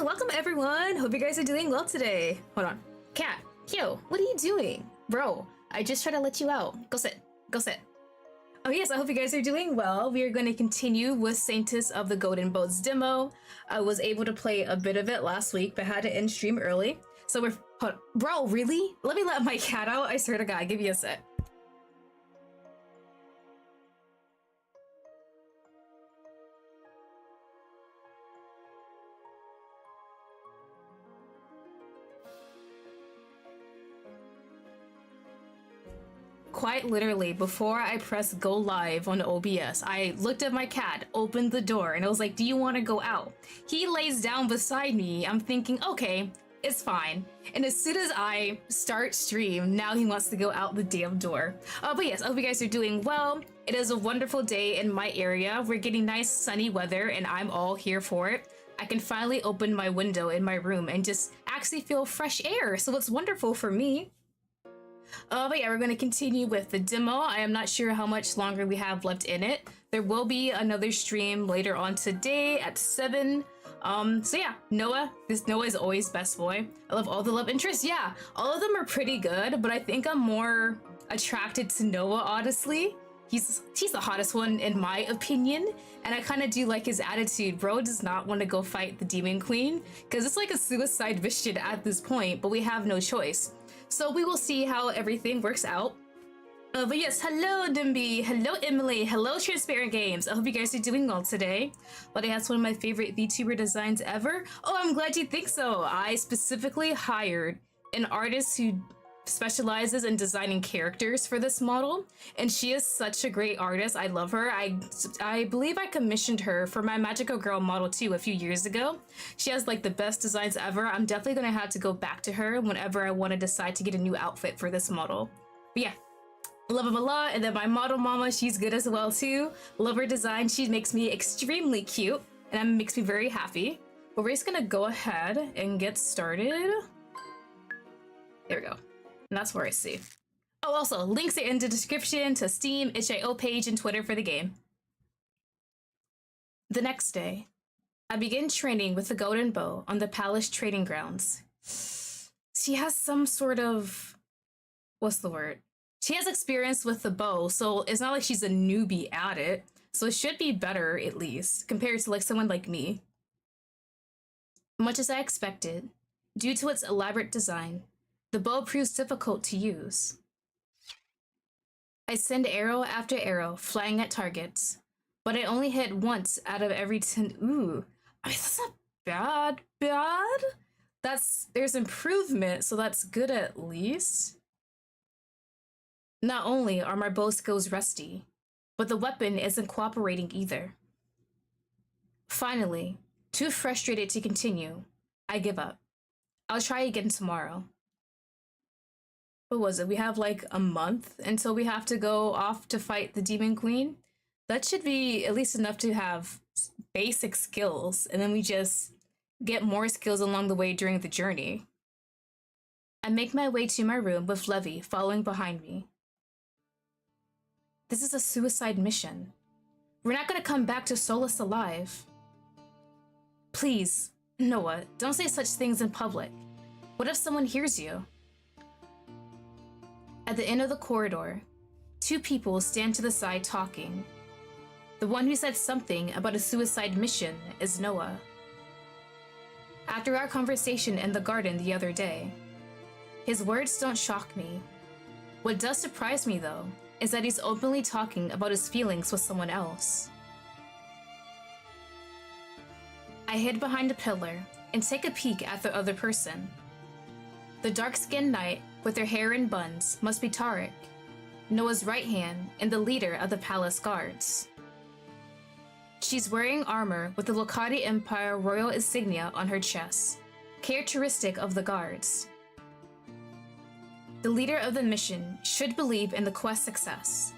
Welcome everyone! Hope you guys are doing well today. Hold on. Cat, yo, what are you doing? Bro, I just tried to let you out. Go sit. Go sit. Oh yes, I hope you guys are doing well. We are going to continue with Saintess of the Golden Boats demo. I was able to play a bit of it last week, but had to end stream early. So we're... Hold on. Bro, really? Let me let my cat out? I swear to God, give me a sec. Quite literally, before I pressed go live on OBS, I looked at my cat, opened the door, and I was like, do you want to go out? He lays down beside me. I'm thinking, okay, it's fine. And as soon as I start stream, now he wants to go out the damn door. But yes, I hope you guys are doing well. It is a wonderful day in my area. We're getting nice sunny weather and I'm all here for it. I can finally open my window in my room and just actually feel fresh air. So it's wonderful for me. But yeah, we're going to continue with the demo. I am not sure how much longer we have left in it. There will be another stream later on today at 7. So yeah, Noah. This Noah is always best boy. I love all the love interests. Yeah, all of them are pretty good, but I think I'm more attracted to Noah, honestly. He's the hottest one in my opinion, and I kind of do like his attitude. Bro does not want to go fight the Demon Queen because it's like a suicide mission at this point, but we have no choice. So we will see how everything works out. But yes, hello Dimby, hello Emily, hello Transparent Games. I hope you guys are doing well today. Lottie has one of my favorite VTuber designs ever. Oh, I'm glad you think so. I specifically hired an artist who specializes in designing characters for this model, and she is such a great artist. I love her. I believe I commissioned her for my Magical Girl model too a few years ago. She has like the best designs ever. I'm definitely gonna have to go back to her whenever I want to decide to get a new outfit for this model. But yeah, love him a lot. And then my model mama, she's good as well too. Love her design. She makes me extremely cute and that makes me very happy. But we're just gonna go ahead and get started. There we go. And that's where I see. Oh, also, links are in the description to Steam, itch.io page, and Twitter for the game. The next day, I begin training with the Golden Bow on the Palace Trading Grounds. She has some sort of... what's the word? She has experience with the bow, so it's not like she's a newbie at it. So it should be better, at least, compared to like someone like me. Much as I expected, due to its elaborate design, the bow proves difficult to use. I send arrow after arrow flying at targets, but I only hit once out of every 10. Ooh, I mean, that's not bad. There's improvement, so that's good at least. Not only are my bow skills rusty, but the weapon isn't cooperating either. Finally, too frustrated to continue, I give up. I'll try again tomorrow. What was it? We have like a month until we have to go off to fight the Demon Queen. That should be at least enough to have basic skills, and then we just get more skills along the way during the journey. I make my way to my room with Levy following behind me. This is a suicide mission. We're not gonna come back to Solace alive. Please, Noah, don't say such things in public. What if someone hears you? At the end of the corridor, two people stand to the side talking. The one who said something about a suicide mission is Noah. After our conversation in the garden the other day, his words don't shock me. What does surprise me, though, is that he's openly talking about his feelings with someone else. I hid behind a pillar and take a peek at the other person. The dark-skinned knight with her hair in buns must be Tarek, Noah's right hand and the leader of the palace guards. She's wearing armor with the Lottie Empire royal insignia on her chest, characteristic of the guards. The leader of the mission should believe in the quest's success.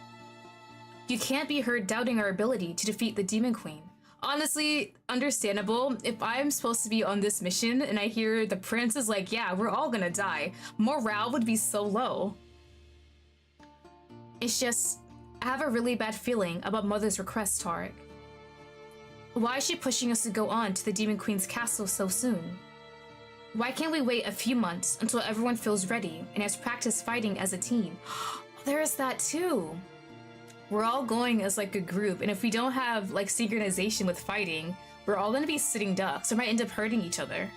You can't be heard doubting our ability to defeat the Demon Queen. Honestly, understandable. If I'm supposed to be on this mission and I hear the prince is like, yeah, we're all gonna die, morale would be so low. It's just, I have a really bad feeling about Mother's request, Tarek. Why is she pushing us to go on to the Demon Queen's castle so soon? Why can't we wait a few months until everyone feels ready and has practiced fighting as a team? There is that too. We're all going as like a group, and if we don't have like synchronization with fighting, we're all gonna be sitting ducks or might end up hurting each other.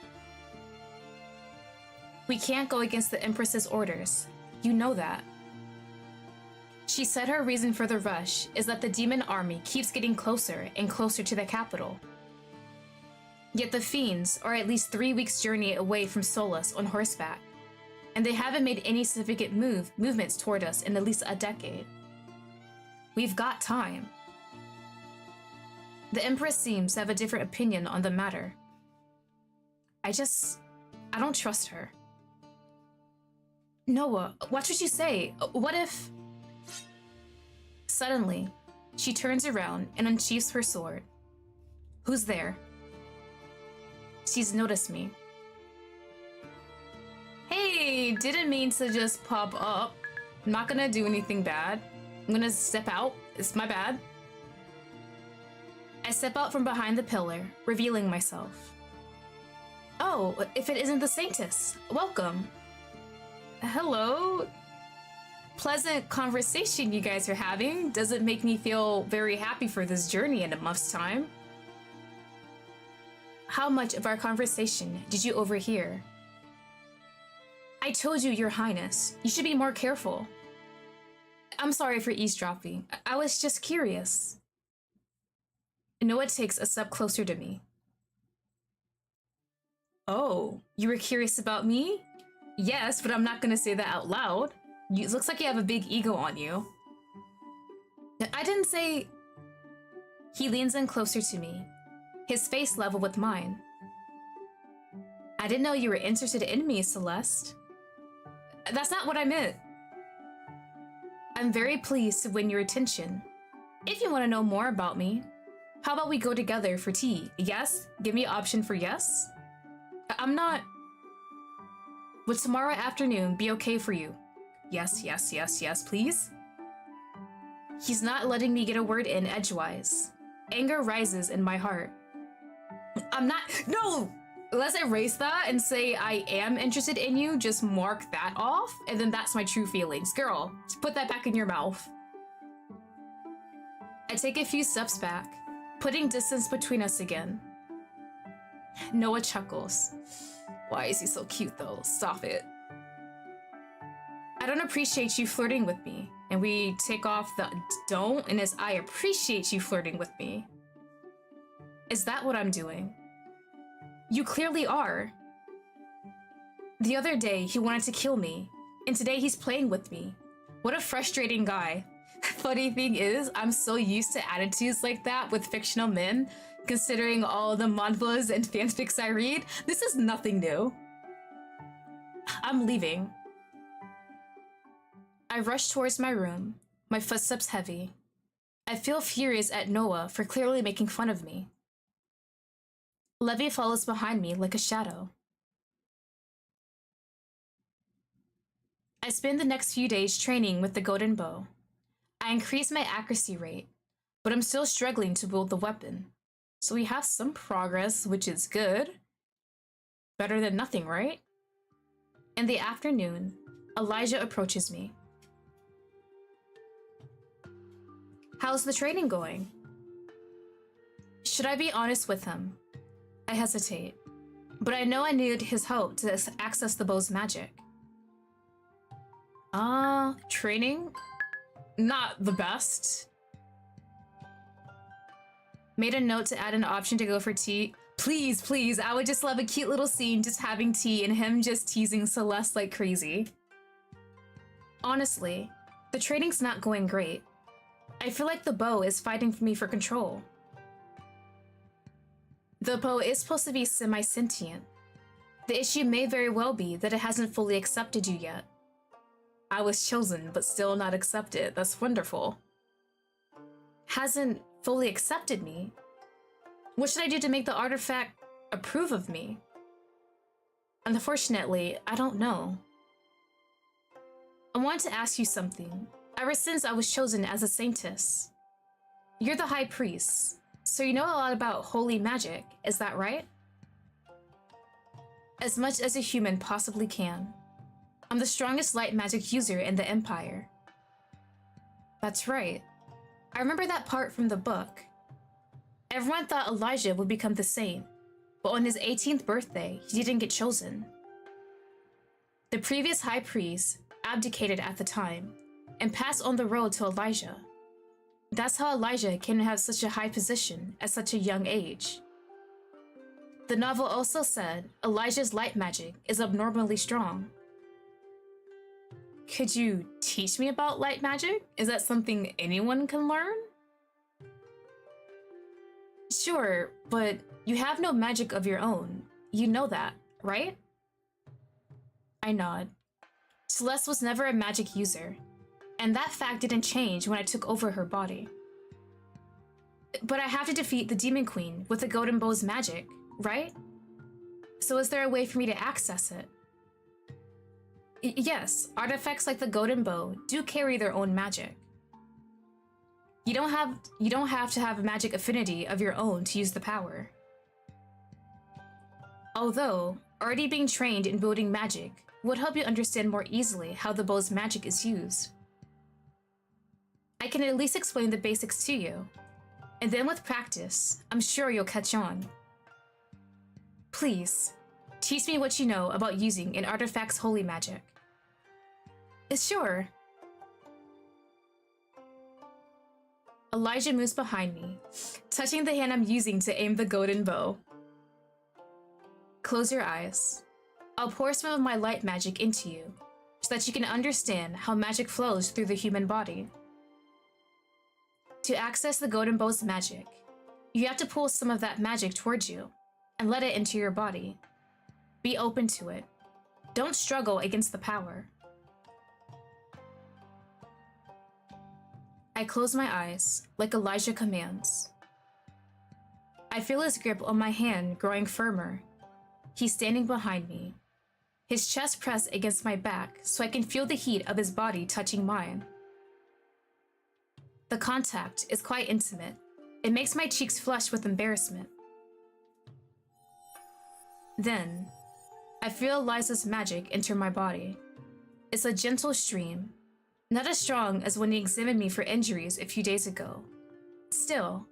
We can't go against the Empress's orders. You know that. She said her reason for the rush is that the demon army keeps getting closer and closer to the capital. Yet the fiends are at least 3 weeks' journey away from Solus on horseback, and they haven't made any significant movements toward us in at least a decade. We've got time. The Empress seems to have a different opinion on the matter. I don't trust her. Noah, watch what you say. What if... Suddenly, she turns around and unsheaths her sword. Who's there? She's noticed me. Hey, didn't mean to just pop up. I'm not gonna do anything bad. I'm gonna step out. It's my bad. I step out from behind the pillar, revealing myself. Oh, if it isn't the Saintess, welcome. Hello? Pleasant conversation you guys are having. Doesn't make me feel very happy for this journey in a month's time. How much of our conversation did you overhear? I told you, Your Highness, you should be more careful. I'm sorry for eavesdropping. I was just curious. Noah takes a step closer to me. Oh, you were curious about me? Yes, but I'm not gonna say that out loud. It looks like you have a big ego on you. I didn't say... He leans in closer to me, his face level with mine. I didn't know you were interested in me, Celeste. That's not what I meant. I'm very pleased to win your attention. If you want to know more about me, how about we go together for tea? Yes? Give me an option for yes? I'm not... Would tomorrow afternoon be okay for you? Yes, yes, yes, yes, please? He's not letting me get a word in edgewise. Anger rises in my heart. I'm not... No! Let's erase that and say I am interested in you. Just mark that off, and then that's my true feelings. Girl, just put that back in your mouth. I take a few steps back, putting distance between us again. Noah chuckles. Why is he so cute though? Stop it. I don't appreciate you flirting with me. And we take off the don't, and as I appreciate you flirting with me. Is that what I'm doing? You clearly are. The other day, he wanted to kill me, and today he's playing with me. What a frustrating guy. Funny thing is, I'm so used to attitudes like that with fictional men, considering all the manhwas and fanfics I read. This is nothing new. I'm leaving. I rush towards my room, my footsteps heavy. I feel furious at Noah for clearly making fun of me. Levy follows behind me like a shadow. I spend the next few days training with the golden bow. I increase my accuracy rate, but I'm still struggling to wield the weapon. So we have some progress, which is good. Better than nothing, right? In the afternoon, Elijah approaches me. How's the training going? Should I be honest with him? I hesitate, but I know I needed his help to access the bow's magic. Training? Not the best. Made a note to add an option to go for tea. Please, please, I would just love a cute little scene just having tea and him just teasing Celeste like crazy. Honestly, the training's not going great. I feel like the bow is fighting for me for control. The bow is supposed to be semi-sentient. The issue may very well be that it hasn't fully accepted you yet. I was chosen, but still not accepted. That's wonderful. Hasn't fully accepted me? What should I do to make the artifact approve of me? Unfortunately, I don't know. I wanted to ask you something. Ever since I was chosen as a Saintess, you're the High Priest. So you know a lot about holy magic, is that right? As much as a human possibly can. I'm the strongest light magic user in the Empire. That's right. I remember that part from the book. Everyone thought Elijah would become the saint, but on his 18th birthday, he didn't get chosen. The previous high priest abdicated at the time and passed on the role to Elijah. That's how Elijah came to have such a high position at such a young age. The novel also said Elijah's light magic is abnormally strong. Could you teach me about light magic? Is that something anyone can learn? Sure, but you have no magic of your own. You know that, right? I nod. Celeste was never a magic user, and that fact didn't change when I took over her body. But I have to defeat the Demon Queen with the Golden Bow's magic, right? So is there a way for me to access it? Yes, artifacts like the Golden Bow do carry their own magic. You don't have to have a magic affinity of your own to use the power. Although, already being trained in building magic would help you understand more easily how the bow's magic is used. I can at least explain the basics to you, and then with practice, I'm sure you'll catch on. Please, teach me what you know about using an artifact's holy magic. Sure. Elijah moves behind me, touching the hand I'm using to aim the golden bow. Close your eyes. I'll pour some of my light magic into you, so that you can understand how magic flows through the human body. To access the golden bow's magic, you have to pull some of that magic towards you, and let it into your body. Be open to it. Don't struggle against the power. I close my eyes, like Elijah commands. I feel his grip on my hand growing firmer. He's standing behind me, his chest pressed against my back so I can feel the heat of his body touching mine. The contact is quite intimate. It makes my cheeks flush with embarrassment. Then, I feel Eliza's magic enter my body. It's a gentle stream, not as strong as when he examined me for injuries a few days ago. Still,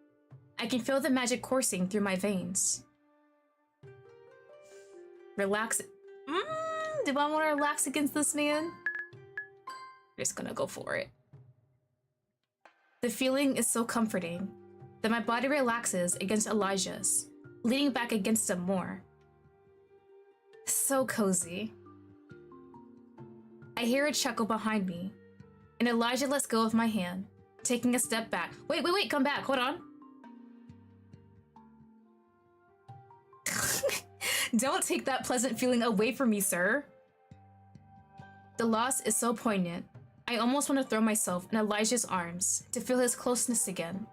I can feel the magic coursing through my veins. Relax. Do I want to relax against this man? I'm just gonna go for it. The feeling is so comforting that my body relaxes against Elijah's, leaning back against him more. So cozy. I hear a chuckle behind me, and Elijah lets go of my hand, taking a step back. Wait, come back, hold on. Don't take that pleasant feeling away from me, sir. The loss is so poignant, I almost want to throw myself in Elijah's arms to feel his closeness again.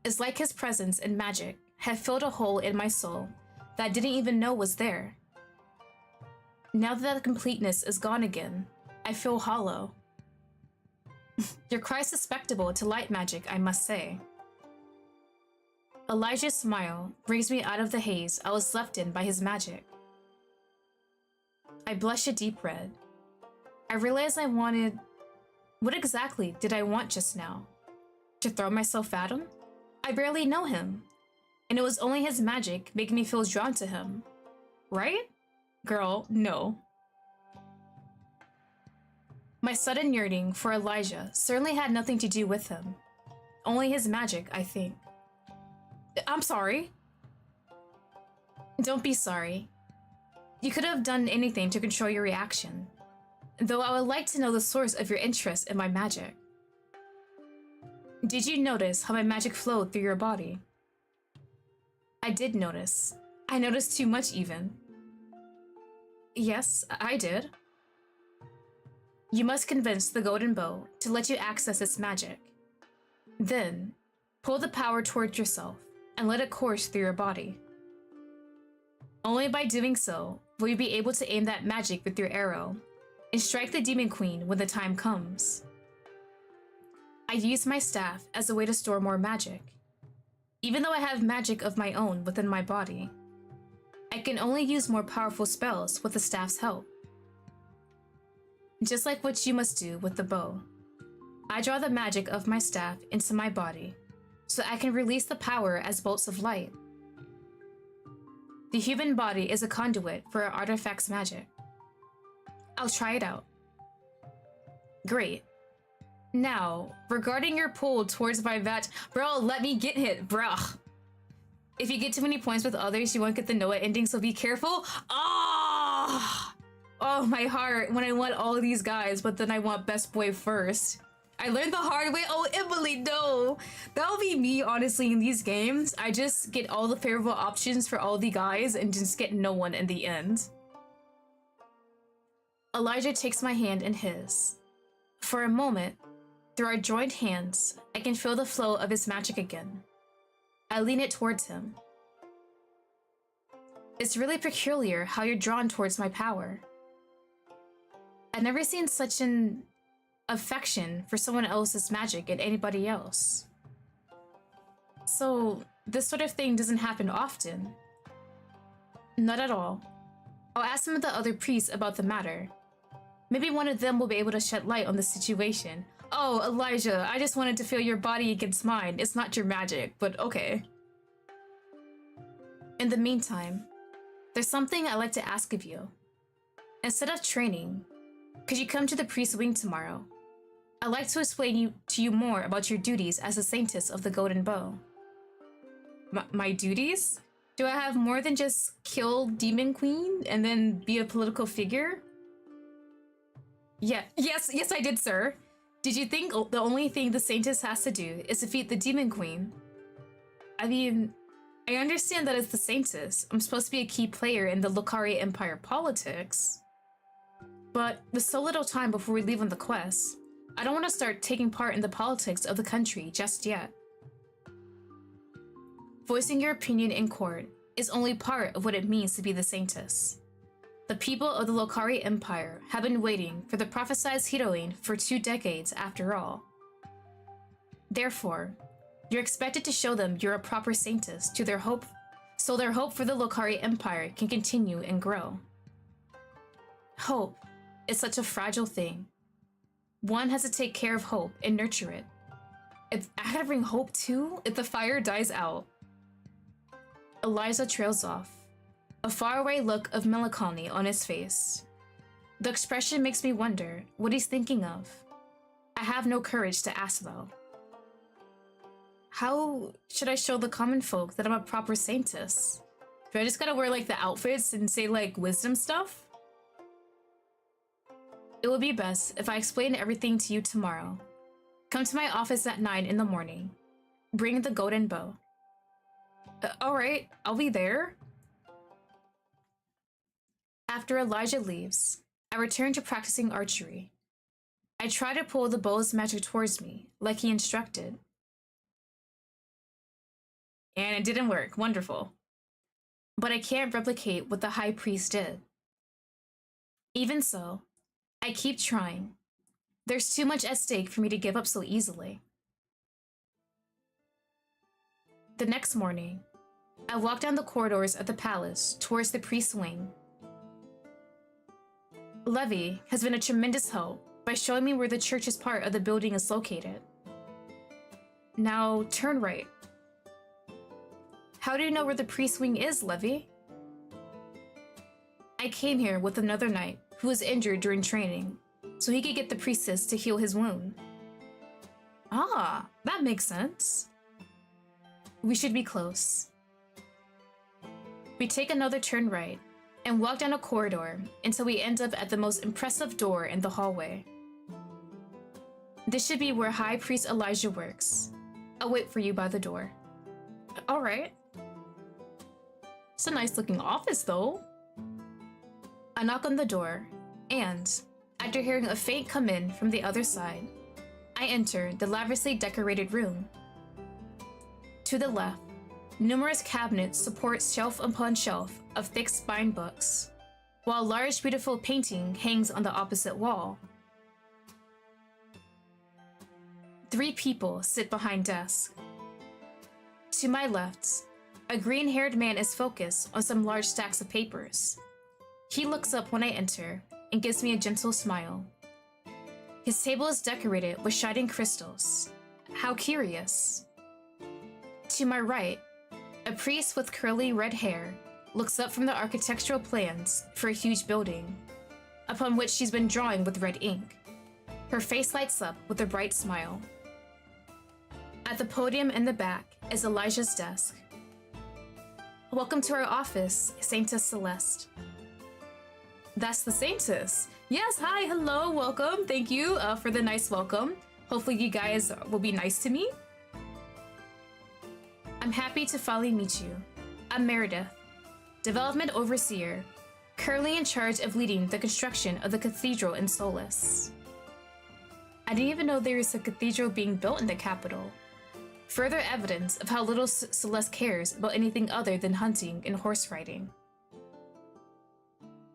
It's like his presence and magic have filled a hole in my soul that I didn't even know was there. Now that the completeness is gone again, I feel hollow. You're quite susceptible to light magic, I must say. Elijah's smile brings me out of the haze I was left in by his magic. I blush a deep red. I realize I wanted... What exactly did I want just now? To throw myself at him? I barely know him, and it was only his magic making me feel drawn to him. Right? Girl, no. My sudden yearning for Elijah certainly had nothing to do with him. Only his magic, I think. I'm sorry. Don't be sorry. You could have done anything to control your reaction, though I would like to know the source of your interest in my magic. Did you notice how my magic flowed through your body? I did notice. I noticed too much even. Yes, I did. You must convince the Golden Bow to let you access its magic. Then, pull the power towards yourself and let it course through your body. Only by doing so will you be able to aim that magic with your arrow and strike the Demon Queen when the time comes. I use my staff as a way to store more magic. Even though I have magic of my own within my body, I can only use more powerful spells with the staff's help. Just like what you must do with the bow. I draw the magic of my staff into my body, so I can release the power as bolts of light. The human body is a conduit for our artifact's magic. I'll try it out. Great. Now, regarding your pull towards my match, bro, let me get hit, bruh. If you get too many points with others, you won't get the Noah ending, so be careful. Ah! Oh, my heart, when I want all these guys, but then I want best boy first. I learned the hard way. Oh, Emily, no. That'll be me, honestly, in these games. I just get all the favorable options for all the guys and just get no one in the end. Elijah takes my hand in his. For a moment, through our joined hands, I can feel the flow of his magic again. I lean it towards him. It's really peculiar how you're drawn towards my power. I've never seen such an affection for someone else's magic in anybody else. So, this sort of thing doesn't happen often. Not at all. I'll ask some of the other priests about the matter. Maybe one of them will be able to shed light on the situation. Oh, Elijah, I just wanted to feel your body against mine. It's not your magic, but okay. In the meantime, there's something I'd like to ask of you. Instead of training, could you come to the priest wing tomorrow? I'd like to explain to you more about your duties as a Saintess of the Golden Bow. My duties? Do I have more than just kill Demon Queen and then be a political figure? Yes, I did, sir. Did you think the only thing the Saintess has to do is defeat the Demon Queen? I mean, I understand that as the Saintess, I'm supposed to be a key player in the Lottie Empire politics. But with so little time before we leave on the quest, I don't want to start taking part in the politics of the country just yet. Voicing your opinion in court is only part of what it means to be the Saintess. The people of the Lottie Empire have been waiting for the prophesied heroine for 2 decades after all. Therefore, you're expected to show them you're a proper Saintess to their hope, so their hope for the Lottie Empire can continue and grow. Hope is such a fragile thing. One has to take care of hope and nurture it. I gotta bring hope too if the fire dies out. Eliza trails off, a faraway look of melancholy on his face. The expression makes me wonder what he's thinking of. I have no courage to ask though. How should I show the common folk that I'm a proper Saintess? Do I just gotta wear like the outfits and say like wisdom stuff? It would be best if I explain everything to you tomorrow. Come to my office at 9 in the morning. Bring the golden bow. Alright, I'll be there. After Elijah leaves, I return to practicing archery. I try to pull the bow's magic towards me, like he instructed. And it didn't work. Wonderful. But I can't replicate what the High Priest did. Even so, I keep trying. There's too much at stake for me to give up so easily. The next morning, I walk down the corridors of the palace towards the priest's wing. Levy has been a tremendous help by showing me where the church's part of the building is located. Now, turn right. How do you know where the priest's wing is, Levy? I came here with another knight who was injured during training, so he could get the priestess to heal his wound. Ah, that makes sense. We should be close. We take another turn right and walk down a corridor until we end up at the most impressive door in the hallway. This should be where High Priest Elijah works. I'll wait for you by the door. All right. It's a nice looking office though. I knock on the door, and after hearing a faint come in from the other side, I enter the lavishly decorated room. To the left, numerous cabinets support shelf upon shelf of thick-spined books, while a large beautiful painting hangs on the opposite wall. 3 people sit behind desks. To my left, a green-haired man is focused on some large stacks of papers. He looks up when I enter and gives me a gentle smile. His table is decorated with shining crystals. How curious. To my right, a priest with curly red hair looks up from the architectural plans for a huge building, upon which she's been drawing with red ink. Her face lights up with a bright smile. At the podium in the back is Elijah's desk. Welcome to our office, Saintess Celeste. That's the Saintess. Yes, hi, hello, welcome. Thank you for the nice welcome. Hopefully you guys will be nice to me. I'm happy to finally meet you. I'm Meredith, Development Overseer, currently in charge of leading the construction of the cathedral in Solus. I didn't even know there was a cathedral being built in the capital. Further evidence of how little Celeste cares about anything other than hunting and horse riding.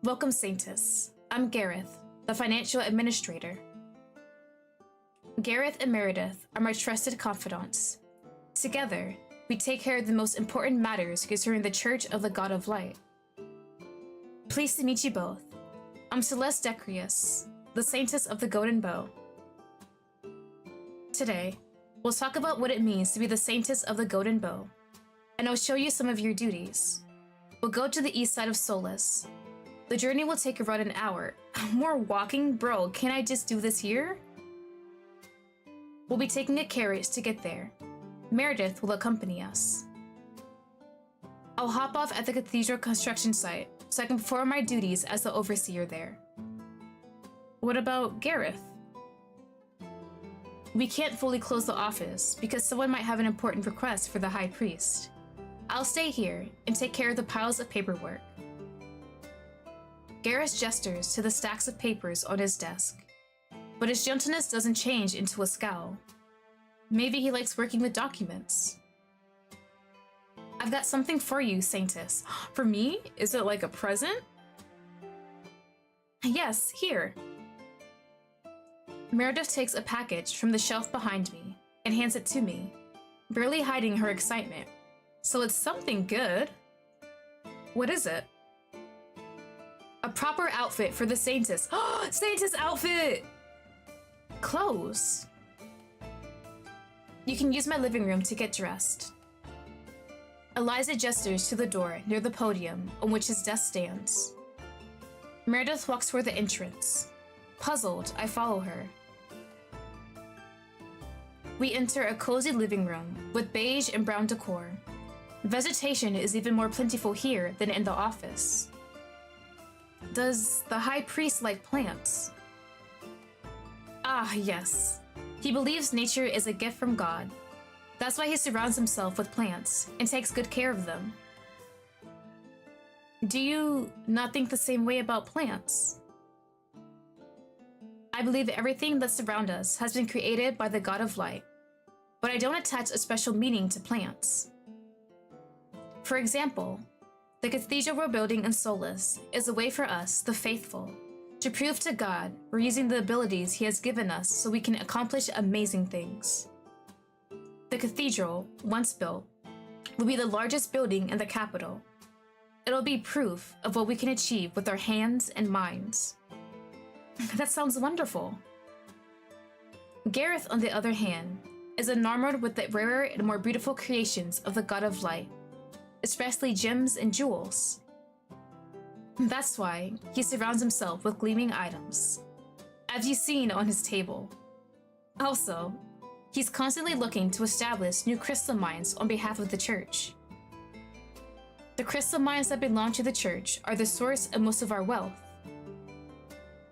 Welcome, Saintess. I'm Gareth, the financial administrator. Gareth and Meredith are my trusted confidants. Together, we take care of the most important matters concerning the Church of the God of Light. Pleased to meet you both. I'm Celeste Decrius, the Saintess of the Golden Bow. Today, we'll talk about what it means to be the Saintess of the Golden Bow, and I'll show you some of your duties. We'll go to the east side of Solus. The journey will take around an hour. More walking? Bro, can I just do this here? We'll be taking a carriage to get there. Meredith will accompany us. I'll hop off at the cathedral construction site so I can perform my duties as the overseer there. What about Gareth? We can't fully close the office because someone might have an important request for the High Priest. I'll stay here and take care of the piles of paperwork. Gareth gestures to the stacks of papers on his desk, but his gentleness doesn't change into a scowl. Maybe he likes working with documents. I've got something for you, Saintess. For me? Is it like a present? Yes, here. Meredith takes a package from the shelf behind me and hands it to me, barely hiding her excitement. So it's something good. What is it? A proper outfit for the Saintess. Saintess outfit! Clothes. You can use my living room to get dressed. Eliza gestures to the door near the podium on which his desk stands. Meredith walks toward the entrance. Puzzled, I follow her. We enter a cozy living room with beige and brown decor. Vegetation is even more plentiful here than in the office. Does the High Priest like plants? Ah, yes. He believes nature is a gift from God. That's why he surrounds himself with plants and takes good care of them. Do you not think the same way about plants? I believe everything that surrounds us has been created by the God of Light, but I don't attach a special meaning to plants. For example, the cathedral we're building in Solus is a way for us, the faithful, to prove to God we're using the abilities he has given us so we can accomplish amazing things. The cathedral, once built, will be the largest building in the capital. It'll be proof of what we can achieve with our hands and minds. That sounds wonderful. Gareth, on the other hand, is enamored with the rarer and more beautiful creations of the God of Light, especially gems and jewels. That's why he surrounds himself with gleaming items, as you've seen on his table. Also, he's constantly looking to establish new crystal mines on behalf of the church. The crystal mines that belong to the church are the source of most of our wealth.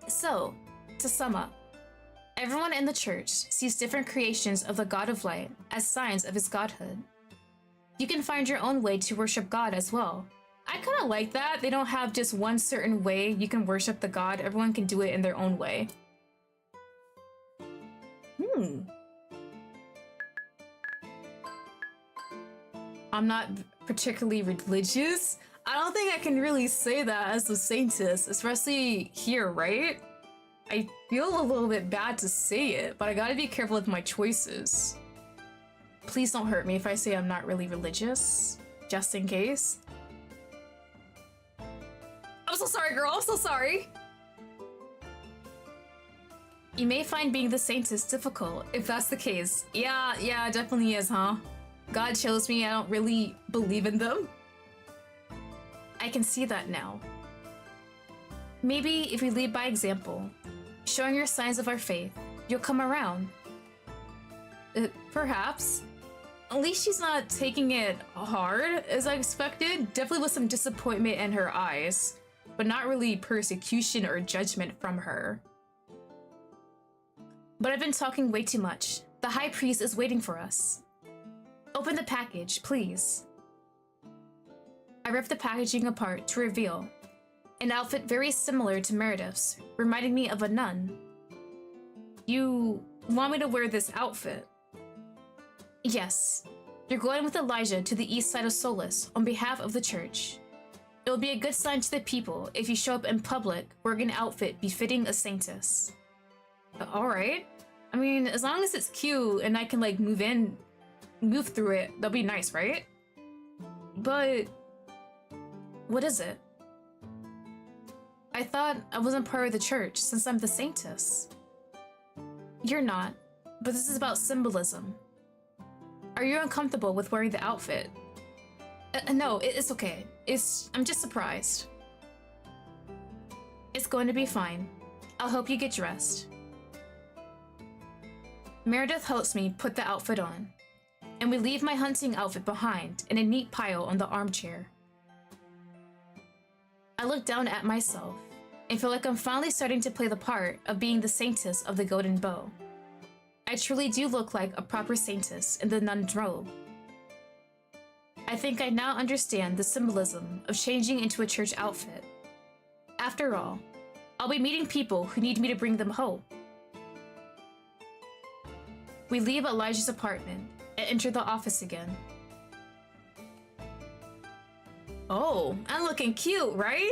So, to sum up, everyone in the church sees different creations of the God of Light as signs of his godhood. You can find your own way to worship God as well. I kind of like that. They don't have just one certain way you can worship the God. Everyone can do it in their own way. I'm not particularly religious. I don't think I can really say that as a Saintess, especially here, right? I feel a little bit bad to say it, but I gotta be careful with my choices. please don't hurt me if I say I'm not really religious, just in case. I'm so sorry, girl, I'm so sorry. You may find being the Saintess difficult, if that's the case. Yeah, it definitely is, huh? God chose me, I don't really believe in them. I can see that now. Maybe if we lead by example, showing your signs of our faith, you'll come around. Perhaps. At least she's not taking it hard, as I expected. Definitely with some disappointment in her eyes, but not really persecution or judgment from her. But I've been talking way too much. The High Priest is waiting for us. Open the package, please. I ripped the packaging apart to reveal an outfit very similar to Meredith's, reminding me of a nun. You want me to wear this outfit? Yes. You're going with Elijah to the east side of Solus on behalf of the church. It will be a good sign to the people if you show up in public wearing an outfit befitting a Saintess. Alright. I mean, as long as it's cute and I can like move through it, that'll be nice, right? But what is it? I thought I wasn't part of the church since I'm the Saintess. You're not, but this is about symbolism. Are you uncomfortable with wearing the outfit? No, it's okay. I'm just surprised. It's going to be fine. I'll help you get dressed. Meredith helps me put the outfit on, and we leave my hunting outfit behind in a neat pile on the armchair. I look down at myself and feel like I'm finally starting to play the part of being the Saintess of the Golden Bow. I truly do look like a proper Saintess in the nun's robe. I think I now understand the symbolism of changing into a church outfit. After all, I'll be meeting people who need me to bring them hope. We leave Elijah's apartment and enter the office again. Oh, I'm looking cute, right?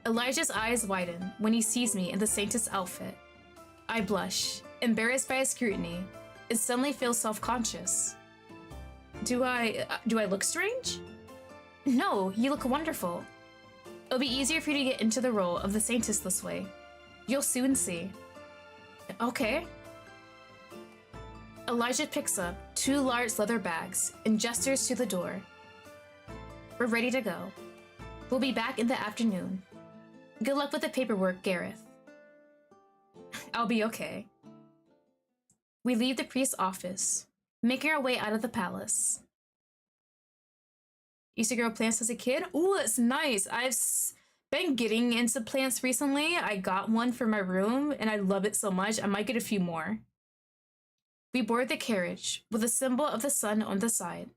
Elijah's eyes widen when he sees me in the Saintess outfit. I blush, embarrassed by his scrutiny, and suddenly feel self-conscious. Do I look strange? No, you look wonderful. It'll be easier for you to get into the role of the Saintess this way. You'll soon see. Okay. Elijah picks up 2 large leather bags and gestures to the door. We're ready to go. We'll be back in the afternoon. Good luck with the paperwork, Gareth. I'll be okay. We leave the priest's office, making our way out of the palace. Used to grow plants as a kid? Ooh, that's nice. I've been getting into plants recently. I got one for my room and I love it so much. I might get a few more. We board the carriage with a symbol of the sun on the side.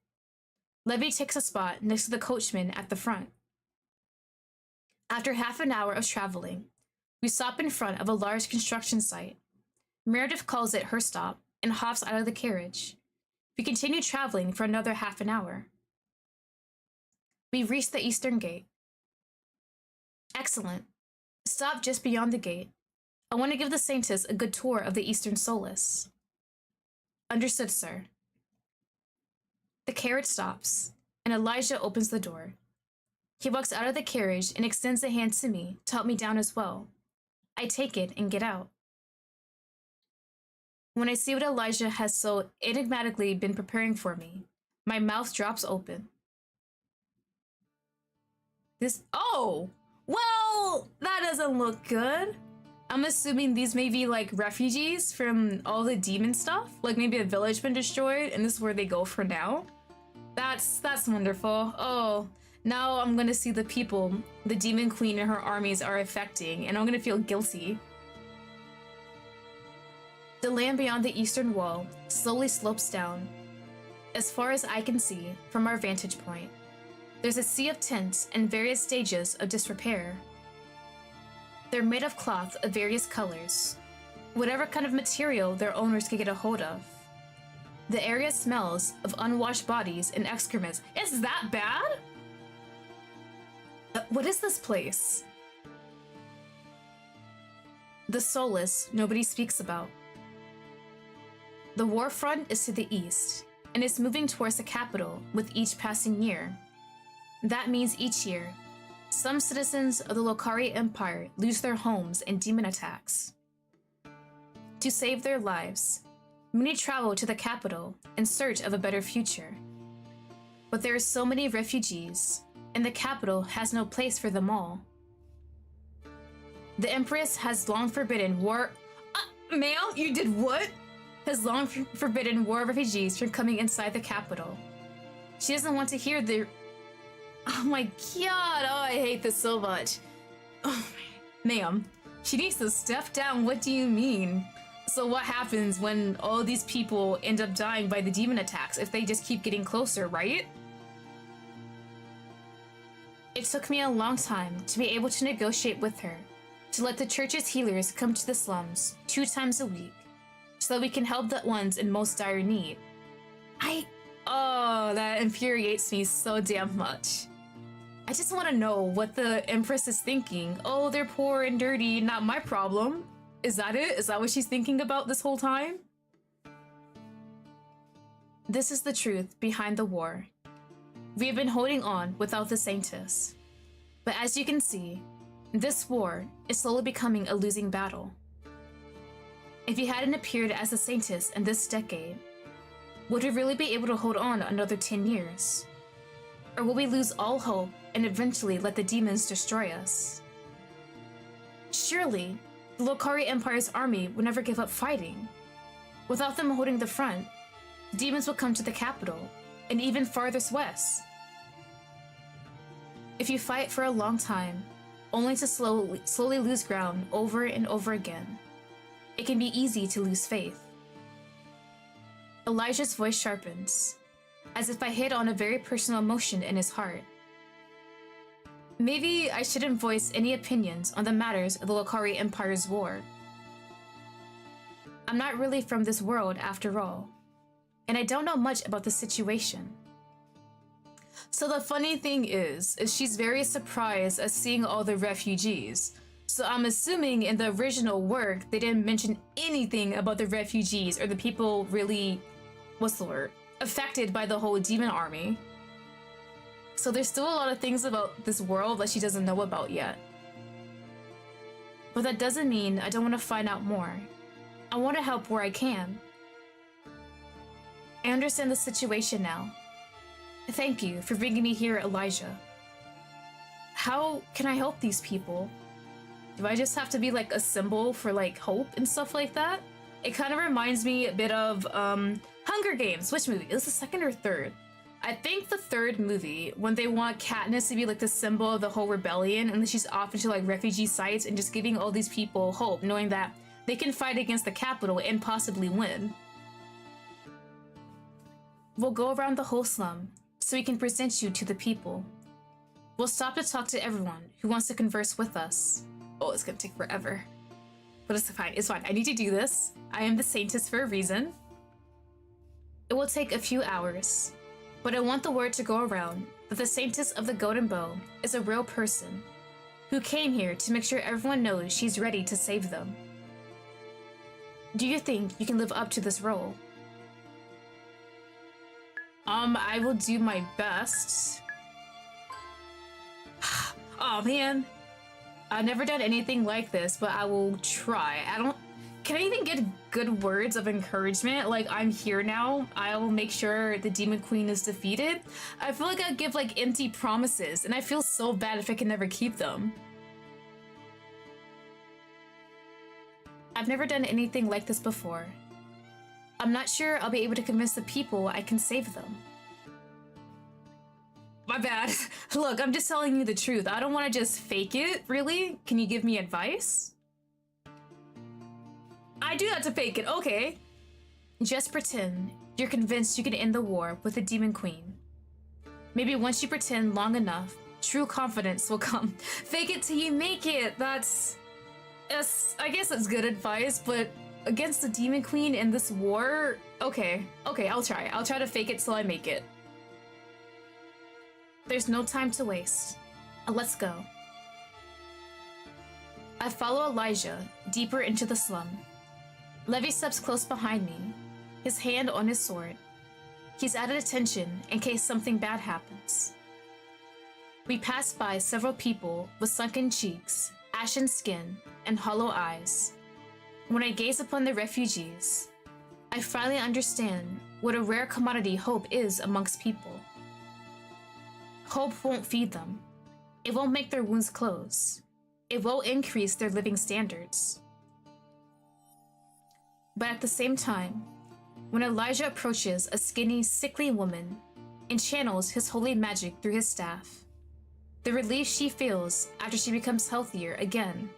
Levy takes a spot next to the coachman at the front. After half an hour of traveling, we stop in front of a large construction site. Meredith calls it her stop and hops out of the carriage. We continue traveling for another half an hour. We reach the eastern gate. Excellent. Stop just beyond the gate. I want to give the Saintess a good tour of the eastern Solus. Understood, sir. The carriage stops, and Elijah opens the door. He walks out of the carriage and extends a hand to me to help me down as well. I take it and get out. When I see what Elijah has so enigmatically been preparing for me, my mouth drops open. Oh! Well, that doesn't look good. I'm assuming these may be like refugees from all the demon stuff. Like maybe a village been destroyed and this is where they go for now. That's wonderful. Oh, now I'm gonna see the people the demon queen and her armies are affecting and I'm gonna feel guilty. The land beyond the eastern wall slowly slopes down. As far as I can see from our vantage point, there's a sea of tents and various stages of disrepair. They're made of cloth of various colors, whatever kind of material their owners could get a hold of. The area smells of unwashed bodies and excrements. Is that bad? What is this place? The Solus nobody speaks about. The war front is to the east, and is moving towards the capital with each passing year. That means each year, some citizens of the Lottie Empire lose their homes in demon attacks. To save their lives, many travel to the capital in search of a better future. But there are so many refugees, and the capital has no place for them all. The Empress has long forbidden war. Ma'am, you did what? Has long forbidden war refugees from coming inside the capital. She doesn't want to hear the. Oh my god! Oh, I hate this so much. Oh, ma'am, she needs to step down. What do you mean? So what happens when all these people end up dying by the demon attacks if they just keep getting closer, right? It took me a long time to be able to negotiate with her to let the church's healers come to the slums 2 times a week so that we can help the ones in most dire need. Oh, that infuriates me so damn much. I just want to know what the Empress is thinking. Oh, they're poor and dirty, not my problem. Is that it? Is that what she's thinking about this whole time? This is the truth behind the war. We have been holding on without the Saintess. But as you can see, this war is slowly becoming a losing battle. If you hadn't appeared as a Saintess in this decade, would we really be able to hold on another 10 years? Or will we lose all hope and eventually let the demons destroy us? Surely, the Lottie Empire's army would never give up fighting. Without them holding the front, demons would come to the capital, and even farthest west. If you fight for a long time, only to slowly lose ground over and over again, it can be easy to lose faith. Elijah's voice sharpens, as if I hit on a very personal emotion in his heart. Maybe I shouldn't voice any opinions on the matters of the Lottie Empire's war. I'm not really from this world after all, and I don't know much about the situation. So the funny thing is she's very surprised at seeing all the refugees. So I'm assuming in the original work, they didn't mention anything about the refugees or the people really, what's the word, affected by the whole demon army. So there's still a lot of things about this world that she doesn't know about yet. But that doesn't mean I don't want to find out more. I want to help where I can. I understand the situation now. Thank you for bringing me here, Elijah. How can I help these people? Do I just have to be like a symbol for like hope and stuff like that? It kind of reminds me a bit of Hunger Games. Which movie? Is the second or third? I think the third movie, when they want Katniss to be like the symbol of the whole rebellion, and then she's off into like refugee sites and just giving all these people hope, knowing that they can fight against the capital and possibly win. We'll go around the whole slum so we can present you to the people. We'll stop to talk to everyone who wants to converse with us. Oh, it's gonna take forever. But it's fine, it's fine. I need to do this. I am the Saintess for a reason. It will take a few hours, but I want the word to go around that the Saintess of the Golden Bow is a real person who came here to make sure everyone knows she's ready to save them. Do you think you can live up to this role? I will do my best. Oh man. I've never done anything like this, but I will try. Can I even get good words of encouragement? Like, I'm here now. I will make sure the Demon Queen is defeated. I feel like I give like empty promises, and I feel so bad if I can never keep them. I've never done anything like this before. I'm not sure I'll be able to convince the people I can save them. My bad. Look, I'm just telling you the truth. I don't want to just fake it, really. Can you give me advice? I do have to fake it, okay. Just pretend you're convinced you can end the war with the Demon Queen. Maybe once you pretend long enough, true confidence will come. Fake it till you make it. I guess that's good advice, but against the Demon Queen in this war, okay, I'll try. I'll try to fake it till I make it. There's no time to waste. Let's go. I follow Elijah deeper into the slum. Levy steps close behind me, his hand on his sword. He's added attention in case something bad happens. We pass by several people with sunken cheeks, ashen skin, and hollow eyes. When I gaze upon the refugees, I finally understand what a rare commodity hope is amongst people. Hope won't feed them. It won't make their wounds close. It won't increase their living standards. But at the same time, when Elijah approaches a skinny, sickly woman and channels his holy magic through his staff, the relief she feels after she becomes healthier again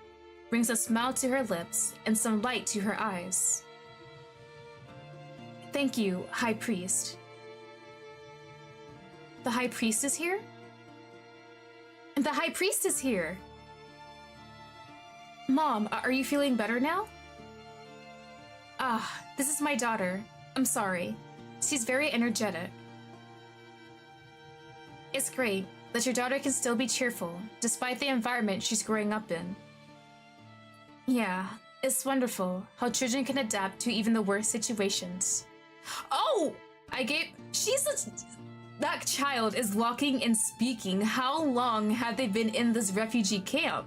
brings a smile to her lips and some light to her eyes. Thank you, High Priest. The High Priest is here? The High Priest is here! Mom, are you feeling better now? Ah, this is my daughter. I'm sorry. She's very energetic. It's great that your daughter can still be cheerful, despite the environment she's growing up in. Yeah, it's wonderful how children can adapt to even the worst situations. Oh! That child is walking and speaking. How long have they been in this refugee camp?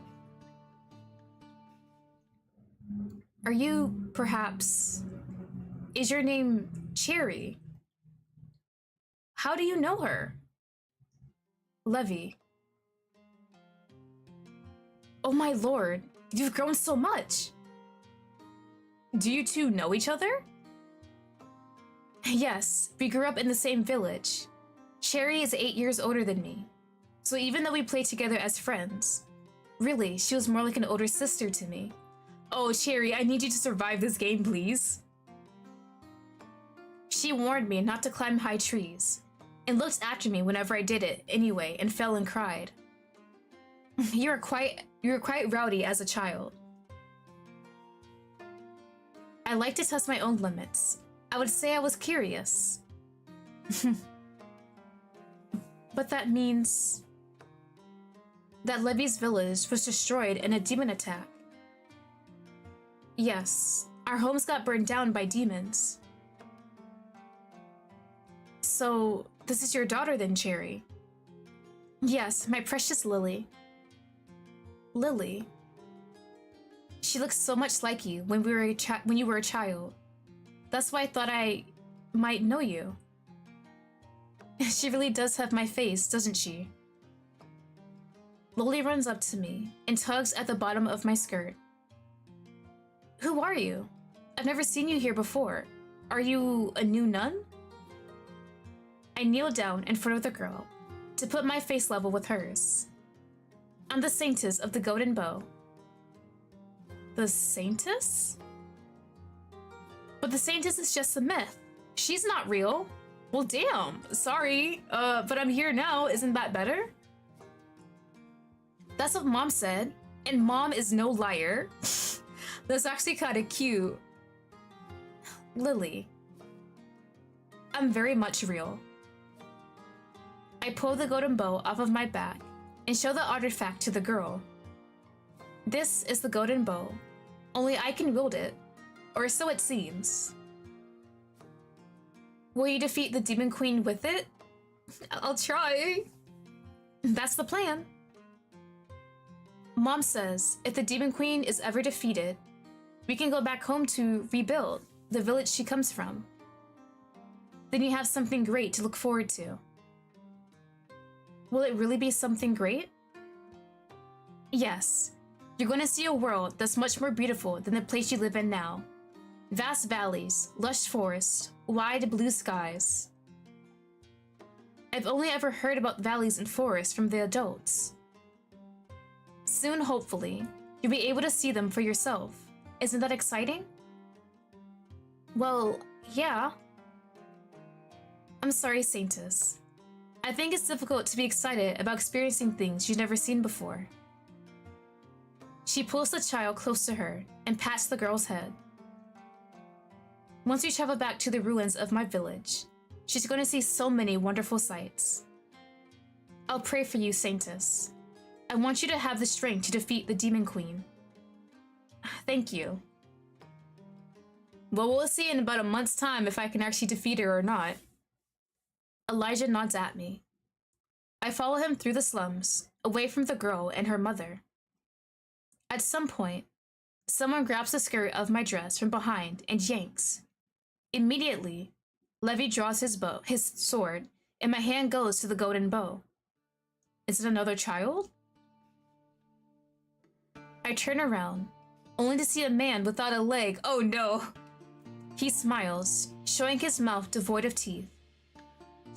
Are you, perhaps... Is your name Cherry? How do you know her? Levy. Oh my lord, you've grown so much. Do you two know each other? Yes, we grew up in the same village. Cherry is 8 years older than me, so even though we played together as friends, really, she was more like an older sister to me. Oh, Cherry, I need you to survive this game, please. She warned me not to climb high trees, and looked after me whenever I did it anyway and fell and cried. You were quite rowdy as a child. I like to test my own limits. I would say I was curious. But that means that Levy's village was destroyed in a demon attack. Yes, our homes got burned down by demons. So, this is your daughter then, Cherry? Yes, my precious Lily. Lily? She looks so much like you when you were a child. That's why I thought I might know you. She really does have my face, doesn't she? Lily runs up to me and tugs at the bottom of my skirt. Who are you? I've never seen you here before. Are you a new nun? I kneel down in front of the girl to put my face level with hers. I'm the Saintess of the Golden Bow. The Saintess? But the Saintess is just a myth. She's not real. Well, damn. Sorry, but I'm here now. Isn't that better? That's what Mom said, and Mom is no liar. That's actually kind of cute. Lily. I'm very much real. I pull the golden bow off of my back and show the artifact to the girl. This is the golden bow. Only I can wield it, or so it seems. Will you defeat the Demon Queen with it? I'll try. That's the plan. Mom says if the Demon Queen is ever defeated, we can go back home to rebuild the village she comes from. Then you have something great to look forward to. Will it really be something great? Yes. You're going to see a world that's much more beautiful than the place you live in now. Vast valleys, lush forests, wide blue skies. I've only ever heard about valleys and forests from the adults. Soon, hopefully, you'll be able to see them for yourself. Isn't that exciting? Well, yeah. I'm sorry, Saintess. I think it's difficult to be excited about experiencing things you've never seen before. She pulls the child close to her and pats the girl's head. Once we travel back to the ruins of my village, she's going to see so many wonderful sights. I'll pray for you, Saintess. I want you to have the strength to defeat the Demon Queen. Thank you. Well, we'll see in about a month's time if I can actually defeat her or not. Elijah nods at me. I follow him through the slums, away from the girl and her mother. At some point, someone grabs the skirt of my dress from behind and yanks. Immediately, Levy draws his sword, and my hand goes to the golden bow. Is it another child? I turn around, only to see a man without a leg. Oh no! He smiles, showing his mouth devoid of teeth.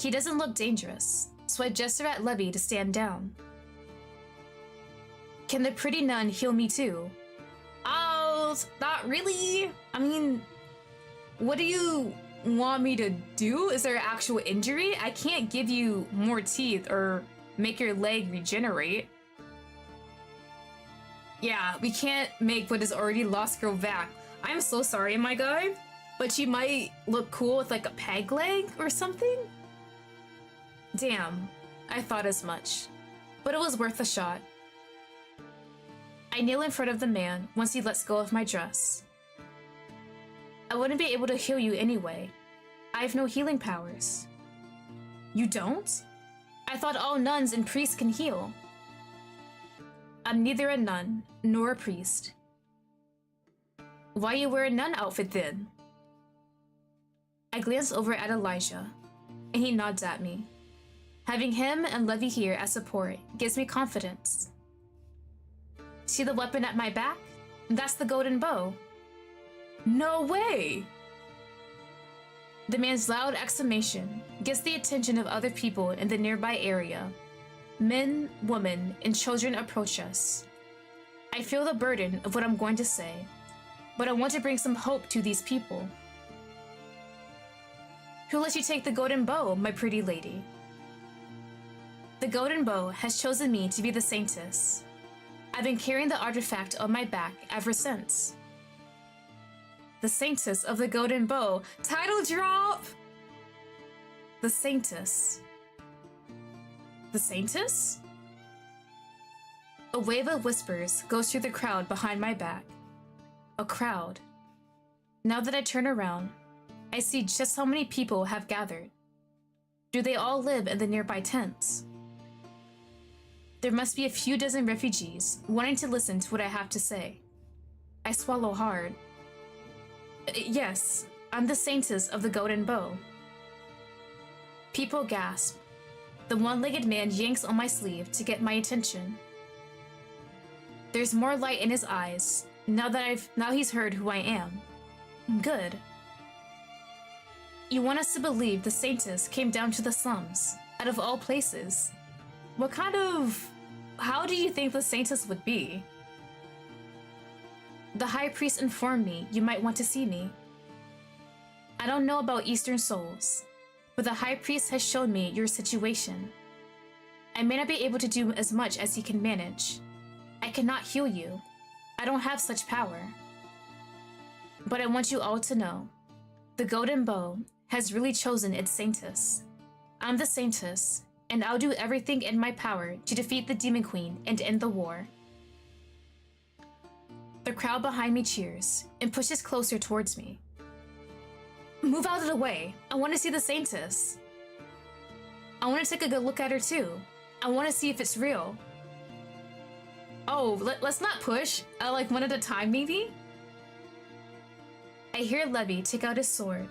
He doesn't look dangerous, so I gesture at Levy to stand down. Can the pretty nun heal me too? Oh, not really. I mean, what do you want me to do? Is there actual injury? I can't give you more teeth or make your leg regenerate. Yeah, we can't make what is already lost grow back. I'm so sorry, my guy, but you might look cool with like a peg leg or something? Damn, I thought as much, but it was worth a shot. I kneel in front of the man once he lets go of my dress. I wouldn't be able to heal you anyway. I have no healing powers. You don't? I thought all nuns and priests can heal. I'm neither a nun nor a priest. Why you wear a nun outfit then? I glance over at Elijah, and he nods at me. Having him and Levy here as support gives me confidence. See the weapon at my back? That's the golden bow. No way! The man's loud exclamation gets the attention of other people in the nearby area. Men, women, and children approach us. I feel the burden of what I'm going to say, but I want to bring some hope to these people. Who let you take the golden bow, my pretty lady? The golden bow has chosen me to be the Saintess. I've been carrying the artifact on my back ever since. The Saintess of the Golden Bow. Title drop! The Saintess. The Saintess? A wave of whispers goes through the crowd behind my back. A crowd. Now that I turn around, I see just how many people have gathered. Do they all live in the nearby tents? There must be a few dozen refugees wanting to listen to what I have to say. I swallow hard. Yes, I'm the Saintess of the Golden Bow. People gasp. The one-legged man yanks on my sleeve to get my attention. There's more light in his eyes now he's heard who I am. Good. You want us to believe the Saintess came down to the slums, out of all places. How do you think the Saintess would be? The High Priest informed me you might want to see me. I don't know about Eastern souls, but the High Priest has shown me your situation. I may not be able to do as much as he can manage. I cannot heal you. I don't have such power. But I want you all to know, the Golden Bow has really chosen its Saintess. I'm the Saintess, and I'll do everything in my power to defeat the Demon Queen and end the war. The crowd behind me cheers and pushes closer towards me. Move out of the way. I want to see the Saintess. I want to take a good look at her too. I want to see if it's real. Oh, let's not push. Like one at a time maybe? I hear Levy take out his sword,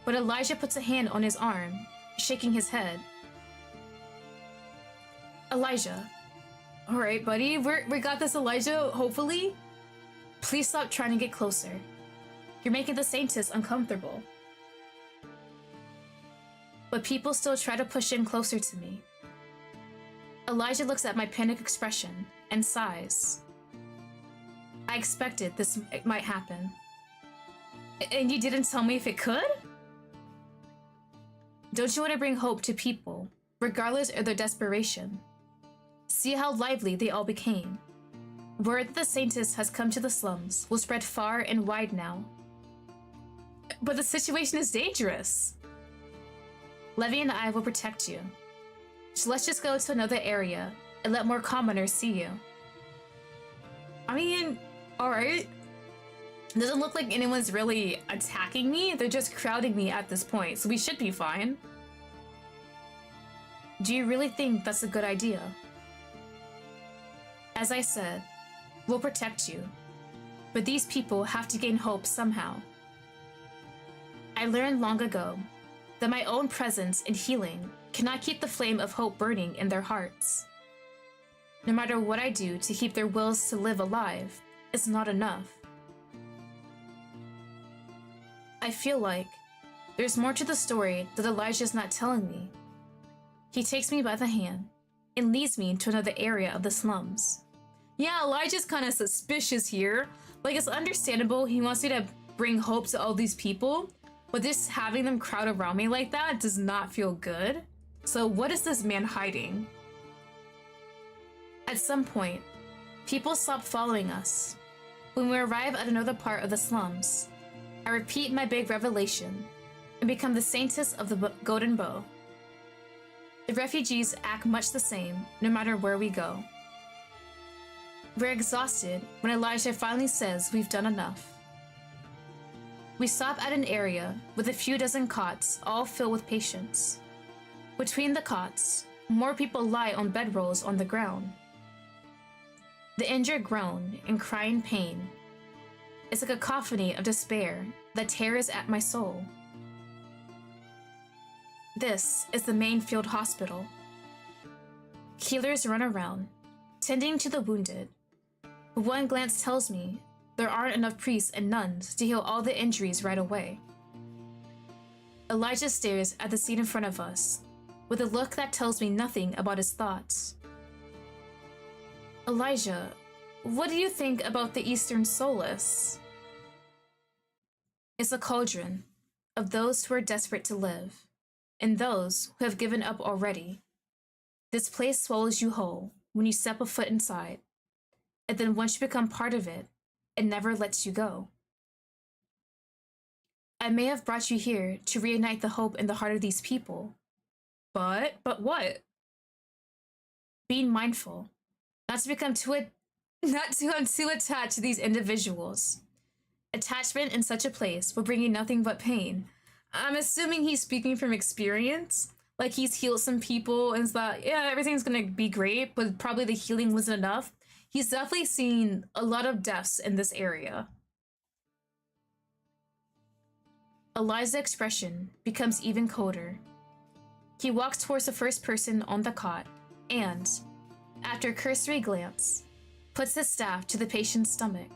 but Elijah puts a hand on his arm, shaking his head. Elijah. Alright, buddy. We got this, Elijah, hopefully. Please stop trying to get closer. You're making the Saintess uncomfortable. But people still try to push in closer to me. Elijah looks at my panicked expression and sighs. I expected this might happen. And you didn't tell me if it could? Don't you want to bring hope to people, regardless of their desperation? See how lively they all became. Word that the Saintess has come to the slums will spread far and wide now. But the situation is dangerous. Levy and I will protect you. So let's just go to another area and let more commoners see you. I mean, alright. It doesn't look like anyone's really attacking me. They're just crowding me at this point, so we should be fine. Do you really think that's a good idea? As I said, we'll protect you. But these people have to gain hope somehow. I learned long ago that my own presence and healing cannot keep the flame of hope burning in their hearts. No matter what I do to keep their wills to live alive, it's not enough. I feel like there's more to the story that Elijah's not telling me. He takes me by the hand and leads me into another area of the slums. Yeah, Elijah's kind of suspicious here. Like, it's understandable he wants me to bring hope to all these people, but just having them crowd around me like that does not feel good. So what is this man hiding? At some point, people stop following us. When we arrive at another part of the slums, I repeat my big revelation and become the Saintess of the Golden Bow. The refugees act much the same, no matter where we go. We're exhausted when Elijah finally says we've done enough. We stop at an area with a few dozen cots, all filled with patients. Between the cots, more people lie on bedrolls on the ground. The injured groan and cry in pain. It's a cacophony of despair that tears at my soul. This is the main field hospital. Healers run around, tending to the wounded. But one glance tells me there aren't enough priests and nuns to heal all the injuries right away. Elijah stares at the scene in front of us, with a look that tells me nothing about his thoughts. Elijah, what do you think about the Eastern Solace? It's a cauldron of those who are desperate to live, and those who have given up already. This place swallows you whole when you step a foot inside, and then once you become part of it, it never lets you go. I may have brought you here to reignite the hope in the heart of these people, but what? Being mindful, not to become too attached to these individuals. Attachment in such a place will bring you nothing but pain. I'm assuming he's speaking from experience, like he's healed some people and thought, yeah, everything's gonna be great, but probably the healing wasn't enough. He's definitely seen a lot of deaths in this area. Elijah's expression becomes even colder. He walks towards the first person on the cot and, after a cursory glance, puts his staff to the patient's stomach.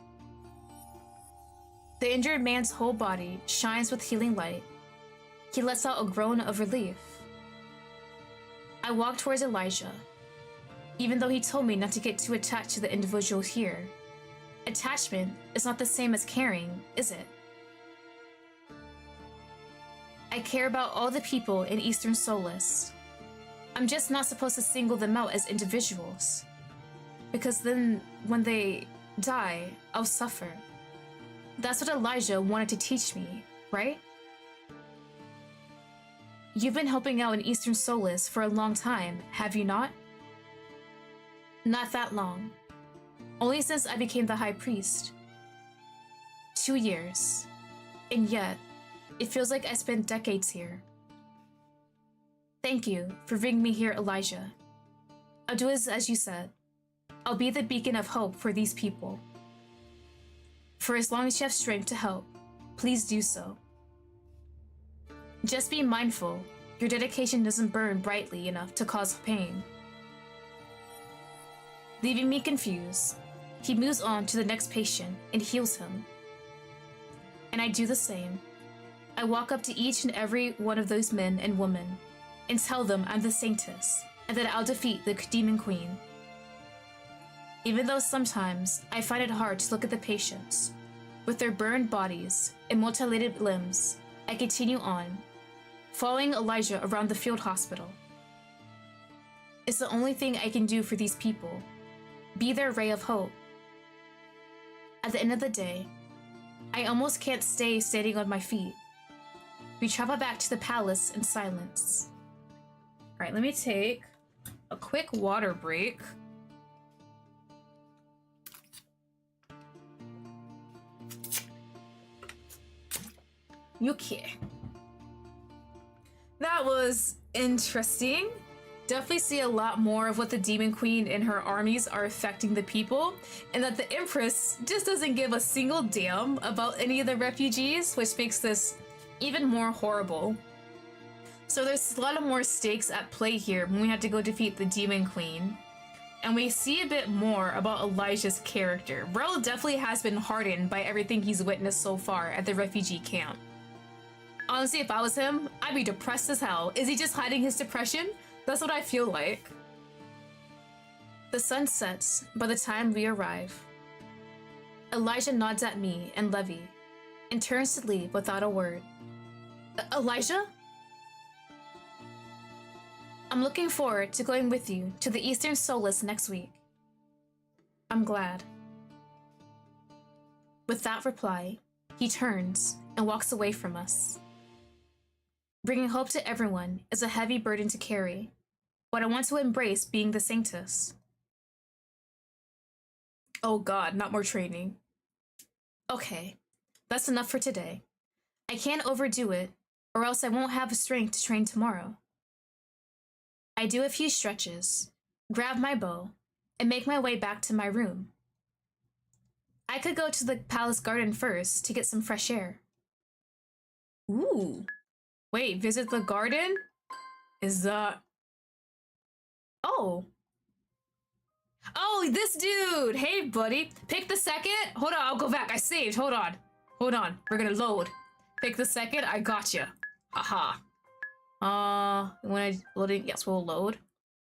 The injured man's whole body shines with healing light. He lets out a groan of relief. I walk towards Elijah, even though he told me not to get too attached to the individual here. Attachment is not the same as caring, is it? I care about all the people in Eastern Solace. I'm just not supposed to single them out as individuals, because then when they die, I'll suffer. That's what Elijah wanted to teach me, right? You've been helping out in Eastern Solace for a long time, have you not? Not that long. Only since I became the High Priest. 2 years. And yet, it feels like I spent decades here. Thank you for bringing me here, Elijah. I'll do as you said. I'll be the beacon of hope for these people. For as long as you have strength to help, please do so. Just be mindful your dedication doesn't burn brightly enough to cause pain. Leaving me confused, he moves on to the next patient and heals him. And I do the same. I walk up to each and every one of those men and women and tell them I'm the Saintess and that I'll defeat the Demon Queen. Even though sometimes I find it hard to look at the patients, with their burned bodies and mutilated limbs, I continue on, following Elijah around the field hospital. It's the only thing I can do for these people, be their ray of hope. At the end of the day, I almost can't stay standing on my feet. We travel back to the palace in silence. All right, let me take a quick water break. Yuki. That was interesting. Definitely see a lot more of what the Demon Queen and her armies are affecting the people, and that the Empress just doesn't give a single damn about any of the refugees, which makes this even more horrible. So there's a lot of more stakes at play here when we have to go defeat the Demon Queen. And we see a bit more about Elijah's character. Rel definitely has been hardened by everything he's witnessed so far at the refugee camp. Honestly, if I was him, I'd be depressed as hell. Is he just hiding his depression? That's what I feel like. The sun sets by the time we arrive. Elijah nods at me and Levy and turns to leave without a word. Elijah? I'm looking forward to going with you to the Eastern Solace next week. I'm glad. With that reply, he turns and walks away from us. Bringing hope to everyone is a heavy burden to carry, but I want to embrace being the Saintess. Oh god, not more training. Okay, that's enough for today. I can't overdo it, or else I won't have the strength to train tomorrow. I do a few stretches, grab my bow, and make my way back to my room. I could go to the palace garden first to get some fresh air. Ooh. Wait, visit the garden? Is that... Oh. Oh, this dude! Hey, buddy. Pick the second. Hold on, I'll go back. I saved. Hold on. Hold on. We're gonna load. Pick the second. I gotcha. Aha. When I loading, yes, we'll load.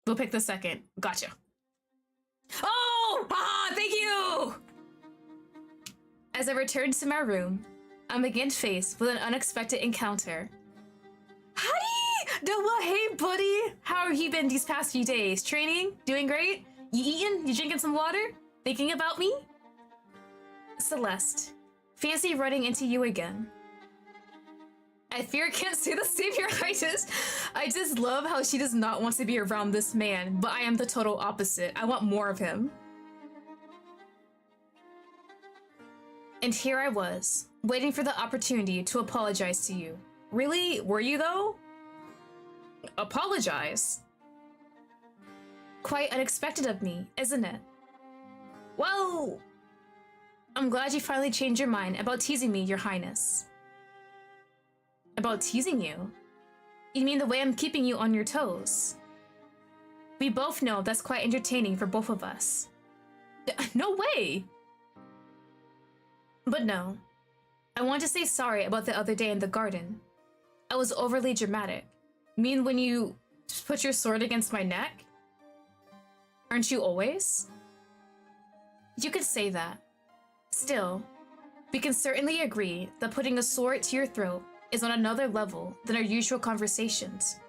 We'll pick the second. Gotcha. Oh! Ah, thank you! As I return to my room, I'm again faced with an unexpected encounter. Hi! Noah, hey, buddy! How have you been these past few days? Training? Doing great? You eating? You drinking some water? Thinking about me? Celeste, fancy running into you again. I fear I can't say the same here, I just love how she does not want to be around this man, but I am the total opposite. I want more of him. And here I was, waiting for the opportunity to apologize to you. Really? Were you though? Apologize? Quite unexpected of me, isn't it? Well, I'm glad you finally changed your mind about teasing me, Your Highness. About teasing you? You mean the way I'm keeping you on your toes? We both know that's quite entertaining for both of us. No way! But no, I want to say sorry about the other day in the garden. I was overly dramatic. Mean when you put your sword against my neck? Aren't you always? You could say that. Still, we can certainly agree that putting a sword to your throat is on another level than our usual conversations,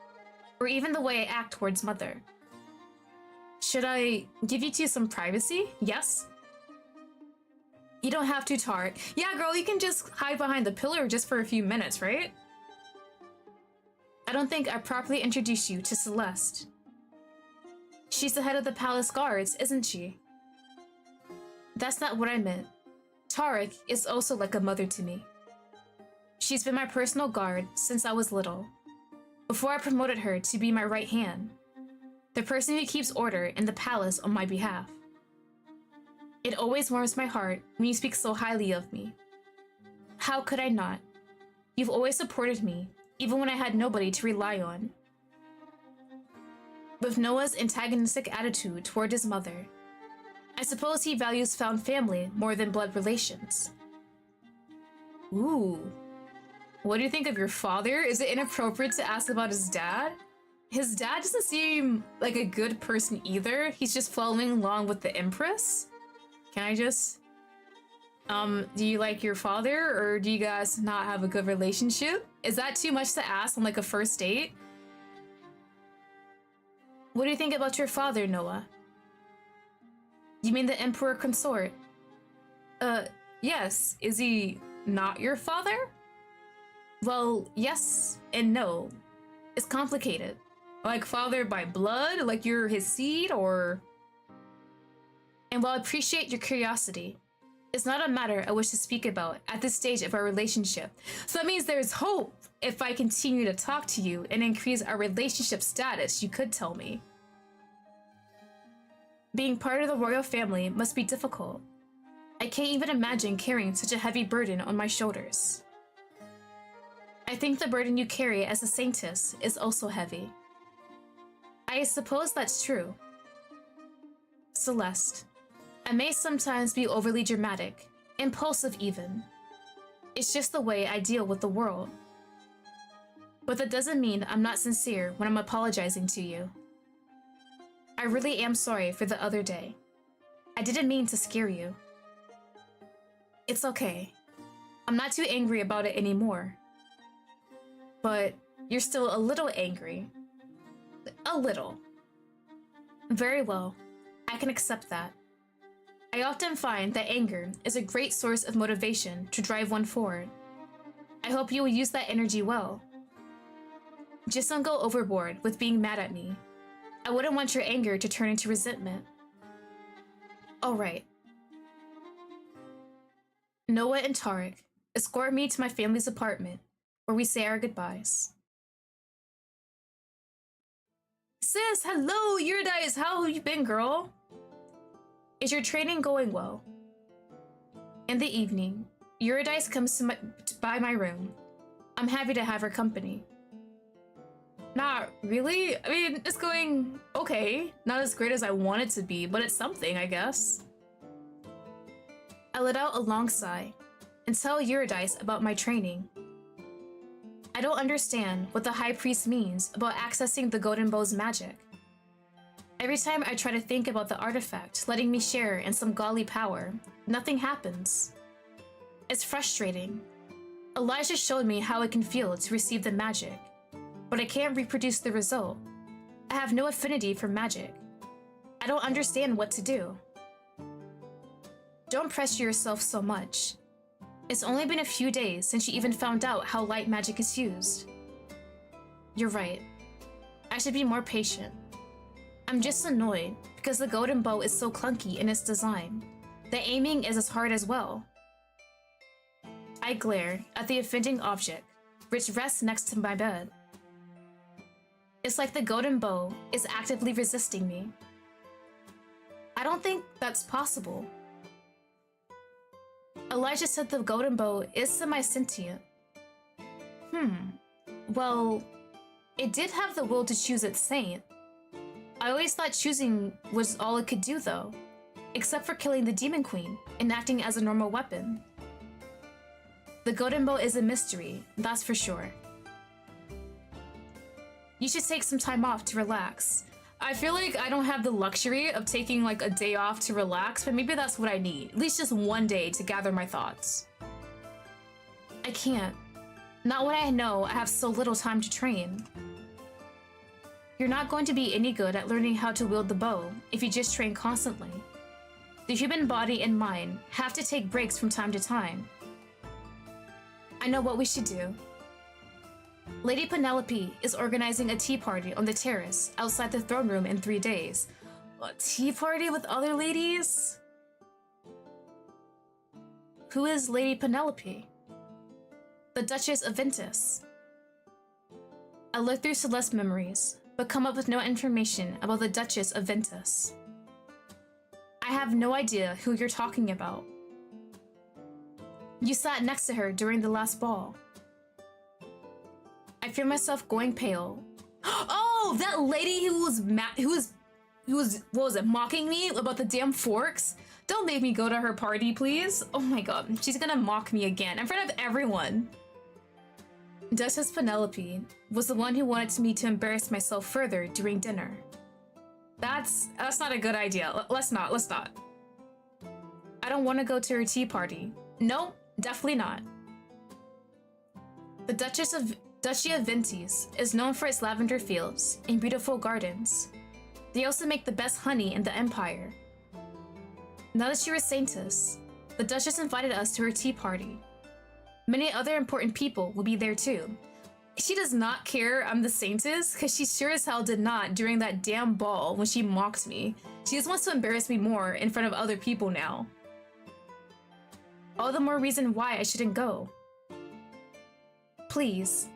or even the way I act towards Mother. Should I give you two some privacy? Yes? You don't have to, Tart. Yeah, girl, you can just hide behind the pillar just for a few minutes, right? I don't think I properly introduced you to Celeste. She's the head of the palace guards, isn't she? That's not what I meant. Tarek is also like a mother to me. She's been my personal guard since I was little, before I promoted her to be my right hand, the person who keeps order in the palace on my behalf. It always warms my heart when you speak so highly of me. How could I not? You've always supported me, even when I had nobody to rely on. With Noah's antagonistic attitude toward his mother, I suppose he values found family more than blood relations. Ooh. What do you think of your father? Is it inappropriate to ask about his dad? His dad doesn't seem like a good person either. He's just following along with the Empress. Can I just... do you like your father, or do you guys not have a good relationship? Is that too much to ask on like a first date? What do you think about your father, Noah? You mean the Emperor Consort? Yes. Is he not your father? Well, yes and no. It's complicated. Like father by blood? Like you're his seed, or... And while I appreciate your curiosity, It's not a matter I wish to speak about at this stage of our relationship. So that means there's hope. If I continue to talk to you and increase our relationship status, you could tell me. Being part of the royal family must be difficult. I can't even imagine carrying such a heavy burden on my shoulders. I think the burden you carry as a Saintess is also heavy. I suppose that's true. Celeste, I may sometimes be overly dramatic, impulsive even. It's just the way I deal with the world. But that doesn't mean I'm not sincere when I'm apologizing to you. I really am sorry for the other day. I didn't mean to scare you. It's okay. I'm not too angry about it anymore. But you're still a little angry. A little. Very well. I can accept that. I often find that anger is a great source of motivation to drive one forward. I hope you will use that energy well. Just don't go overboard with being mad at me. I wouldn't want your anger to turn into resentment. All right. Noah and Tarek, escort me to my family's apartment, where we say our goodbyes. Sis, hello, Eurydice, how have you been, girl? Is your training going well? In the evening, Eurydice comes by my room. I'm happy to have her company. Not really. I mean, it's going okay. Not as great as I want it to be, but it's something, I guess. I let out a long sigh and tell Eurydice about my training. I don't understand what the High Priest means about accessing the Golden Bow's magic. Every time I try to think about the artifact letting me share in some godly power, nothing happens. It's frustrating. Elijah showed me how it can feel to receive the magic, but I can't reproduce the result. I have no affinity for magic. I don't understand what to do. Don't pressure yourself so much. It's only been a few days since you even found out how light magic is used. You're right. I should be more patient. I'm just annoyed because the golden bow is so clunky in its design. The aiming is as hard as well. I glare at the offending object, which rests next to my bed. It's like the golden bow is actively resisting me. I don't think that's possible. Elijah said the golden bow is semi-sentient. Well, it did have the will to choose its saint. I always thought choosing was all it could do though, except for killing the Demon Queen and acting as a normal weapon. The golden bow is a mystery, that's for sure. You should take some time off to relax. I feel like I don't have the luxury of taking like a day off to relax, but maybe that's what I need. At least just one day to gather my thoughts. I can't. Not when I know I have so little time to train. You're not going to be any good at learning how to wield the bow if you just train constantly. The human body and mind have to take breaks from time to time. I know what we should do. Lady Penelope is organizing a tea party on the terrace outside the throne room in 3 days. A tea party with other ladies? Who is Lady Penelope? The Duchess of Ventus. I look through Celeste's memories, but come up with no information about the Duchess of Ventus. I have no idea who you're talking about. You sat next to her during the last ball. I feel myself going pale. Oh, that lady who was what was it, mocking me about the damn forks? Don't make me go to her party, please. Oh my god, she's gonna mock me again in front of everyone. Duchess Penelope was the one who wanted me to embarrass myself further during dinner. That's not a good idea. Let's not. I don't want to go to her tea party. No, definitely not. The Duchy of Ventus is known for its lavender fields and beautiful gardens. They also make the best honey in the Empire. Now that you're a Saintess, the Duchess invited us to her tea party. Many other important people will be there too. She does not care I'm the Saintess, because she sure as hell did not during that damn ball when she mocked me. She just wants to embarrass me more in front of other people now. All the more reason why I shouldn't go. Please.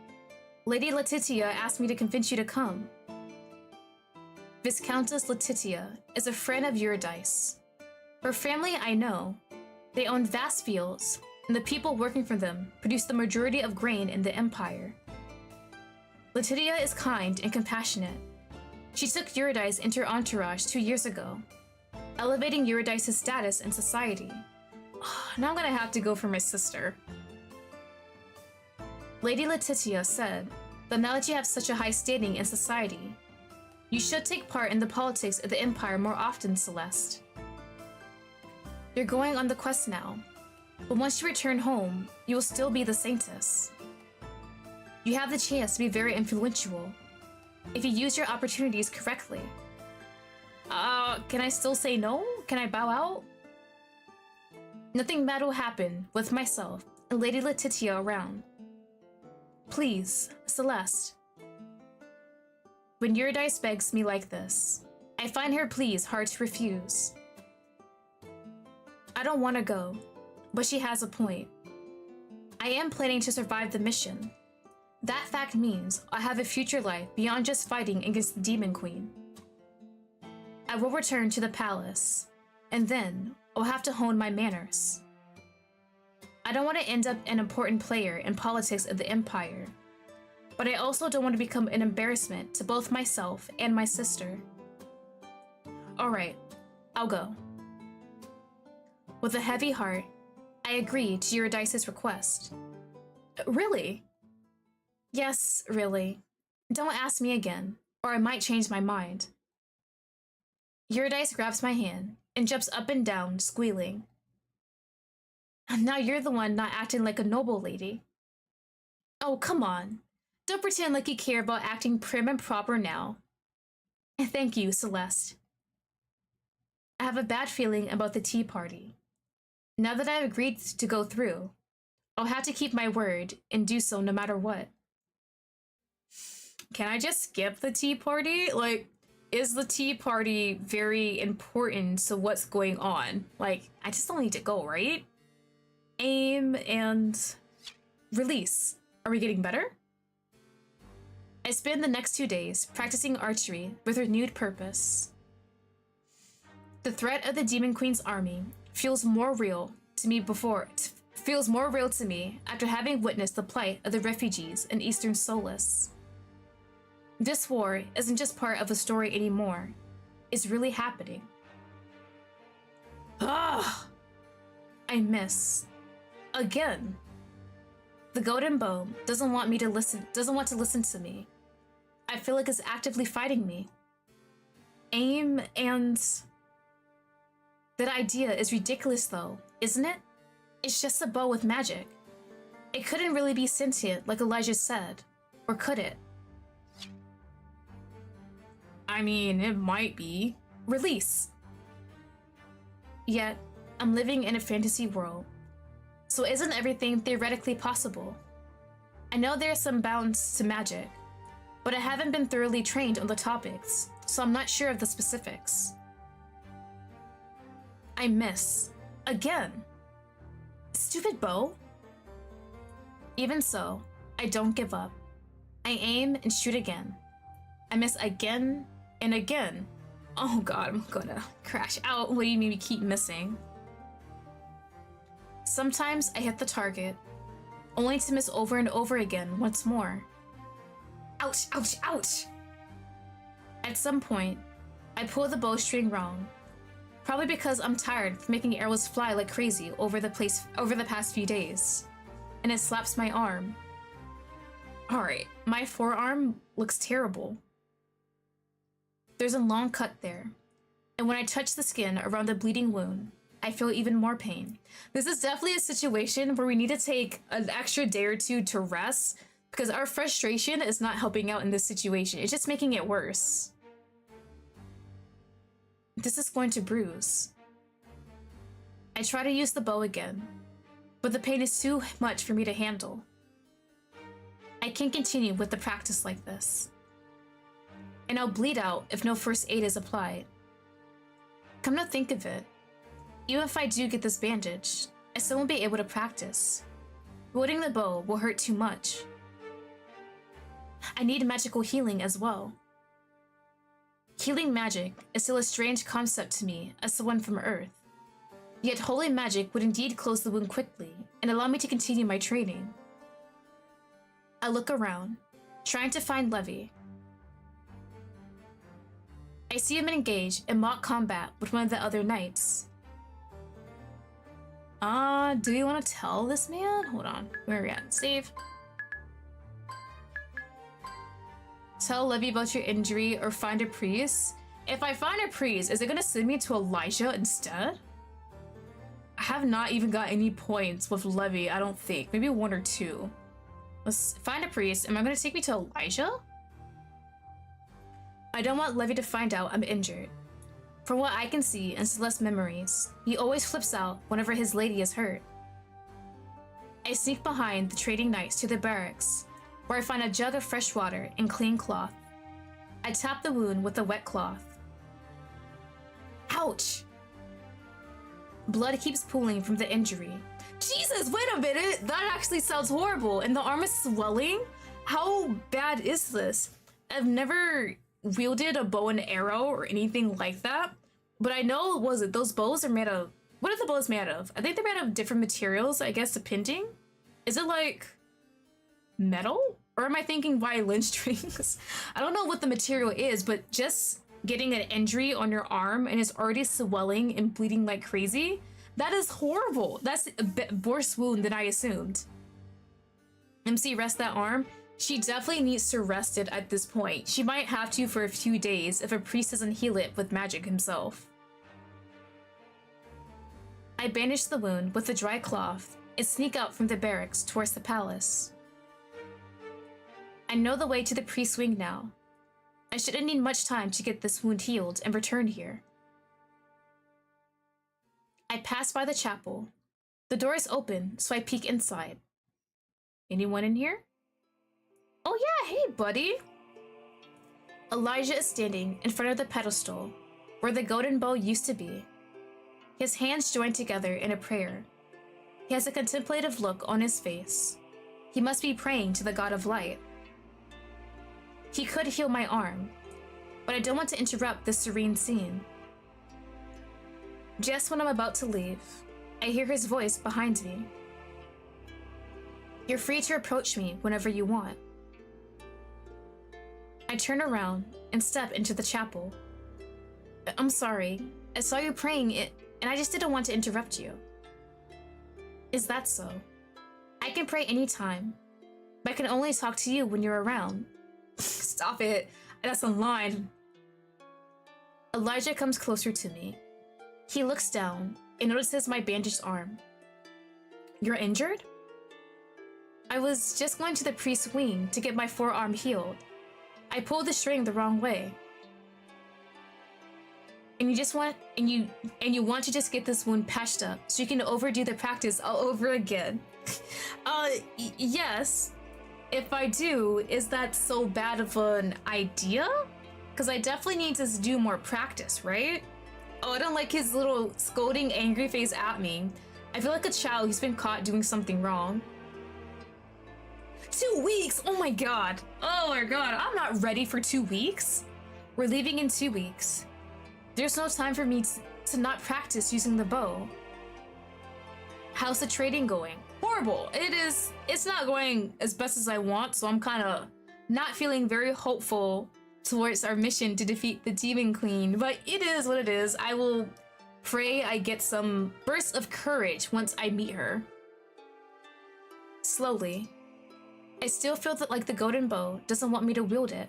Lady Letitia asked me to convince you to come. Viscountess Letitia is a friend of Eurydice. Her family I know. They own vast fields, and the people working for them produce the majority of grain in the empire. Letitia is kind and compassionate. She took Eurydice into her entourage 2 years ago, elevating Eurydice's status in society. Now I'm gonna have to go for my sister. Lady Letitia said that now that you have such a high standing in society, you should take part in the politics of the Empire more often, Celeste. You're going on the quest now, but once you return home, you will still be the Saintess. You have the chance to be very influential if you use your opportunities correctly. Can I still say no? Can I bow out? Nothing bad will happen with myself and Lady Letitia around. Please, Celeste. When Eurydice begs me like this, I find her pleas hard to refuse. I don't want to go, but she has a point. I am planning to survive the mission. That fact means I have a future life beyond just fighting against the Demon Queen. I will return to the palace, and then I'll have to hone my manners. I don't want to end up an important player in politics of the Empire, but I also don't want to become an embarrassment to both myself and my sister. Alright, I'll go. With a heavy heart, I agreed to Eurydice's request. Really? Yes, really. Don't ask me again, or I might change my mind. Eurydice grabs my hand and jumps up and down, squealing. Now you're the one not acting like a noble lady. Oh, come on. Don't pretend like you care about acting prim and proper now. And thank you, Celeste. I have a bad feeling about the tea party. Now that I've agreed to go through, I'll have to keep my word and do so no matter what. Can I just skip the tea party? Like, is the tea party very important to what's going on? Like, I just don't need to go, right? Aim and release. Are we getting better? I spend the next 2 days practicing archery with renewed purpose. The threat of the Demon Queen's army feels more real to me after having witnessed the plight of the refugees in Eastern Solace. This war isn't just part of a story anymore. It's really happening. I miss. Again. The Golden Bow doesn't want to listen to me. I feel like it's actively fighting me. Aim and... That idea is ridiculous though, isn't it? It's just a bow with magic. It couldn't really be sentient like Elijah said. Or could it? I mean, it might be. Release. Yet, I'm living in a fantasy world. So isn't everything theoretically possible? I know there are some bounds to magic, but I haven't been thoroughly trained on the topics, so I'm not sure of the specifics. I miss. Again. Stupid bow. Even so, I don't give up. I aim and shoot again. I miss again and again. Oh god, I'm gonna crash out. What do you mean we keep missing? Sometimes I hit the target, only to miss over and over again once more. Ouch, ouch, ouch! At some point, I pull the bowstring wrong. Probably because I'm tired of making arrows fly like crazy over the past few days. And it slaps my arm. Alright, my forearm looks terrible. There's a long cut there, and when I touch the skin around the bleeding wound, I feel even more pain. This is definitely a situation where we need to take an extra day or two to rest, because our frustration is not helping out in this situation. It's just making it worse. This is going to bruise. I try to use the bow again, but the pain is too much for me to handle. I can't continue with the practice like this. And I'll bleed out if no first aid is applied. Come to think of it, even if I do get this bandage, I still won't be able to practice. Wielding the bow will hurt too much. I need magical healing as well. Healing magic is still a strange concept to me as someone from Earth. Yet holy magic would indeed close the wound quickly and allow me to continue my training. I look around, trying to find Levy. I see him engage in mock combat with one of the other knights. Do we want to tell this man? Hold on, where are we at? Save. Tell Levy about your injury or find a priest. If I find a priest, is it gonna send me to Elijah instead? I have not even got any points with Levy, I don't think. Maybe 1 or 2. Let's find a priest. Am I gonna take me to Elijah? I don't want Levy to find out I'm injured. From what I can see in Celeste's memories, he always flips out whenever his lady is hurt. I sneak behind the trading knights to the barracks, where I find a jug of fresh water and clean cloth. I tap the wound with a wet cloth. Ouch! Blood keeps pooling from the injury. Jesus, wait a minute! That actually sounds horrible, and the arm is swelling? How bad is this? I've never wielded a bow and arrow or anything like that, but I know, those bows are made of, what are the bows made of? I think they're made of different materials, I guess, depending. Is it like metal? Or am I thinking violin strings? I don't know what the material is, but just getting an injury on your arm and it's already swelling and bleeding like crazy, that is horrible. That's a worse wound than I assumed. MC, rest that arm. She definitely needs to rest it at this point. She might have to for a few days if a priest doesn't heal it with magic himself. I bandage the wound with a dry cloth and sneak out from the barracks towards the palace. I know the way to the priest's wing now. I shouldn't need much time to get this wound healed and return here. I pass by the chapel. The door is open, so I peek inside. Anyone in here? Oh yeah, hey buddy! Elijah is standing in front of the pedestal, where the golden bow used to be. His hands joined together in a prayer. He has a contemplative look on his face. He must be praying to the god of light. He could heal my arm, but I don't want to interrupt this serene scene. Just when I'm about to leave, I hear his voice behind me. You're free to approach me whenever you want. I turn around and step into the chapel. I'm sorry, I saw you praying it, and I just didn't want to interrupt you. Is that so? I can pray anytime, but I can only talk to you when you're around. Stop it, that's a line. Elijah comes closer to me. He looks down and notices my bandaged arm. You're injured? I was just going to the priest's wing to get my forearm healed. I pulled the string the wrong way. And you want to just get this wound patched up so you can overdo the practice all over again. Yes. If I do, is that so bad of an idea? Because I definitely need to do more practice, right? Oh, I don't like his little scolding, angry face at me. I feel like a child who's been caught doing something wrong. 2 weeks! Oh my god! Oh my god, I'm not ready for 2 weeks. We're leaving in 2 weeks. There's no time for me to not practice using the bow. How's the trading going? Horrible. It's not going as best as I want, so I'm kind of not feeling very hopeful towards our mission to defeat the Demon Queen, but it is what it is. I will pray I get some bursts of courage once I meet her. Slowly, I still feel that like the golden bow doesn't want me to wield it.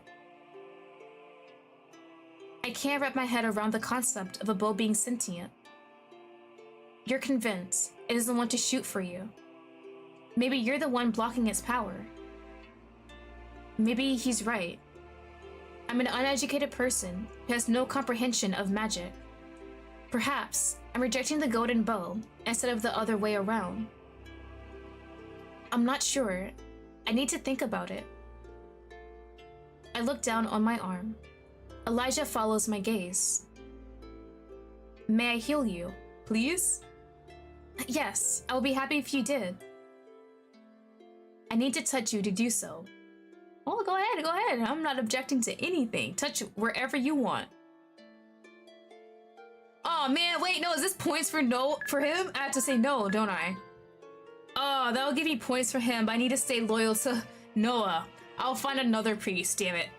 I can't wrap my head around the concept of a bow being sentient. You're convinced it doesn't want to shoot for you. Maybe you're the one blocking its power. Maybe he's right. I'm an uneducated person who has no comprehension of magic. Perhaps I'm rejecting the golden bow instead of the other way around. I'm not sure. I need to think about it. I look down on my arm. Elijah follows my gaze. May I heal you, please? Yes, I will be happy if you did. I need to touch you to do so. Oh, go ahead, go ahead. I'm not objecting to anything. Touch wherever you want. Oh man, wait, no, is this points for no for him? I have to say no, don't I? Oh, that'll give me points for him, but I need to stay loyal to Noah. I'll find another priest, damn it.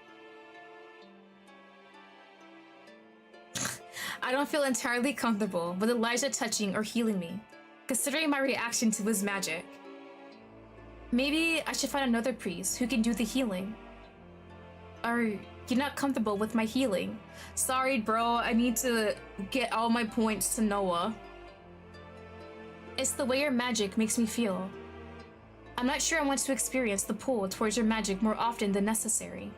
I don't feel entirely comfortable with Elijah touching or healing me, considering my reaction to his magic. Maybe I should find another priest who can do the healing. Are you not comfortable with my healing? Sorry, bro, I need to get all my points to Noah. It's the way your magic makes me feel. I'm not sure I want to experience the pull towards your magic more often than necessary.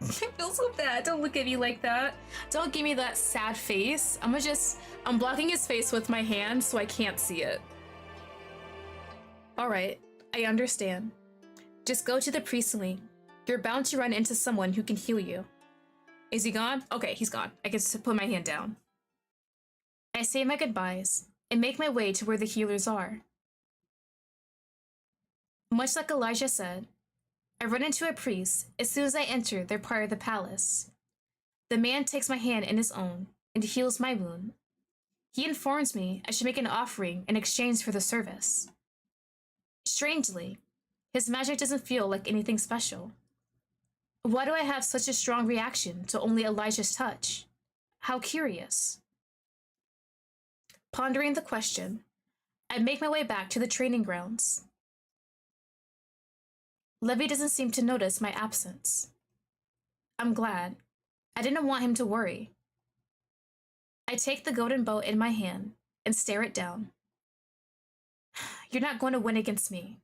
I feel so bad. Don't look at me like that. Don't give me that sad face. I'm blocking his face with my hand so I can't see it. Alright, I understand. Just go to the priest wing. You're bound to run into someone who can heal you. Is he gone? Okay, he's gone. I can put my hand down. I say my goodbyes and make my way to where the healers are. Much like Elijah said, I run into a priest as soon as I enter their part of the palace. The man takes my hand in his own and heals my wound. He informs me I should make an offering in exchange for the service. Strangely, his magic doesn't feel like anything special. Why do I have such a strong reaction to only Elijah's touch? How curious. Pondering the question, I make my way back to the training grounds. Levy doesn't seem to notice my absence. I'm glad. I didn't want him to worry. I take the golden bow in my hand and stare it down. You're not going to win against me.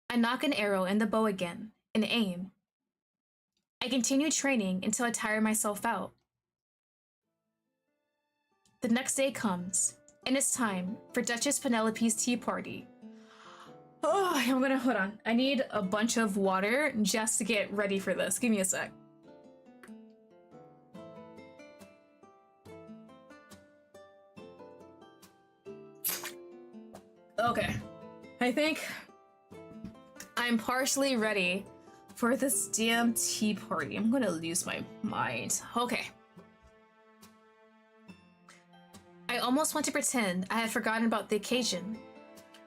I knock an arrow in the bow again and aim. I continue training until I tire myself out. The next day comes, and it's time for Duchess Penelope's tea party. Oh, hold on. I need a bunch of water just to get ready for this. Give me a sec. Okay. I think I'm partially ready for this damn tea party. I'm gonna lose my mind. Okay. I almost want to pretend I had forgotten about the occasion,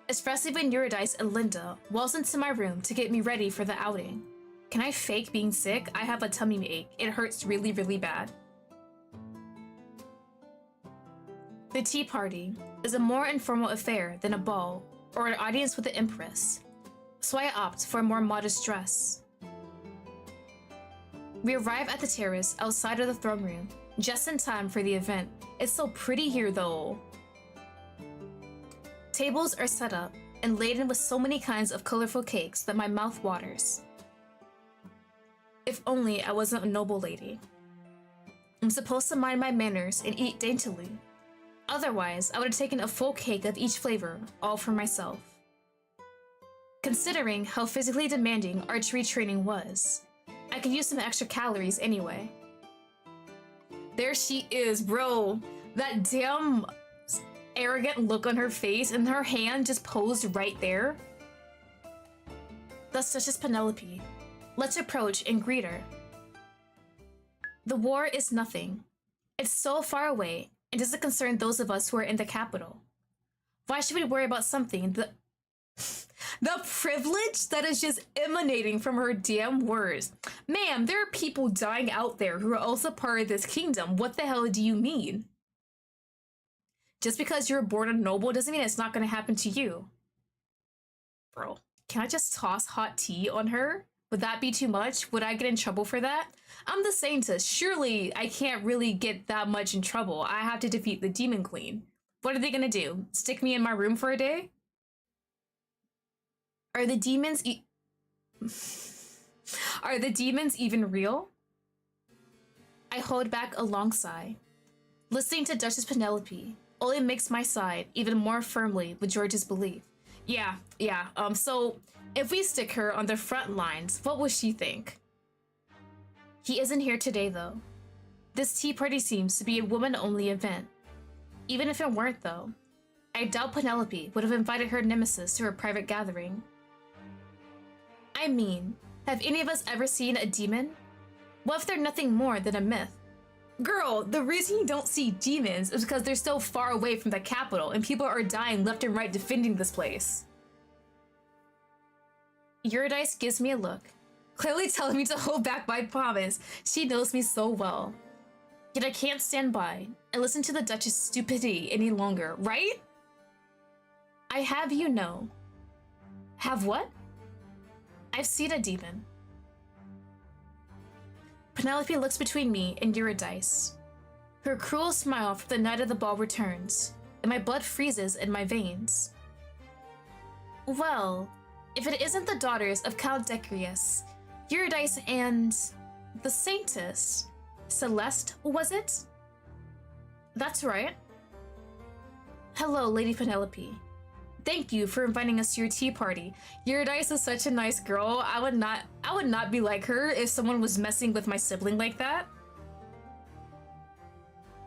especially when Eurydice and Linda waltz into my room to get me ready for the outing. Can I fake being sick? I have a tummy ache. It hurts really, really bad. The tea party is a more informal affair than a ball or an audience with the Empress, so I opt for a more modest dress. We arrive at the terrace outside of the throne room, just in time for the event. It's so pretty here though. Tables are set up and laden with so many kinds of colorful cakes that my mouth waters. If only I wasn't a noble lady. I'm supposed to mind my manners and eat daintily. Otherwise, I would have taken a full cake of each flavor, all for myself. Considering how physically demanding archery training was, I could use some extra calories anyway. There she is, bro. That damn arrogant look on her face and her hand just posed right there. That's Duchess Penelope. Let's approach and greet her. The war is nothing. It's so far away and doesn't concern those of us who are in the capital. Why should we worry about something the privilege that is just emanating from her damn words? Ma'am, there are people dying out there who are also part of this kingdom. What the hell do you mean? Just because you're born a noble doesn't mean it's not going to happen to you. Bro, can I just toss hot tea on her? Would that be too much? Would I get in trouble for that? I'm the Saintess. Surely I can't really get that much in trouble. I have to defeat the Demon Queen. What are they gonna do? Stick me in my room for a day? Are the demons Are the demons even real? I hold back a long sigh. Listening to Duchess Penelope only makes my side even more firmly with George's belief. Yeah, so if we stick her on the front lines, what will she think? He isn't here today though. This tea party seems to be a woman-only event. Even if it weren't, though, I doubt Penelope would have invited her nemesis to her private gathering. I mean, have any of us ever seen a demon? What if they're nothing more than a myth? Girl, the reason you don't see demons is because they're so far away from the capital and people are dying left and right defending this place. Eurydice gives me a look, clearly telling me to hold back my promise. She knows me so well. Yet I can't stand by and listen to the Duchess' stupidity any longer, right? I have you know. Have what? I've seen a demon. Penelope looks between me and Eurydice. Her cruel smile from the night of the ball returns, and my blood freezes in my veins. Well, if it isn't the daughters of Count Decrius, Eurydice and the Saintess, Celeste, was it? That's right. Hello, Lady Penelope. Thank you for inviting us to your tea party. Eurydice is such a nice girl. I would not be like her if someone was messing with my sibling like that.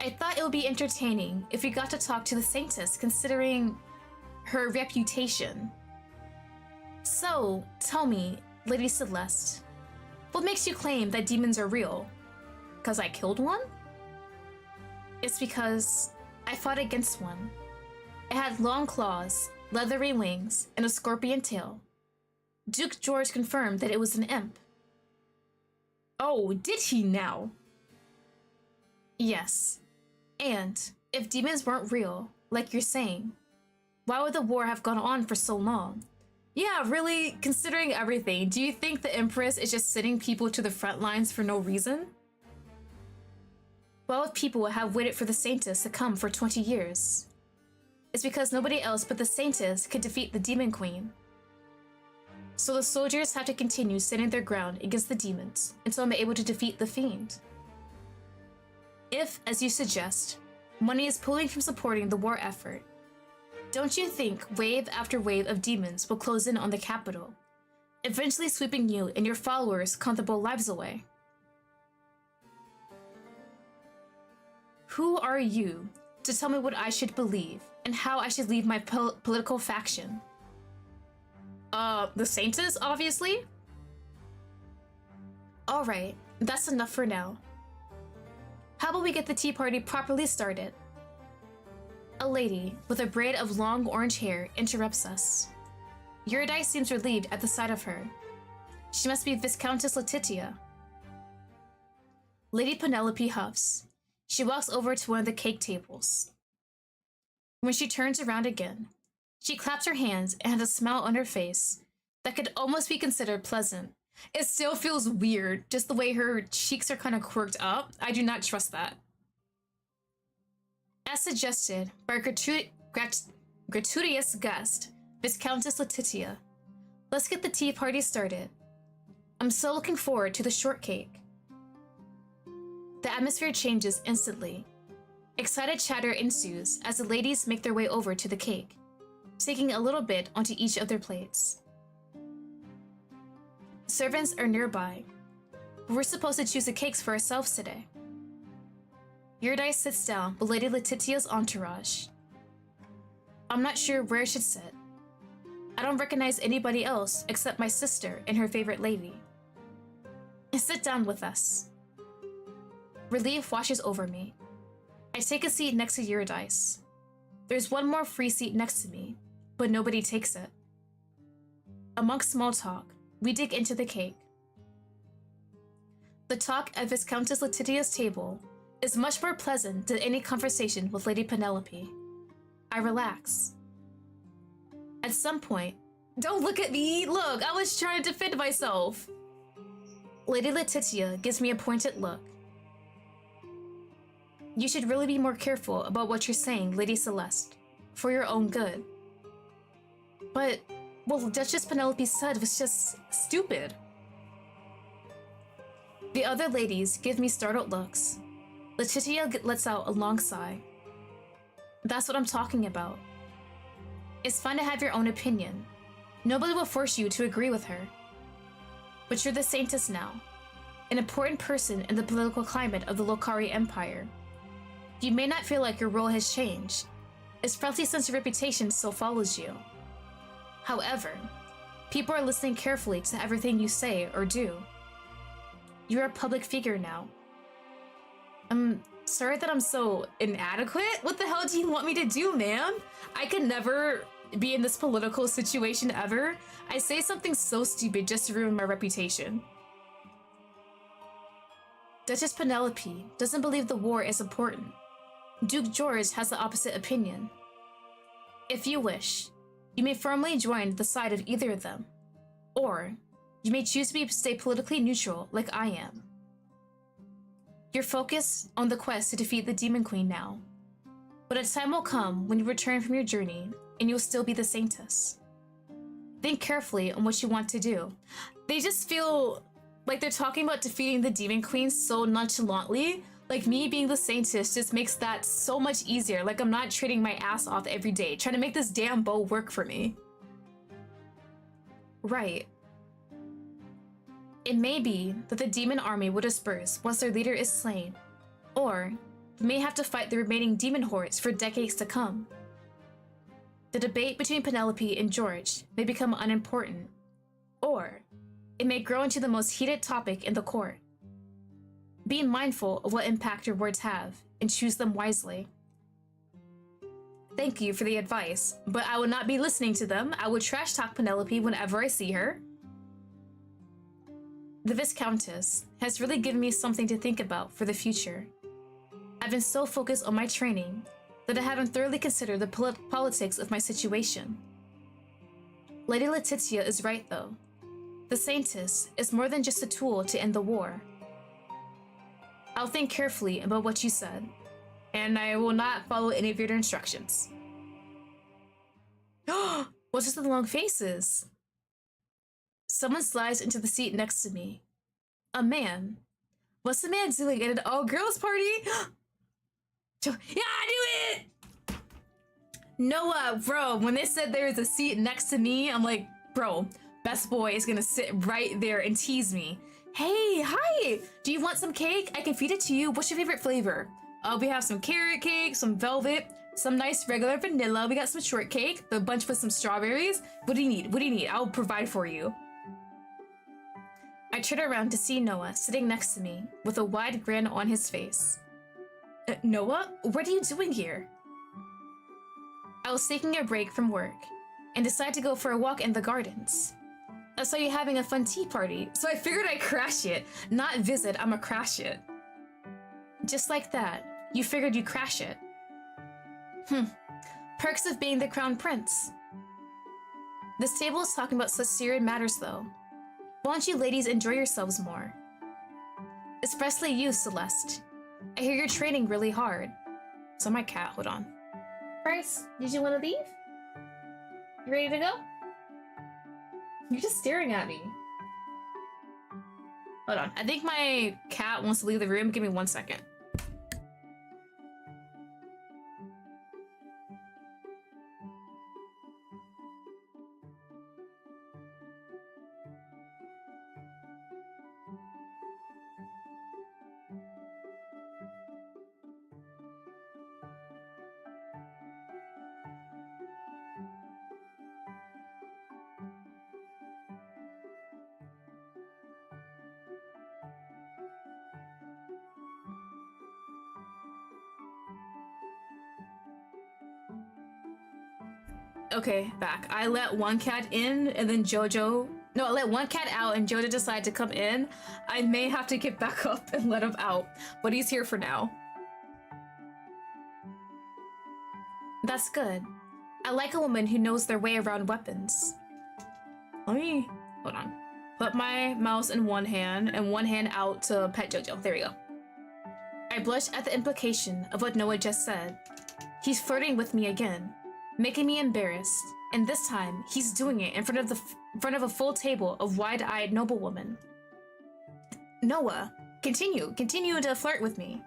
I thought it would be entertaining if we got to talk to the Saintess, considering her reputation. So, tell me, Lady Celeste, what makes you claim that demons are real? 'Cause I killed one? It's because I fought against one. It had long claws, leathery wings, and a scorpion tail. Duke George confirmed that it was an imp. Oh, did he now? Yes. And if demons weren't real, like you're saying, why would the war have gone on for so long? Yeah, really, considering everything, do you think the Empress is just sending people to the front lines for no reason? Well, if people have waited for the Saintess to come for 20 years, it's because nobody else but the Saintess could defeat the Demon Queen. So the soldiers have to continue standing their ground against the demons until I'm able to defeat the fiend. If, as you suggest, money is pulling from supporting the war effort, don't you think wave after wave of demons will close in on the capital, eventually sweeping you and your followers' comfortable lives away? Who are you to tell me what I should believe and how I should leave my political faction? The Saintess, obviously? Alright, that's enough for now. How about we get the tea party properly started? A lady with a braid of long orange hair interrupts us. Eurydice seems relieved at the sight of her. She must be Viscountess Letitia. Lady Penelope huffs. She walks over to one of the cake tables. When she turns around again, she claps her hands and has a smile on her face that could almost be considered pleasant. It still feels weird, just the way her cheeks are kind of quirked up. I do not trust that. As suggested by a gratuitous guest, Viscountess Letitia, let's get the tea party started. I'm so looking forward to the shortcake. The atmosphere changes instantly. Excited chatter ensues as the ladies make their way over to the cake, taking a little bit onto each of their plates. Servants are nearby, but we're supposed to choose the cakes for ourselves today. Eurydice sits down with Lady Letitia's entourage. I'm not sure where I should sit. I don't recognize anybody else except my sister and her favorite lady. Sit down with us. Relief washes over me. I take a seat next to Eurydice. There's one more free seat next to me, but nobody takes it. Amongst small talk, we dig into the cake. The talk at Viscountess Letitia's table is much more pleasant than any conversation with Lady Penelope. I relax. At some point, don't look at me! Look, I was trying to defend myself! Lady Letitia gives me a pointed look. You should really be more careful about what you're saying, Lady Celeste, for your own good. But what Duchess Penelope said was just stupid. The other ladies give me startled looks. Letitia lets out a long sigh. That's what I'm talking about. It's fine to have your own opinion. Nobody will force you to agree with her. But you're the Saintess now, an important person in the political climate of the Lokari Empire. You may not feel like your role has changed. Its friendly sense of reputation still follows you. However, people are listening carefully to everything you say or do. You're a public figure now. I'm sorry that I'm so inadequate. What the hell do you want me to do, ma'am? I could never be in this political situation ever. I say something so stupid just to ruin my reputation. Duchess Penelope doesn't believe the war is important. Duke George has the opposite opinion. If you wish, you may firmly join the side of either of them, or you may choose to stay politically neutral like I am. You're focused on the quest to defeat the Demon Queen now, but a time will come when you return from your journey and you'll still be the Saintess. Think carefully on what you want to do. They just feel like they're talking about defeating the Demon Queen so nonchalantly. Like, me being the Saintess just makes that so much easier. Like, I'm not trading my ass off every day, trying to make this damn bow work for me. Right. It may be that the demon army will disperse once their leader is slain, or you may have to fight the remaining demon hordes for decades to come. The debate between Penelope and George may become unimportant, or it may grow into the most heated topic in the court. Be mindful of what impact your words have, and choose them wisely. Thank you for the advice, but I will not be listening to them. I will trash talk Penelope whenever I see her. The Viscountess has really given me something to think about for the future. I've been so focused on my training that I haven't thoroughly considered the politics of my situation. Lady Letitia is right, though. The Saintess is more than just a tool to end the war. I'll think carefully about what you said, and I will not follow any of your instructions. What's with the long faces? Someone slides into the seat next to me. A man. What's the man doing at an all-girls party? Yeah, I knew it! Noah, bro, when they said there was a seat next to me, I'm like, bro, best boy is gonna sit right there and tease me. Hey, hi! Do you want some cake? I can feed it to you. What's your favorite flavor? We have some carrot cake, some velvet, some nice regular vanilla. We got some shortcake, the bunch with some strawberries. What do you need? What do you need? I'll provide for you. I turn around to see Noah sitting next to me with a wide grin on his face. Noah, what are you doing here? I was taking a break from work and decided to go for a walk in the gardens. I saw you having a fun tea party, so I figured I'd crash it. Not visit, I'ma crash it. Just like that, you figured you'd crash it. Perks of being the crown prince. This table is talking about such serious matters, though. Why don't you ladies enjoy yourselves more? Especially you, Celeste. I hear you're training really hard. So my cat, hold on. Bryce, did you want to leave? You ready to go? You're just staring at me. Hold on, I think my cat wants to leave the room. Give me 1 second. Okay, back. I let one cat in and then I let one cat out and Jojo decided to come in. I may have to get back up and let him out, but he's here for now. That's good. I like a woman who knows their way around weapons. Let me, hold on. Put my mouse in one hand and one hand out to pet Jojo. There we go. I blushed at the implication of what Noah just said. He's flirting with me again, making me embarrassed, and this time he's doing it in front of a full table of wide-eyed noblewomen. Noah, continue to flirt with me.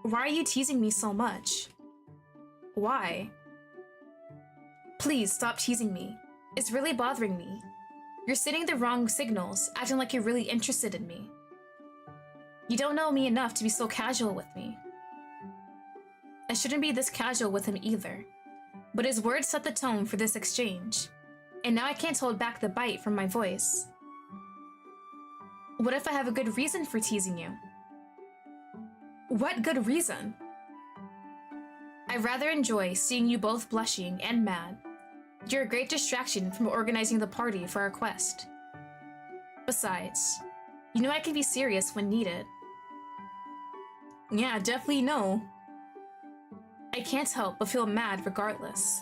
Why are you teasing me so much? Why? Please stop teasing me. It's really bothering me. You're sending the wrong signals, acting like you're really interested in me. You don't know me enough to be so casual with me. I shouldn't be this casual with him either. But his words set the tone for this exchange, and now I can't hold back the bite from my voice. What if I have a good reason for teasing you? What good reason? I rather enjoy seeing you both blushing and mad. You're a great distraction from organizing the party for our quest. Besides, you know I can be serious when needed. Yeah, definitely no. I can't help but feel mad regardless.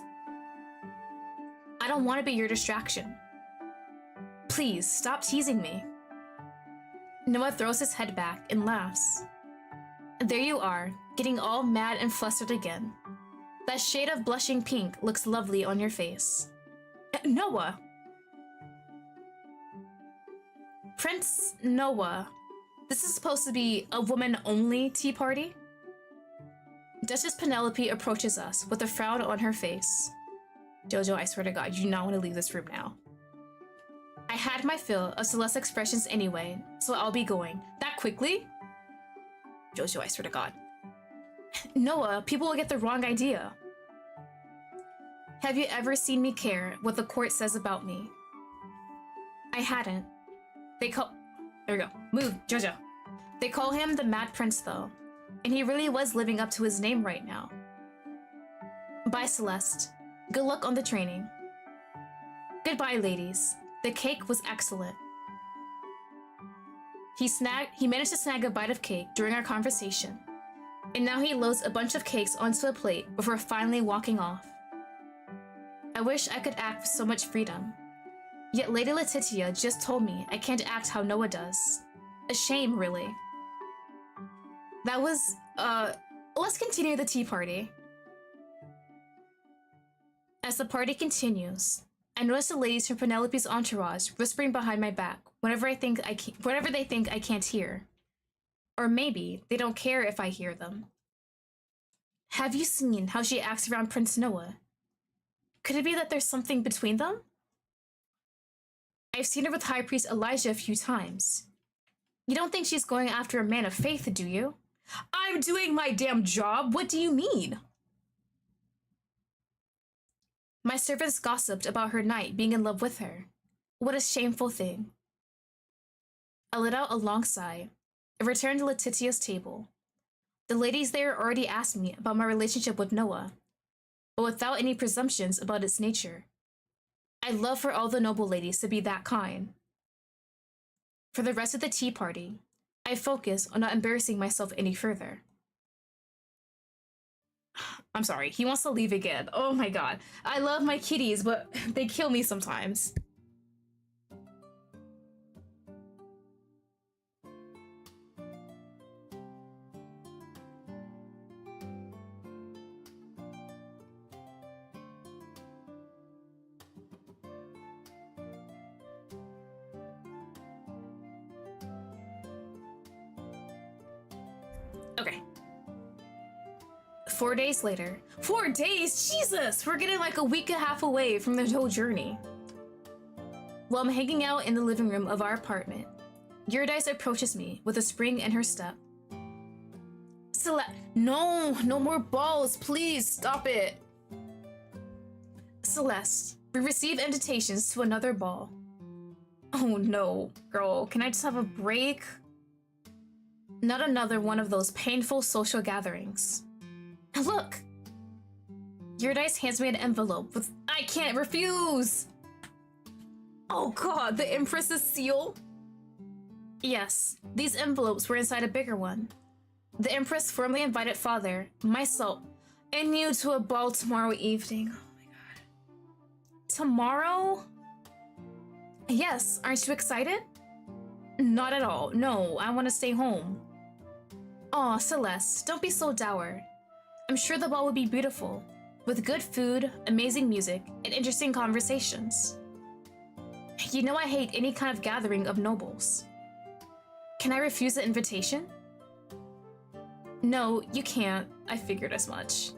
I don't want to be your distraction. Please, stop teasing me. Noah throws his head back and laughs. There you are, getting all mad and flustered again. That shade of blushing pink looks lovely on your face. Noah! Prince Noah, this is supposed to be a woman-only tea party? Duchess Penelope approaches us with a frown on her face. Jojo, I swear to God, you do not want to leave this room now. I had my fill of Celeste's expressions anyway, so I'll be going. That quickly? Jojo, I swear to God. Noah, people will get the wrong idea. Have you ever seen me care what the court says about me? I hadn't. There we go. Move, Jojo. They call him the Mad Prince though, and he really was living up to his name right now. Bye, Celeste. Good luck on the training. Goodbye, ladies. The cake was excellent. He managed to snag a bite of cake during our conversation, and now he loads a bunch of cakes onto a plate before finally walking off. I wish I could act with so much freedom, yet Lady Letitia just told me I can't act how Noah does. A shame, really. That was, let's continue the tea party. As the party continues, I notice the ladies from Penelope's entourage whispering behind my back whenever they think I can't hear. Or maybe they don't care if I hear them. Have you seen how she acts around Prince Noah? Could it be that there's something between them? I've seen her with High Priest Elijah a few times. You don't think she's going after a man of faith, do you? I'm doing my damn job! What do you mean? My servants gossiped about her knight being in love with her. What a shameful thing. I let out a long sigh and returned to Letitia's table. The ladies there already asked me about my relationship with Noah, but without any presumptions about its nature. I'd love for all the noble ladies to be that kind. For the rest of the tea party, I focus on not embarrassing myself any further. I'm sorry, he wants to leave again. Oh my god. I love my kitties, but they kill me sometimes. Okay. 4 days later. 4 days? Jesus! We're getting like a week and a half away from the whole journey. While I'm hanging out in the living room of our apartment, Eurydice approaches me with a spring in her step. No more balls, please, stop it. Celeste, we receive invitations to another ball. Oh no, girl, can I just have a break? Not another one of those painful social gatherings. Look! Eurydice hands me an envelope with I can't refuse! Oh god, the Empress's seal? Yes, these envelopes were inside a bigger one. The Empress formally invited Father, myself, and you to a ball tomorrow evening. Oh my god. Tomorrow? Yes, aren't you excited? Not at all. No, I want to stay home. Aw, Celeste, don't be so dour. I'm sure the ball will be beautiful, with good food, amazing music, and interesting conversations. You know I hate any kind of gathering of nobles. Can I refuse the invitation? No, you can't. I figured as much.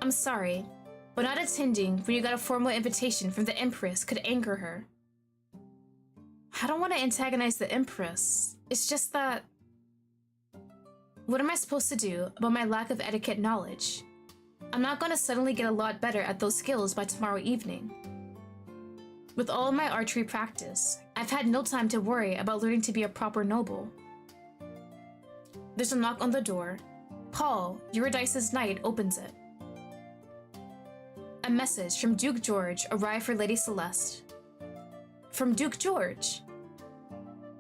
I'm sorry, but not attending when you got a formal invitation from the Empress could anger her. I don't want to antagonize the Empress. It's just that... What am I supposed to do about my lack of etiquette knowledge? I'm not gonna suddenly get a lot better at those skills by tomorrow evening. With all of my archery practice, I've had no time to worry about learning to be a proper noble. There's a knock on the door. Paul, Eurydice's knight, opens it. A message from Duke George arrived for Lady Celeste. From Duke George.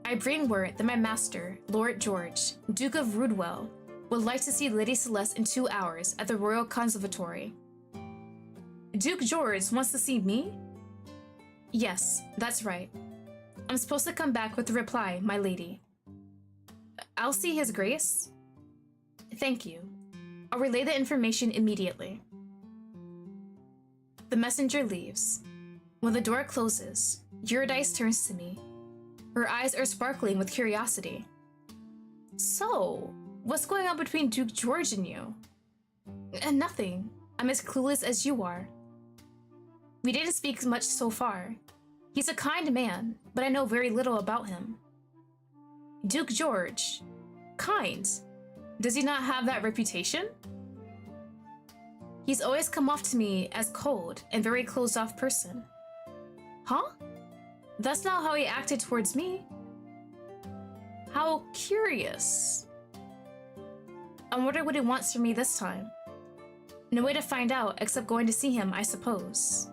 I bring word that my master, Lord George, Duke of Rudwell, would like to see Lady Celeste in 2 hours at the Royal Conservatory. Duke George wants to see me? Yes, that's right. I'm supposed to come back with a reply, my lady. I'll see His Grace. Thank you. I'll relay the information immediately. The messenger leaves. When the door closes, Eurydice turns to me. Her eyes are sparkling with curiosity. So, what's going on between Duke George and you? Nothing. I'm as clueless as you are. We didn't speak much so far. He's a kind man, but I know very little about him. Duke George. Kind. Does he not have that reputation? He's always come off to me as cold and very closed-off person. Huh? That's not how he acted towards me. How curious. I wonder what he wants from me this time. No way to find out except going to see him, I suppose.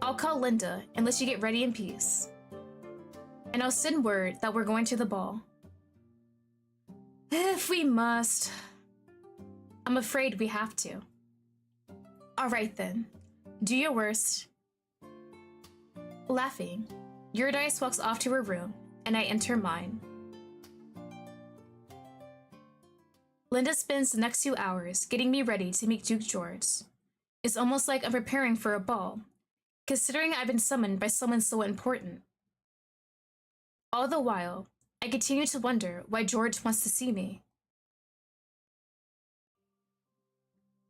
I'll call Linda and let you get ready in peace. And I'll send word that we're going to the ball. If we must. I'm afraid we have to. Alright then. Do your worst. Laughing, Eurydice walks off to her room, and I enter mine. Linda spends the next 2 hours getting me ready to meet Duke George. It's almost like I'm preparing for a ball, considering I've been summoned by someone so important. All the while, I continue to wonder why George wants to see me.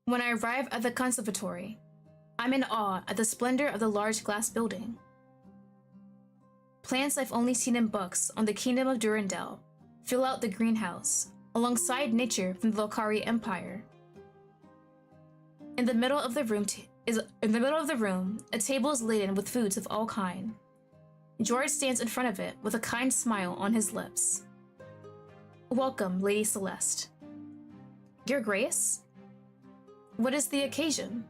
When I arrive at the conservatory, I'm in awe at the splendor of the large glass building. Plants I've only seen in books on the Kingdom of Durandal fill out the greenhouse, alongside nature from the Lokari Empire. In the middle of the room, a table is laden with foods of all kind. George stands in front of it with a kind smile on his lips. Welcome, Lady Celeste. Your Grace? What is the occasion?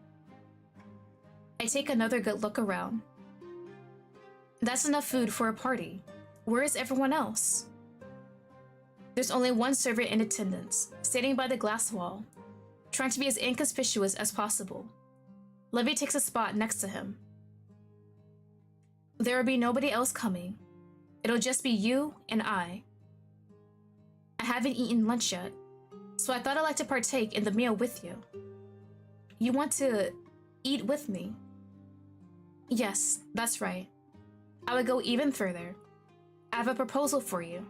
I take another good look around. That's enough food for a party. Where is everyone else? There's only one servant in attendance, standing by the glass wall, trying to be as inconspicuous as possible. Levy takes a spot next to him. There will be nobody else coming. It'll just be you and I. I haven't eaten lunch yet, so I thought I'd like to partake in the meal with you. You want to eat with me? Yes, that's right. I would go even further. I have a proposal for you.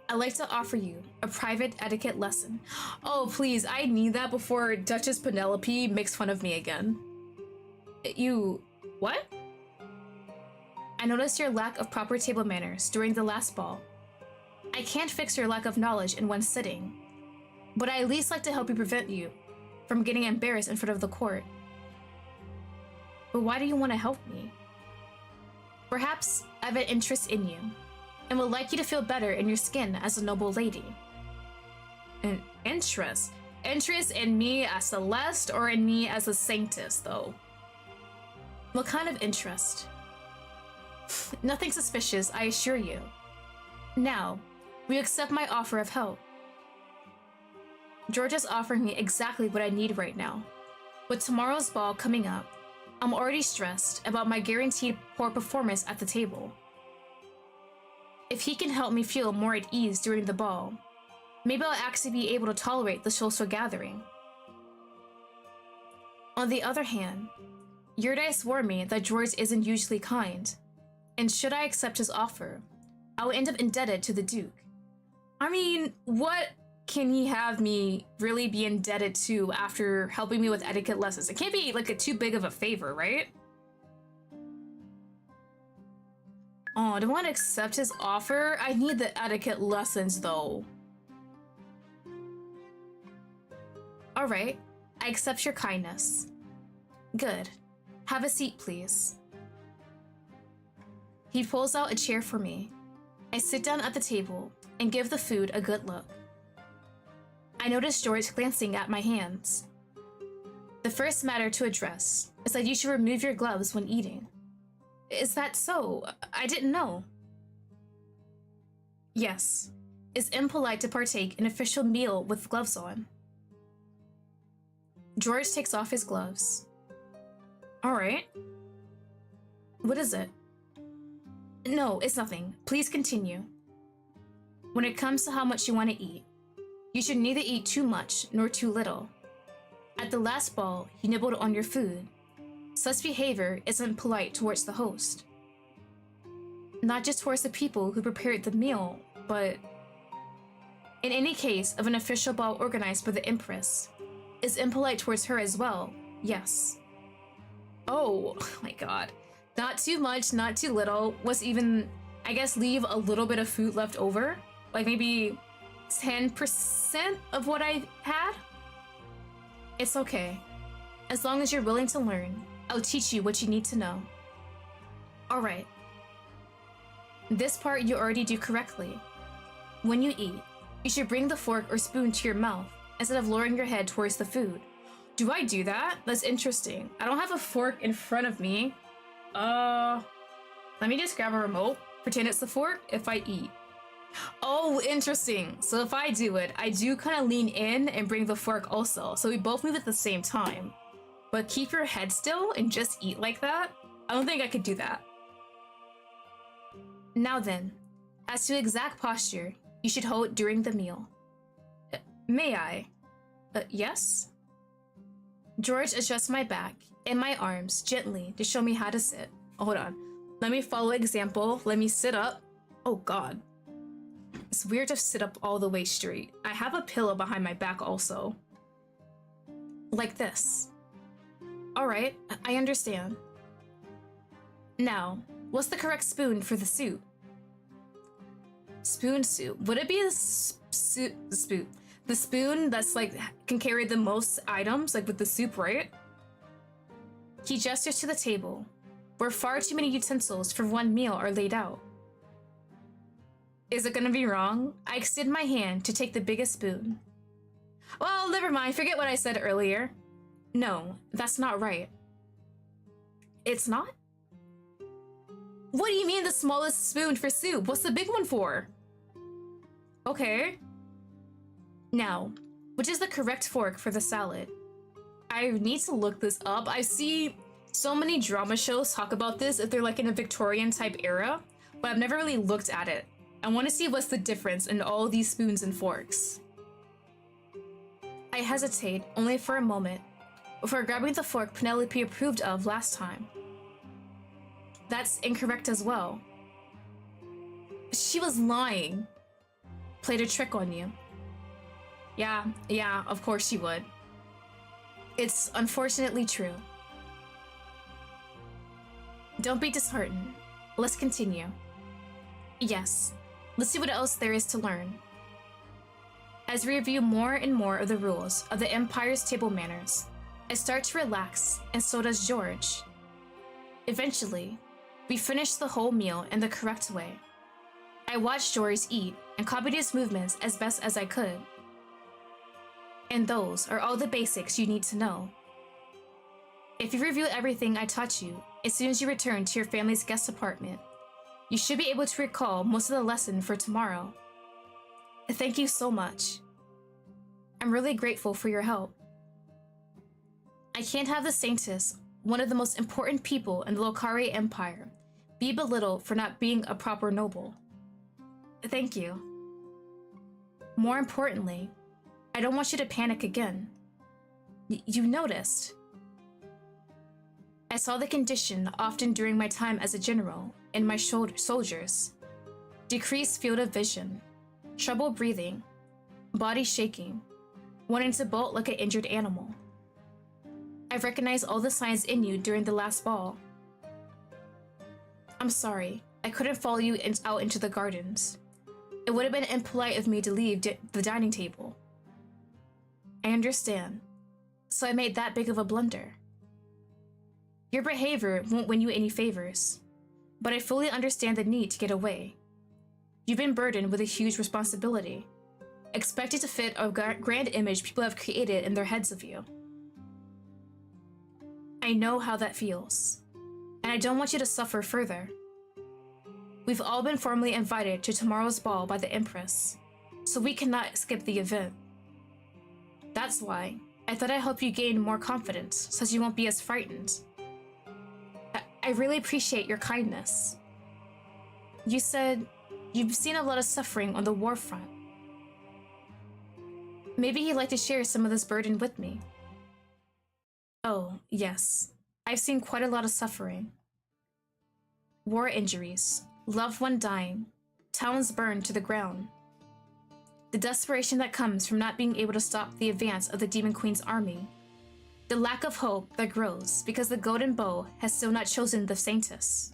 I'd like to offer you a private etiquette lesson. Oh, please, I need that before Duchess Penelope makes fun of me again. You... what? I noticed your lack of proper table manners during the last ball. I can't fix your lack of knowledge in one sitting, but I at least like to help you prevent you from getting embarrassed in front of the court. But why do you want to help me? Perhaps I have an interest in you, and would like you to feel better in your skin as a noble lady. An interest? Interest in me as Celeste or in me as a Saintess, though? What kind of interest? Nothing suspicious, I assure you. Now, will you accept my offer of help? George is offering me exactly what I need right now. With tomorrow's ball coming up, I'm already stressed about my guaranteed poor performance at the table. If he can help me feel more at ease during the ball, maybe I'll actually be able to tolerate the social gathering. On the other hand, Eurydice warned me that George isn't usually kind, and should I accept his offer, I will end up indebted to the Duke. I mean, what can he have me really be indebted to after helping me with etiquette lessons? It can't be like too big of a favor, right? Oh, do I want to accept his offer? I need the etiquette lessons though. All right, I accept your kindness. Good. Have a seat, please. He pulls out a chair for me. I sit down at the table and give the food a good look. I notice George glancing at my hands. The first matter to address is that you should remove your gloves when eating. Is that so? I didn't know. Yes, it's impolite to partake in an official meal with gloves on. George takes off his gloves. All right. What is it? No, it's nothing. Please continue. When it comes to how much you want to eat, you should neither eat too much nor too little. At the last ball, you nibbled on your food. Such behavior isn't polite towards the host. Not just towards the people who prepared the meal, but in any case of an official ball organized by the Empress, is impolite towards her as well, yes. Oh my god. Not too much, not too little. Was even, I guess, leave a little bit of food left over? Like maybe 10% of what I had? It's okay. As long as you're willing to learn, I'll teach you what you need to know. Alright. This part you already do correctly. When you eat, you should bring the fork or spoon to your mouth instead of lowering your head towards the food. Do I do that? That's interesting. I don't have a fork in front of me. Let me just grab a remote, pretend it's the fork if I eat. Oh, interesting. So if I do it, I do kind of lean in and bring the fork also. So we both move at the same time. But keep your head still and just eat like that? I don't think I could do that. Now then, as to exact posture you should hold during the meal. May I? Yes? George adjusts my back and my arms gently to show me how to sit. Hold on. Let me follow example. Let me sit up. Oh god. It's weird to sit up all the way straight. I have a pillow behind my back also. Like this. Alright, I understand. Now, what's the correct spoon for the soup? Spoon soup. Would it be the spoon? The spoon that's like can carry the most items, like with the soup, right? He gestures to the table, where far too many utensils for one meal are laid out. Is it gonna be wrong? I extend my hand to take the biggest spoon. Well, never mind, forget what I said earlier. No, that's not right. It's not? What do you mean the smallest spoon for soup? What's the big one for? Okay. Now, which is the correct fork for the salad? I need to look this up. I see so many drama shows talk about this if they're like in a Victorian type era, but I've never really looked at it. I want to see what's the difference in all these spoons and forks. I hesitate only for a moment before grabbing the fork Penelope approved of last time. That's incorrect as well. She was lying. Played a trick on you. Yeah, of course she would. It's unfortunately true. Don't be disheartened. Let's continue. Yes, let's see what else there is to learn. As we review more and more of the rules of the Empire's table manners, I start to relax, and so does George. Eventually, we finish the whole meal in the correct way. I watched George eat and copied his movements as best as I could. And those are all the basics you need to know. If you review everything I taught you as soon as you return to your family's guest apartment, you should be able to recall most of the lesson for tomorrow. Thank you so much. I'm really grateful for your help. I can't have the Saintess, one of the most important people in the Lokari Empire, be belittled for not being a proper noble. Thank you. More importantly, I don't want you to panic again. You noticed. I saw the condition often during my time as a general in my soldiers. Decreased field of vision, trouble breathing, body shaking, wanting to bolt like an injured animal. I recognized all the signs in you during the last ball. I'm sorry, I couldn't follow you out into the gardens. It would have been impolite of me to leave the dining table. I understand. So I made that big of a blunder. Your behavior won't win you any favors, but I fully understand the need to get away. You've been burdened with a huge responsibility, expected to fit a grand image people have created in their heads of you. I know how that feels, and I don't want you to suffer further. We've all been formally invited to tomorrow's ball by the Empress, so we cannot skip the event. That's why I thought I'd help you gain more confidence, so you won't be as frightened. I really appreciate your kindness. You said you've seen a lot of suffering on the war front. Maybe you'd like to share some of this burden with me. Oh, yes. I've seen quite a lot of suffering. War injuries, loved one dying, towns burned to the ground. The desperation that comes from not being able to stop the advance of the Demon Queen's army. The lack of hope that grows because the Golden Bow has still not chosen the Saintess.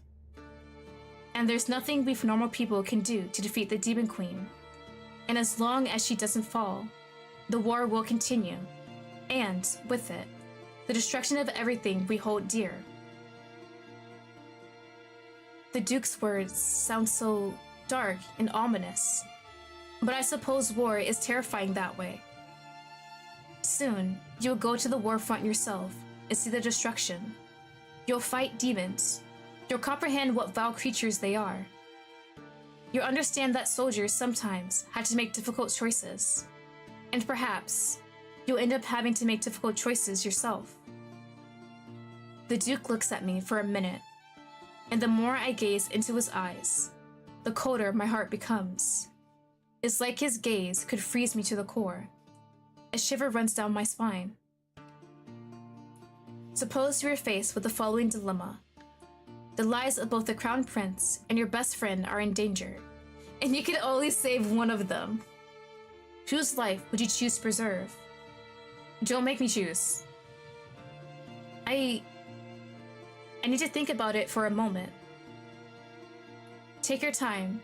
And there's nothing we normal people can do to defeat the Demon Queen. And as long as she doesn't fall, the war will continue. And, with it, the destruction of everything we hold dear. The Duke's words sound so dark and ominous, but I suppose war is terrifying that way. Soon, you'll go to the war front yourself and see the destruction. You'll fight demons. You'll comprehend what vile creatures they are. You'll understand that soldiers sometimes had to make difficult choices. And perhaps, you'll end up having to make difficult choices yourself. The Duke looks at me for a minute, and the more I gaze into his eyes, the colder my heart becomes. It's like his gaze could freeze me to the core. A shiver runs down my spine. Suppose you are faced with the following dilemma. The lives of both the Crown Prince and your best friend are in danger, and you can only save one of them. Whose life would you choose to preserve? Don't make me choose. I need to think about it for a moment. Take your time,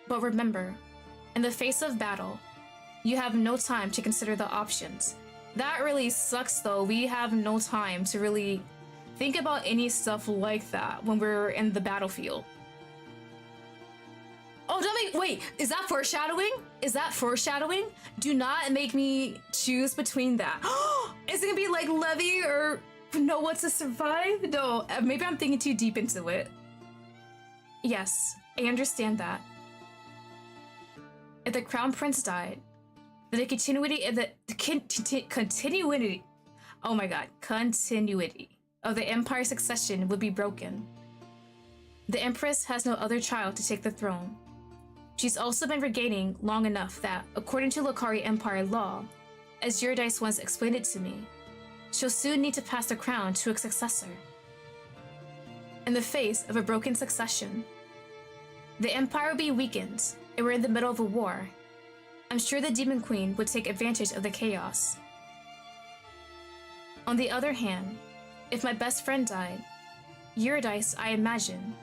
but remember, in the face of battle, you have no time to consider the options. That really sucks though. We have no time to really think about any stuff like that when we're in the battlefield. Oh, don't make, wait, is that foreshadowing? Is that foreshadowing? Do not make me choose between that. Is it gonna be like Levy or Noah to survive? No, maybe I'm thinking too deep into it. Yes, I understand that. If the Crown Prince died, then the continuity of continuity, oh my god, continuity of the Empire's succession would be broken. The Empress has no other child to take the throne. She's also been regaining long enough that, according to Lokari Empire law, as Eurydice once explained it to me, she'll soon need to pass the crown to a successor. In the face of a broken succession, the Empire will be weakened, and we're in the middle of a war. I'm sure the Demon Queen would take advantage of the chaos. On the other hand, if my best friend died, Eurydice, I imagine,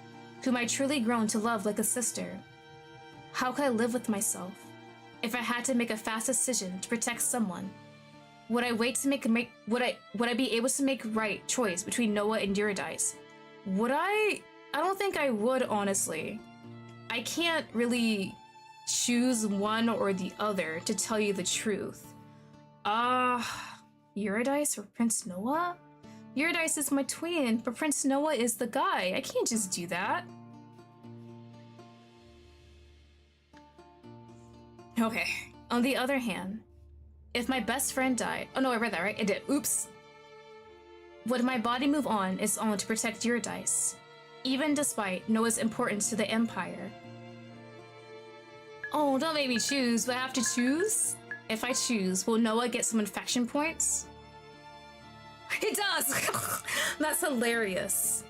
whom I truly grown to love like a sister, how could I live with myself if I had to make a fast decision to protect someone? Would I wait to would I be able to make right choice between Noah and Eurydice? Would I? I don't think I would, honestly. I can't really choose one or the other, to tell you the truth. Eurydice or Prince Noah? Eurydice is my twin, but Prince Noah is the guy. I can't just do that. Okay, on the other hand, if my best friend died— oh no, I read that, right? I did. Oops. Would my body move on its own to protect Eurydice, even despite Noah's importance to the Empire? Oh, don't make me choose. Do I have to choose? If I choose, will Noah get some infection points? He does! That's hilarious.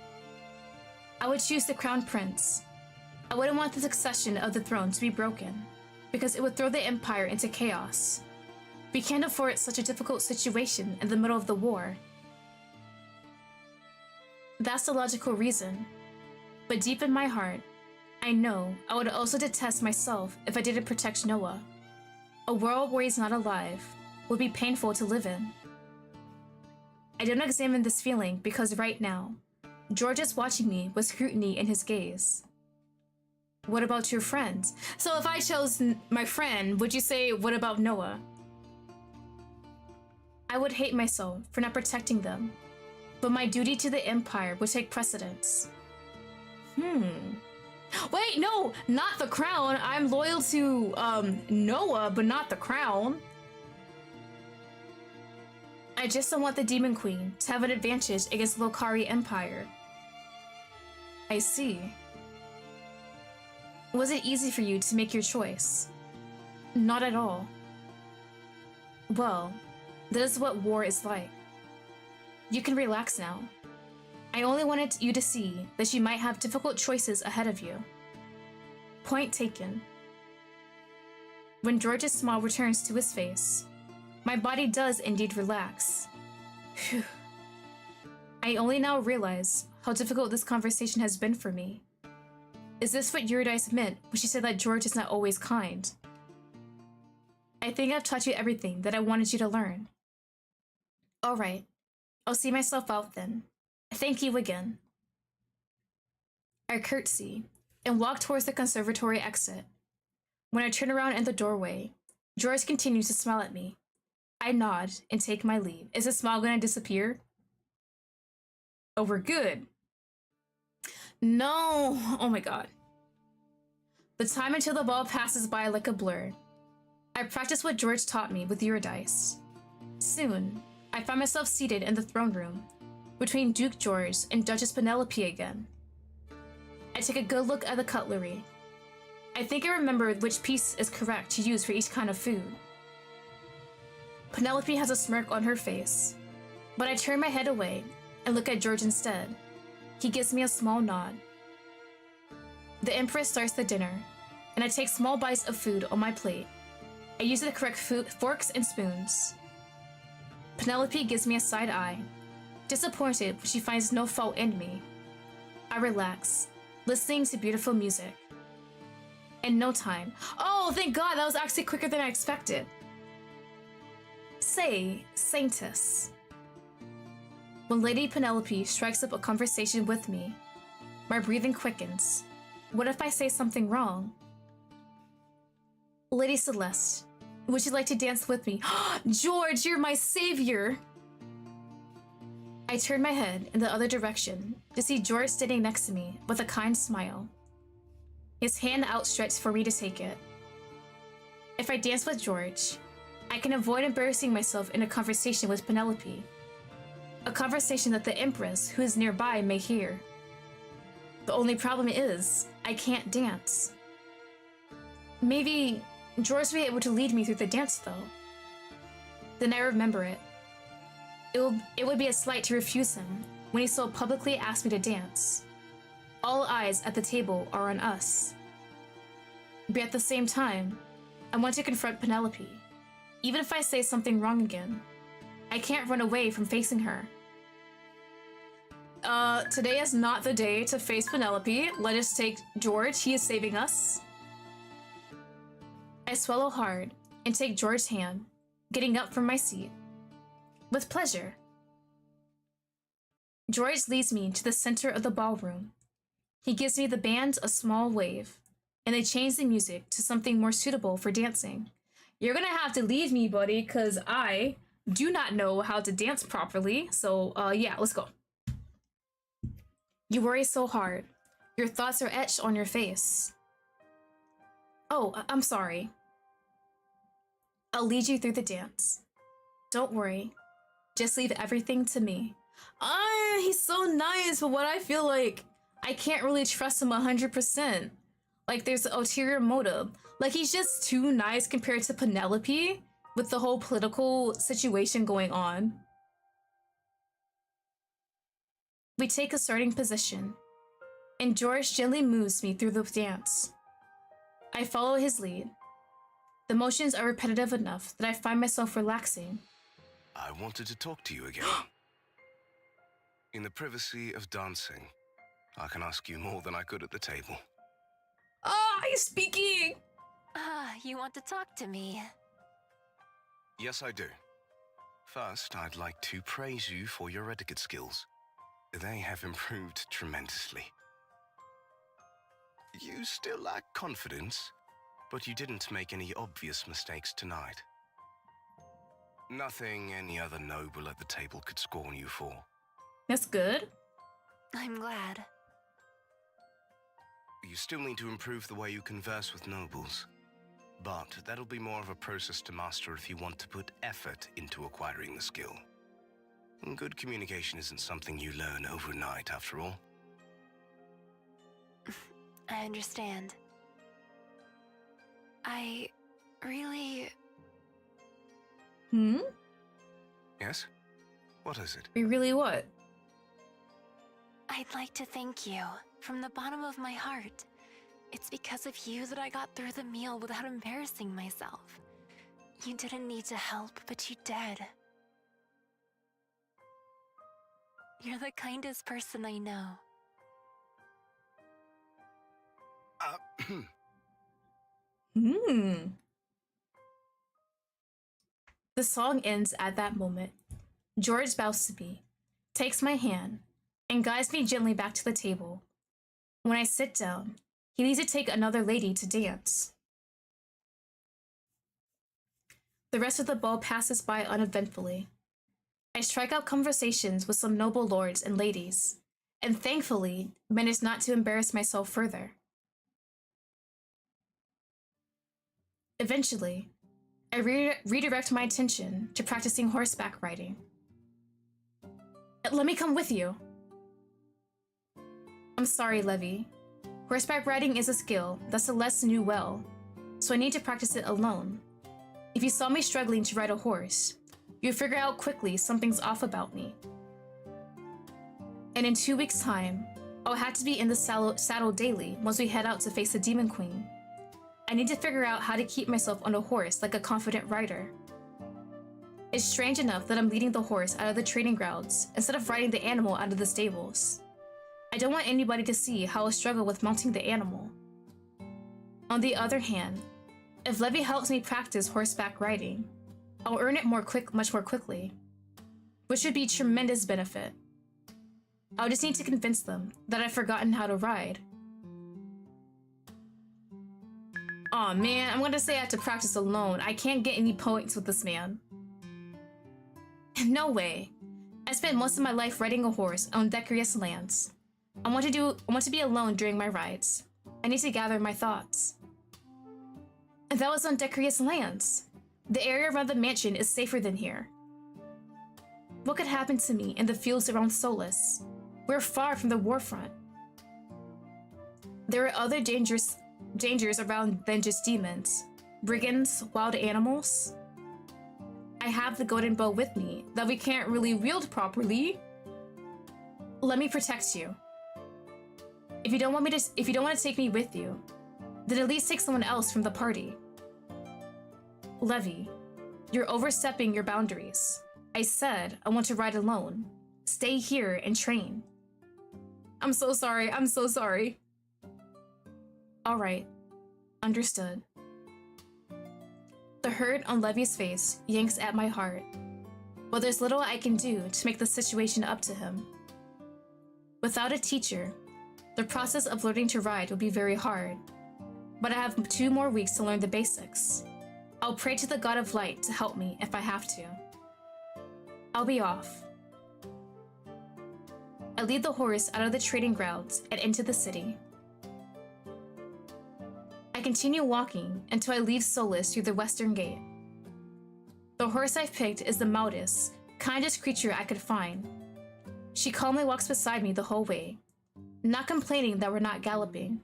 I would choose the Crown Prince. I wouldn't want the succession of the throne to be broken, because it would throw the Empire into chaos. We can't afford such a difficult situation in the middle of the war. That's the logical reason. But deep in my heart, I know I would also detest myself if I didn't protect Noah. A world where he's not alive would be painful to live in. I don't examine this feeling because right now, George is watching me with scrutiny in his gaze. What about your friends? So if I chose my friend, would you say, what about Noah? I would hate myself for not protecting them, but my duty to the Empire would take precedence. Wait, no, not the crown. I'm loyal to, Noah, but not the crown. I just don't want the Demon Queen to have an advantage against the Lokari Empire. I see. Was it easy for you to make your choice? Not at all. Well, that is what war is like. You can relax now. I only wanted you to see that you might have difficult choices ahead of you. Point taken. When George's smile returns to his face, my body does indeed relax. Phew. I only now realize how difficult this conversation has been for me. Is this what Eurydice meant when she said that George is not always kind? I think I've taught you everything that I wanted you to learn. Alright, I'll see myself out then. Thank you again. I curtsy and walk towards the conservatory exit. When I turn around in the doorway, George continues to smile at me. I nod and take my leave. Is the smile gonna disappear? Oh, we're good. No! Oh my god. The time until the ball passes by like a blur. I practice what George taught me with Eurydice. Soon, I find myself seated in the throne room, between Duke George and Duchess Penelope again. I take a good look at the cutlery. I think I remembered which piece is correct to use for each kind of food. Penelope has a smirk on her face, but I turn my head away and look at George instead. He gives me a small nod. The Empress starts the dinner, and I take small bites of food on my plate. I use the correct forks and spoons. Penelope gives me a side eye, disappointed when she finds no fault in me. I relax, listening to beautiful music. In no time. Oh, thank God, that was actually quicker than I expected. Say, Saintess. When Lady Penelope strikes up a conversation with me, my breathing quickens. What if I say something wrong? Lady Celeste, would you like to dance with me? George, you're my savior! I turn my head in the other direction to see George standing next to me with a kind smile. His hand outstretched for me to take it. If I dance with George, I can avoid embarrassing myself in a conversation with Penelope. A conversation that the Empress, who is nearby, may hear. The only problem is, I can't dance. Maybe George will be able to lead me through the dance, though. Then I remember it. It would be a slight to refuse him when he so publicly asked me to dance. All eyes at the table are on us. But at the same time, I want to confront Penelope. Even if I say something wrong again, I can't run away from facing her. Today is not the day to face Penelope. Let us take George, he is saving us. I swallow hard and take George's hand, getting up from my seat. With pleasure. George leads me to the center of the ballroom. He gives me the band a small wave, and they change the music to something more suitable for dancing. You're gonna have to leave me, buddy, because I do not know how to dance properly. So, yeah, let's go. You worry so hard. Your thoughts are etched on your face. Oh, I'm sorry. I'll lead you through the dance. Don't worry. Just leave everything to me. He's so nice, but what I feel like, I can't really trust him 100%. Like, there's an ulterior motive. Like, he's just too nice compared to Penelope with the whole political situation going on. We take a starting position, and George gently moves me through the dance. I follow his lead. The motions are repetitive enough that I find myself relaxing. I wanted to talk to you again. In the privacy of dancing, I can ask you more than I could at the table. He's speaking! You want to talk to me? Yes, I do. First, I'd like to praise you for your etiquette skills. They have improved tremendously. You still lack confidence, but you didn't make any obvious mistakes tonight. Nothing any other noble at the table could scorn you for. That's good. I'm glad. You still need to improve the way you converse with nobles. But that'll be more of a process to master if you want to put effort into acquiring the skill. Good communication isn't something you learn overnight, after all. I understand. I really... Yes? What is it? You really what? I'd like to thank you from the bottom of my heart. It's because of you that I got through the meal without embarrassing myself. You didn't need to help, but you did. You're the kindest person I know. The song ends at that moment. George bows to me, takes my hand, and guides me gently back to the table. When I sit down, he leaves to take another lady to dance. The rest of the ball passes by uneventfully. I strike out conversations with some noble lords and ladies, and thankfully manage not to embarrass myself further. Eventually, I redirect my attention to practicing horseback riding. Let me come with you. I'm sorry, Levy. Horseback riding is a skill that Celeste knew well, so I need to practice it alone. If you saw me struggling to ride a horse, you'd figure out quickly something's off about me. And in 2 weeks' time, I'll have to be in the saddle daily once we head out to face the Demon Queen. I need to figure out how to keep myself on a horse like a confident rider. It's strange enough that I'm leading the horse out of the training grounds instead of riding the animal out of the stables. I don't want anybody to see how I struggle with mounting the animal. On the other hand, if Levy helps me practice horseback riding, I'll earn it much more quickly, which would be tremendous benefit. I'll just need to convince them that I've forgotten how to ride. Aw man, I'm gonna say I have to practice alone. I can't get any points with this man. No way. I spent most of my life riding a horse on decorous lands. I want to be alone during my rides. I need to gather my thoughts. And that was on decorous lands. The area around the mansion is safer than here. What could happen to me in the fields around Solus? We're far from the warfront. There are other dangers around than just demons. Brigands, wild animals. I have the golden bow with me that we can't really wield properly. Let me protect you. If you don't want to take me with you, then at least take someone else from the party. Levy, you're overstepping your boundaries. I said I want to ride alone. Stay here and train. I'm so sorry. I'm so sorry. All right. Understood. The hurt on Levy's face yanks at my heart, but there's little I can do to make the situation up to him. Without a teacher, the process of learning to ride will be very hard, but I have 2 more weeks to learn the basics. I'll pray to the God of Light to help me if I have to. I'll be off. I lead the horse out of the trading grounds and into the city. I continue walking until I leave Solus through the western gate. The horse I've picked is the mildest, kindest creature I could find. She calmly walks beside me the whole way, not complaining that we're not galloping.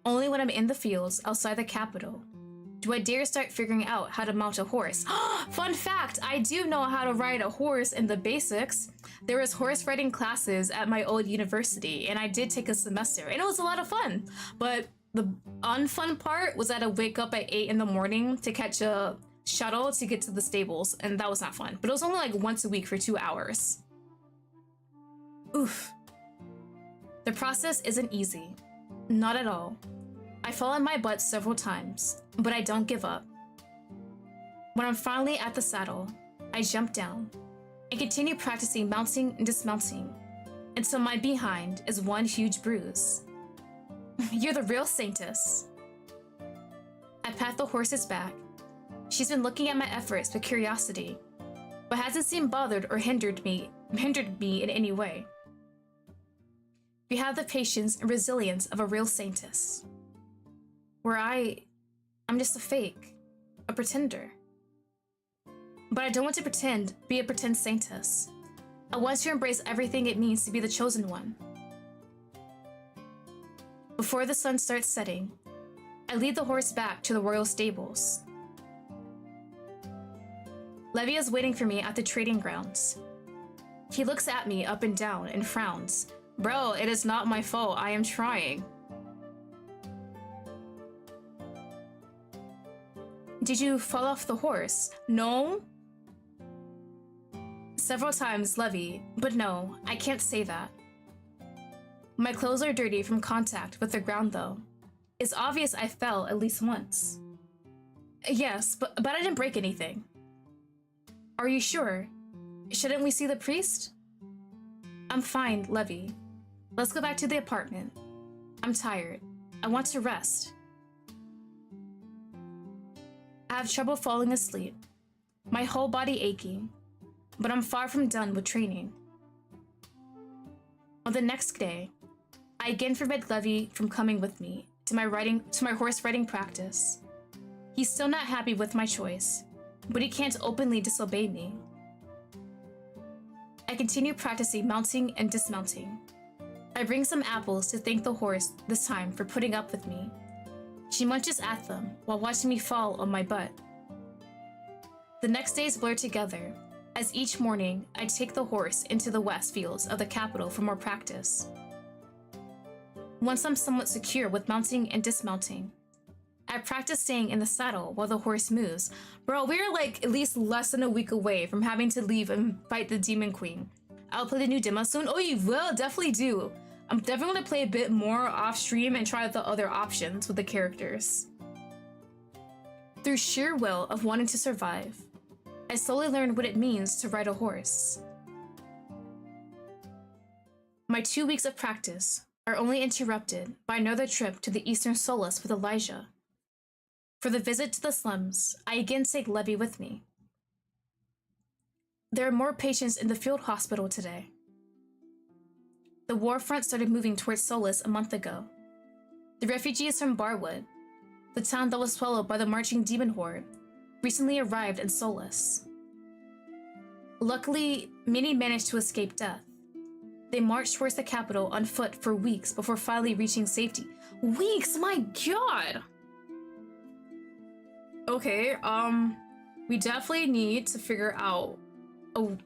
Only when I'm in the fields outside the capital do I dare start figuring out how to mount a horse. Fun fact, I do know how to ride a horse in the basics. There was horse riding classes at my old university, and I did take a semester, and it was a lot of fun. But the unfun part was that I wake up at 8 in the morning to catch a shuttle to get to the stables, and that was not fun. But it was only like once a week for 2 hours. Oof. The process isn't easy. Not at all. I fall on my butt several times, but I don't give up. When I'm finally at the saddle, I jump down and continue practicing mounting and dismounting until my behind is one huge bruise. You're the real Saintess. I pat the horse's back. She's been looking at my efforts with curiosity, but hasn't seemed bothered or hindered me in any way. You have the patience and resilience of a real Saintess. Where I'm just a fake, a pretender. But I don't want to be a pretend Saintess. I want to embrace everything it means to be the chosen one. Before the sun starts setting, I lead the horse back to the royal stables. Levi is waiting for me at the trading grounds. He looks at me up and down and frowns. Bro, it is not my fault. I am trying. Did you fall off the horse? No? Several times, Levi, but no, I can't say that. My clothes are dirty from contact with the ground though. It's obvious I fell at least once. Yes, but I didn't break anything. Are you sure? Shouldn't we see the priest? I'm fine, Levi. Let's go back to the apartment. I'm tired. I want to rest. I have trouble falling asleep, my whole body aching, but I'm far from done with training. On the next day, I again forbid Levi from coming with me to my horse riding practice. He's still not happy with my choice, but he can't openly disobey me. I continue practicing mounting and dismounting. I bring some apples to thank the horse this time for putting up with me. She munches at them while watching me fall on my butt. The next days blur together, as each morning I take the horse into the west fields of the capital for more practice. Once I'm somewhat secure with mounting and dismounting, I practice staying in the saddle while the horse moves. Bro, we're like at least less than a week away from having to leave and fight the Demon Queen. I'll play the new demo soon. Oh, you will? Definitely do. I'm definitely gonna play a bit more off stream and try out the other options with the characters. Through sheer will of wanting to survive, I slowly learned what it means to ride a horse. My 2 weeks of practice are only interrupted by another trip to the Eastern Solace with Elijah. For the visit to the slums, I again take Levi with me. There are more patients in the field hospital today. The war front started moving towards Solace a month ago. The refugees from Barwood, the town that was swallowed by the marching demon horde, recently arrived in Solace. Luckily, many managed to escape death. They marched towards the capital on foot for weeks before finally reaching safety. Weeks? My god! Okay, we definitely need to figure out... Oh,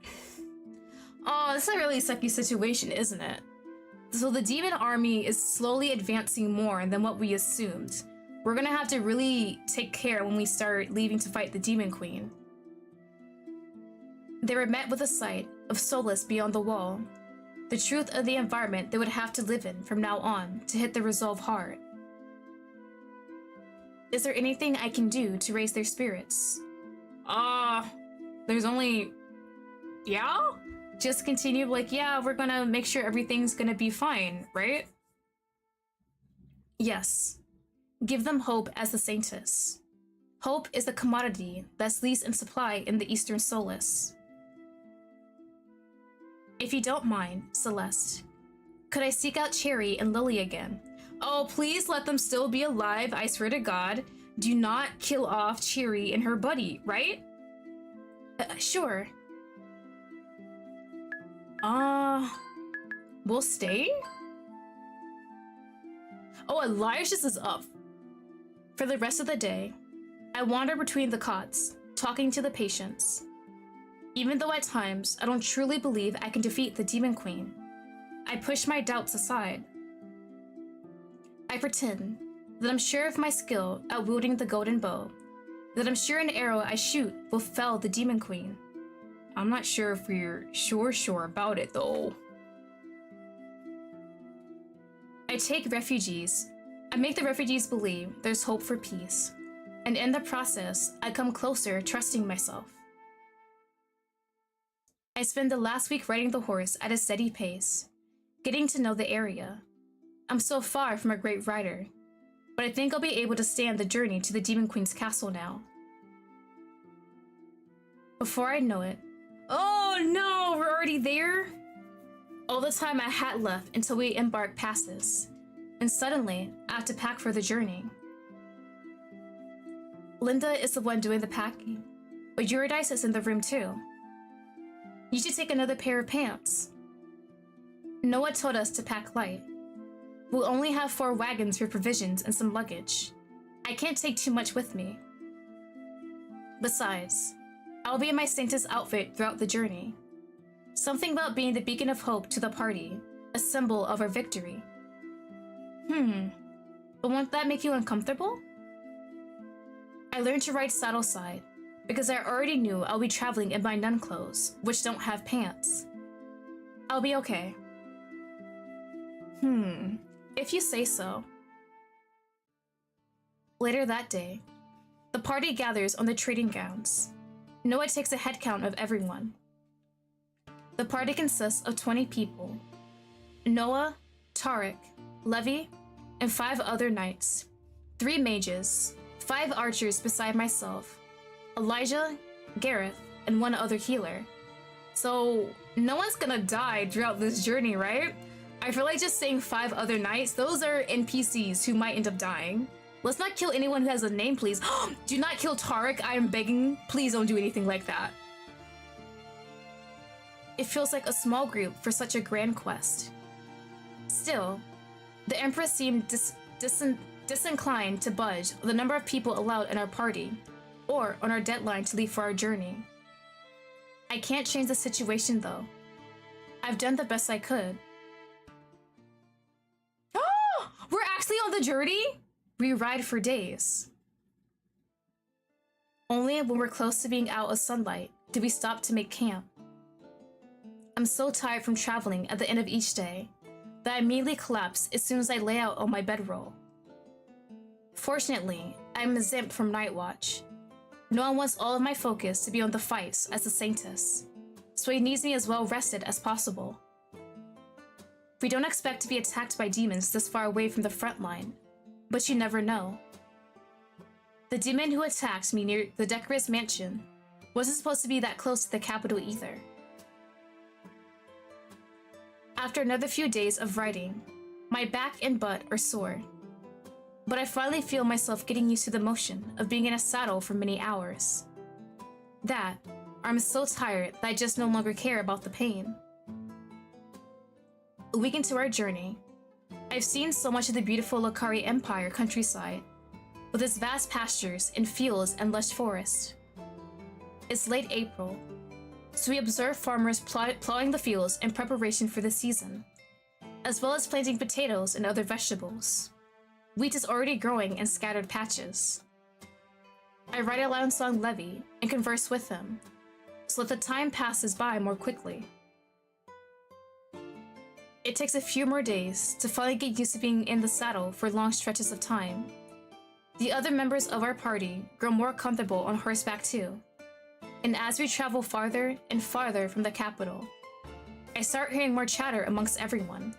it's a really sucky situation, isn't it? So the demon army is slowly advancing more than what we assumed. We're gonna have to really take care when we start leaving to fight the Demon Queen. They were met with a sight of Solace beyond the wall, the truth of the environment they would have to live in from now on to hit the resolve hard. Is there anything I can do to raise their spirits? There's only... Yeah? Just continue like, yeah, we're gonna make sure everything's gonna be fine, right? Yes. Give them hope as the Saintess. Hope is a commodity that's least in supply in the Eastern Solace. If you don't mind, Celeste, could I seek out Cherry and Lily again? Oh, please let them still be alive, I swear to God. Do not kill off Cherry and her buddy, right? Sure. We'll stay? Oh, Elijah's is up. For the rest of the day, I wander between the cots, talking to the patients. Even though at times I don't truly believe I can defeat the Demon Queen, I push my doubts aside. I pretend that I'm sure of my skill at wielding the golden bow, that I'm sure an arrow I shoot will fell the Demon Queen. I'm not sure if we're sure about it though. I make the refugees believe there's hope for peace, and in the process, I come closer trusting myself. I spend the last week riding the horse at a steady pace, getting to know the area. I'm so far from a great rider, but I think I'll be able to stand the journey to the Demon Queen's castle now. Before I know it, oh no, we're already there? All the time I had left until we embark passes, and suddenly I have to pack for the journey. Linda is the one doing the packing, but Eurydice is in the room too. You should take another pair of pants. Noah told us to pack light. We'll only have 4 wagons for provisions and some luggage. I can't take too much with me. Besides, I'll be in my Saintess outfit throughout the journey. Something about being the beacon of hope to the party, a symbol of our victory. But won't that make you uncomfortable? I learned to ride saddle side because I already knew I'll be traveling in my nun clothes, which don't have pants. I'll be okay. If you say so. Later that day, the party gathers on the trading grounds. Noah takes a head count of everyone. The party consists of 20 people. Noah, Tarek, Levy, and 5 other knights. 3 mages, 5 archers beside myself, Elijah, Gareth, and 1 other healer. So, no one's gonna die throughout this journey, right? I feel like just saying 5 other knights, those are NPCs who might end up dying. Let's not kill anyone who has a name, please. Do not kill Tarek, I am begging. Please don't do anything like that. It feels like a small group for such a grand quest. Still, the Empress seemed disinclined to budge the number of people allowed in our party, or on our deadline to leave for our journey. I can't change the situation though. I've done the best I could. We're actually on the journey? We ride for days. Only when we're close to being out of sunlight do we stop to make camp. I'm so tired from traveling at the end of each day that I immediately collapse as soon as I lay out on my bedroll. Fortunately, I'm exempt from night watch. No one wants all of my focus to be on the fights as a Saintess, so he needs me as well rested as possible. We don't expect to be attacked by demons this far away from the front line, but you never know. The demon who attacked me near the Decorous Mansion wasn't supposed to be that close to the capital either. After another few days of riding, my back and butt are sore, but I finally feel myself getting used to the motion of being in a saddle for many hours. That, I'm so tired that I just no longer care about the pain. A week into our journey, I've seen so much of the beautiful Lokari Empire countryside, with its vast pastures and fields and lush forest. It's late April, so we observe farmers plowing the fields in preparation for the season, as well as planting potatoes and other vegetables. Wheat is already growing in scattered patches. I write alongside Levy and converse with him, so that the time passes by more quickly. It takes a few more days to finally get used to being in the saddle for long stretches of time. The other members of our party grow more comfortable on horseback too, and as we travel farther and farther from the capital, I start hearing more chatter amongst everyone.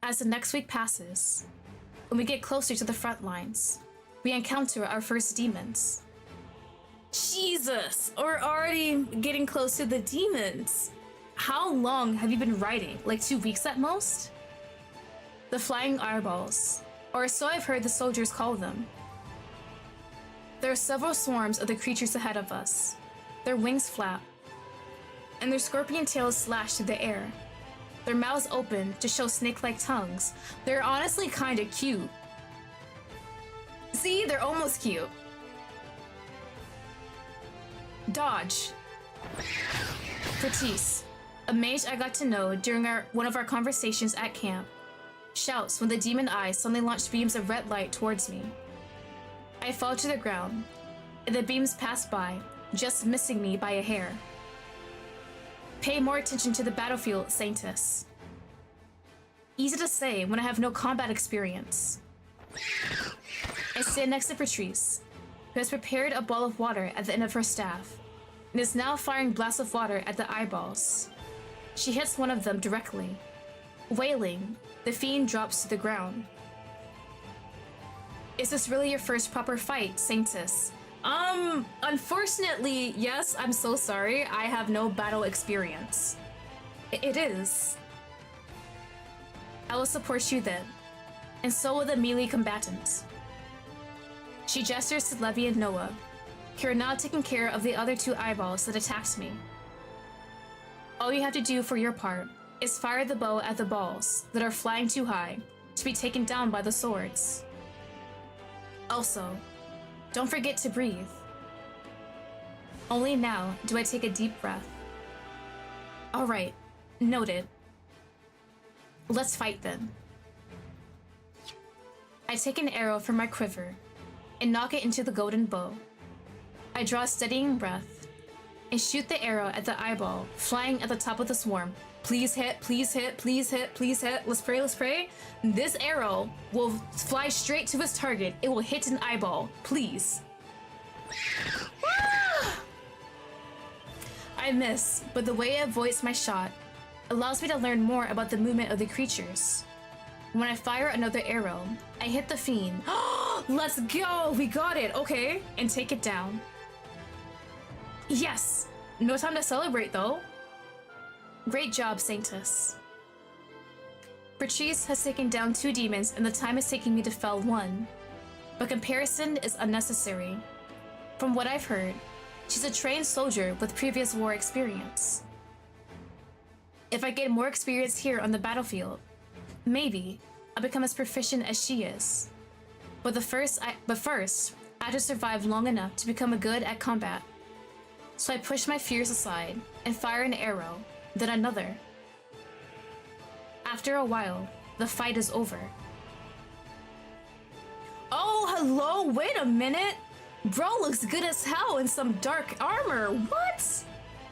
As the next week passes, when we get closer to the front lines, we encounter our first demons. Jesus, we're already getting close to the demons. How long have you been riding? Like 2 weeks at most? The flying eyeballs, or so I've heard the soldiers call them. There are several swarms of the creatures ahead of us. Their wings flap, and their scorpion tails slash through the air. Their mouths open to show snake-like tongues. They're honestly kinda cute. See, they're almost cute. Dodge. Fatisse, a mage I got to know during one of our conversations at camp, shouts when the demon eyes suddenly launch beams of red light towards me. I fall to the ground, and the beams pass by, just missing me by a hair. Pay more attention to the battlefield, Saintess. Easy to say when I have no combat experience. I stand next to Patrice, who has prepared a ball of water at the end of her staff, and is now firing blasts of water at the eyeballs. She hits one of them directly. Wailing, the fiend drops to the ground. Is this really your first proper fight, Saintess? Unfortunately, yes, I'm so sorry. I have no battle experience. It is. I will support you then, and so will the melee combatants. She gestures to Levy and Noah, who are now taking care of the other 2 eyeballs that attacked me. All you have to do for your part is fire the bow at the balls that are flying too high to be taken down by the swords. Also, don't forget to breathe. Only now do I take a deep breath. Alright, noted. Let's fight then. I take an arrow from my quiver and knock it into the golden bow. I draw a steadying breath and shoot the arrow at the eyeball flying at the top of the swarm. Please hit, please hit, please hit, please hit. Let's pray, let's pray. This arrow will fly straight to its target. It will hit an eyeball. Please. I miss, but the way I voice my shot allows me to learn more about the movement of the creatures. When I fire another arrow, I hit the fiend. Let's go! We got it! Okay, and take it down. Yes! No time to celebrate though. Great job, Saintess. Patrice has taken down 2 demons and the time is taking me to fell 1. But comparison is unnecessary. From what I've heard, she's a trained soldier with previous war experience. If I get more experience here on the battlefield, maybe I'll become as proficient as she is. But first, I have to survive long enough to become good at combat. So I push my fears aside and fire an arrow, then another. After a while, the fight is over. Oh, hello, wait a minute! Bro looks good as hell in some dark armor, what?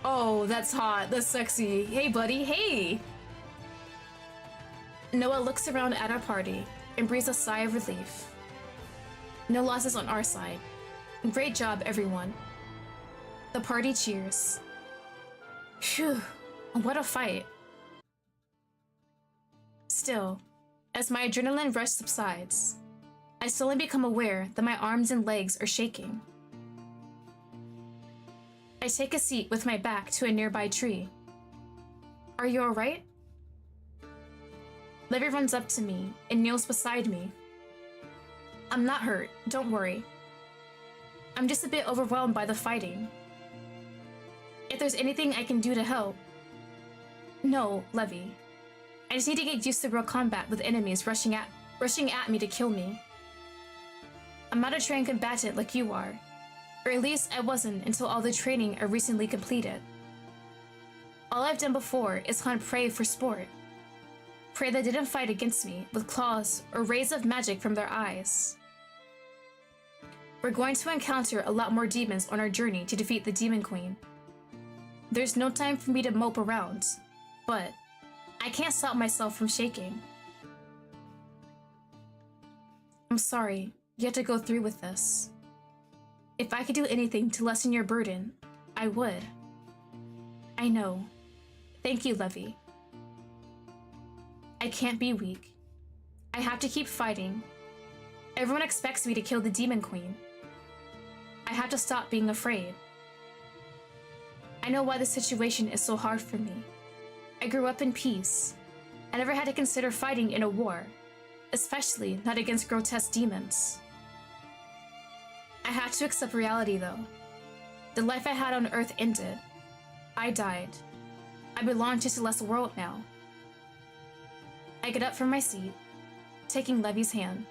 Oh, that's hot, that's sexy. Hey buddy, hey! Noah looks around at our party and breathes a sigh of relief. No losses on our side. Great job, everyone. The party cheers. Phew, what a fight. Still, as my adrenaline rush subsides, I slowly become aware that my arms and legs are shaking. I take a seat with my back to a nearby tree. Are you alright? Levy runs up to me and kneels beside me. I'm not hurt, don't worry. I'm just a bit overwhelmed by the fighting. If there's anything I can do to help... No, Levy. I just need to get used to real combat with enemies rushing at me to kill me. I'm not a trained combatant like you are. Or at least I wasn't until all the training I recently completed. All I've done before is hunt prey for sport. Prey that didn't fight against me with claws or rays of magic from their eyes. We're going to encounter a lot more demons on our journey to defeat the Demon Queen. There's no time for me to mope around, but I can't stop myself from shaking. I'm sorry, you have to go through with this. If I could do anything to lessen your burden, I would. I know. Thank you, Levy. I can't be weak. I have to keep fighting. Everyone expects me to kill the Demon Queen. I have to stop being afraid. I know why the situation is so hard for me. I grew up in peace. I never had to consider fighting in a war, especially not against grotesque demons. I had to accept reality though. The life I had on Earth ended. I died. I belong to Celestial World now. I get up from my seat, taking Levy's hand.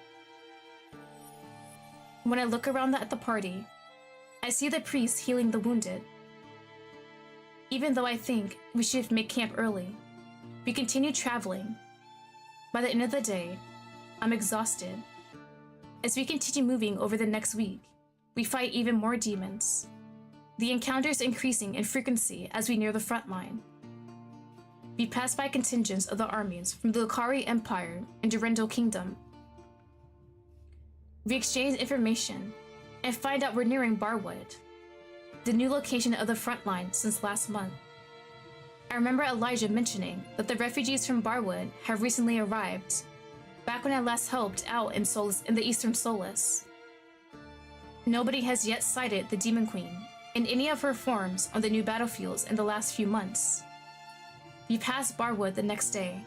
When I look around at the party, I see the priest healing the wounded. Even though I think we should make camp early, we continue traveling. By the end of the day, I'm exhausted. As we continue moving over the next week, we fight even more demons. The encounters increasing in frequency as we near the front line. We pass by contingents of the armies from the Lucari Empire and Durendal Kingdom. We exchange information and find out we're nearing Barwood, the new location of the front line since last month. I remember Elijah mentioning that the refugees from Barwood have recently arrived, back when I last helped out in the Eastern Solace. Nobody has yet sighted the Demon Queen in any of her forms on the new battlefields in the last few months. We passed Barwood the next day,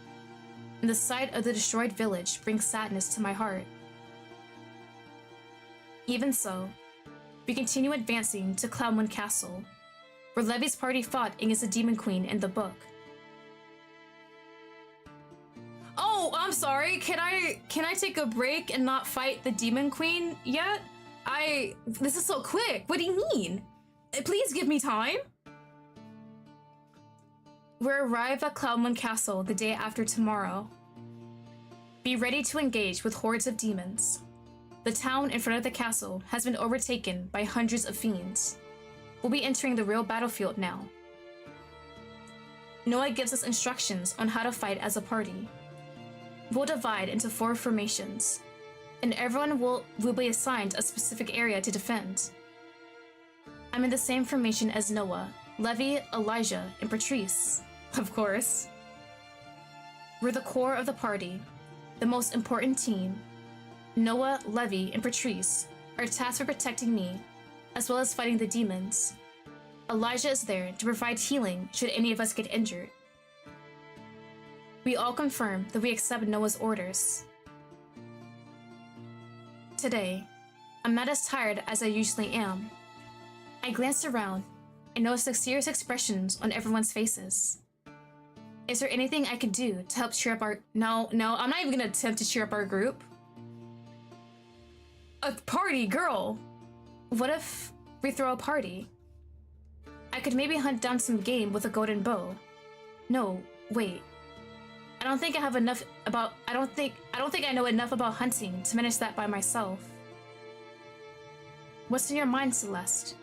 and the sight of the destroyed village brings sadness to my heart. Even so, we continue advancing to Cloudmoon Castle, where Levy's party fought against the Demon Queen in the book. Oh, I'm sorry. Can I take a break and not fight the Demon Queen yet? This is so quick. What do you mean? Please give me time. We arrive at Cloudmoon Castle the day after tomorrow. Be ready to engage with hordes of demons. The town in front of the castle has been overtaken by hundreds of fiends. We'll be entering the real battlefield now. Noah gives us instructions on how to fight as a party. We'll divide into 4 formations, and everyone will be assigned a specific area to defend. I'm in the same formation as Noah, Levy, Elijah, and Patrice, of course. We're the core of the party, the most important team. Noah, Levy, and Patrice are tasked with protecting me, as well as fighting the demons. Elijah is there to provide healing should any of us get injured. We all confirm that we accept Noah's orders. Today, I'm not as tired as I usually am. I glanced around and noticed the serious expressions on everyone's faces. Is there anything I could do to help cheer up our— No, I'm not even gonna attempt to cheer up our group. A party, girl! What if we throw a party? I could maybe hunt down some game with a golden bow. No, wait. I don't think I know enough about hunting to manage that by myself. What's in your mind, Celeste?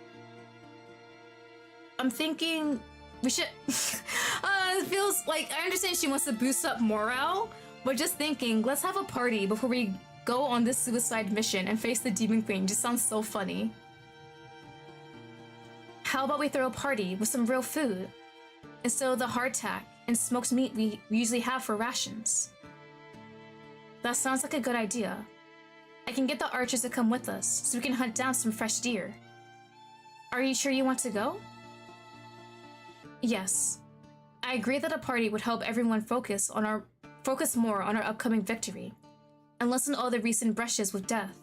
I'm thinking we should it feels like I understand she wants to boost up morale, but just thinking, let's have a party before we go on this suicide mission and face the Demon Queen just sounds so funny. How about we throw a party with some real food instead of the hardtack and smoked meat we usually have for rations? That sounds like a good idea. I can get the archers to come with us so we can hunt down some fresh deer. Are you sure you want to go? Yes. I agree that a party would help everyone focus more on our upcoming victory and lessen all the recent brushes with death.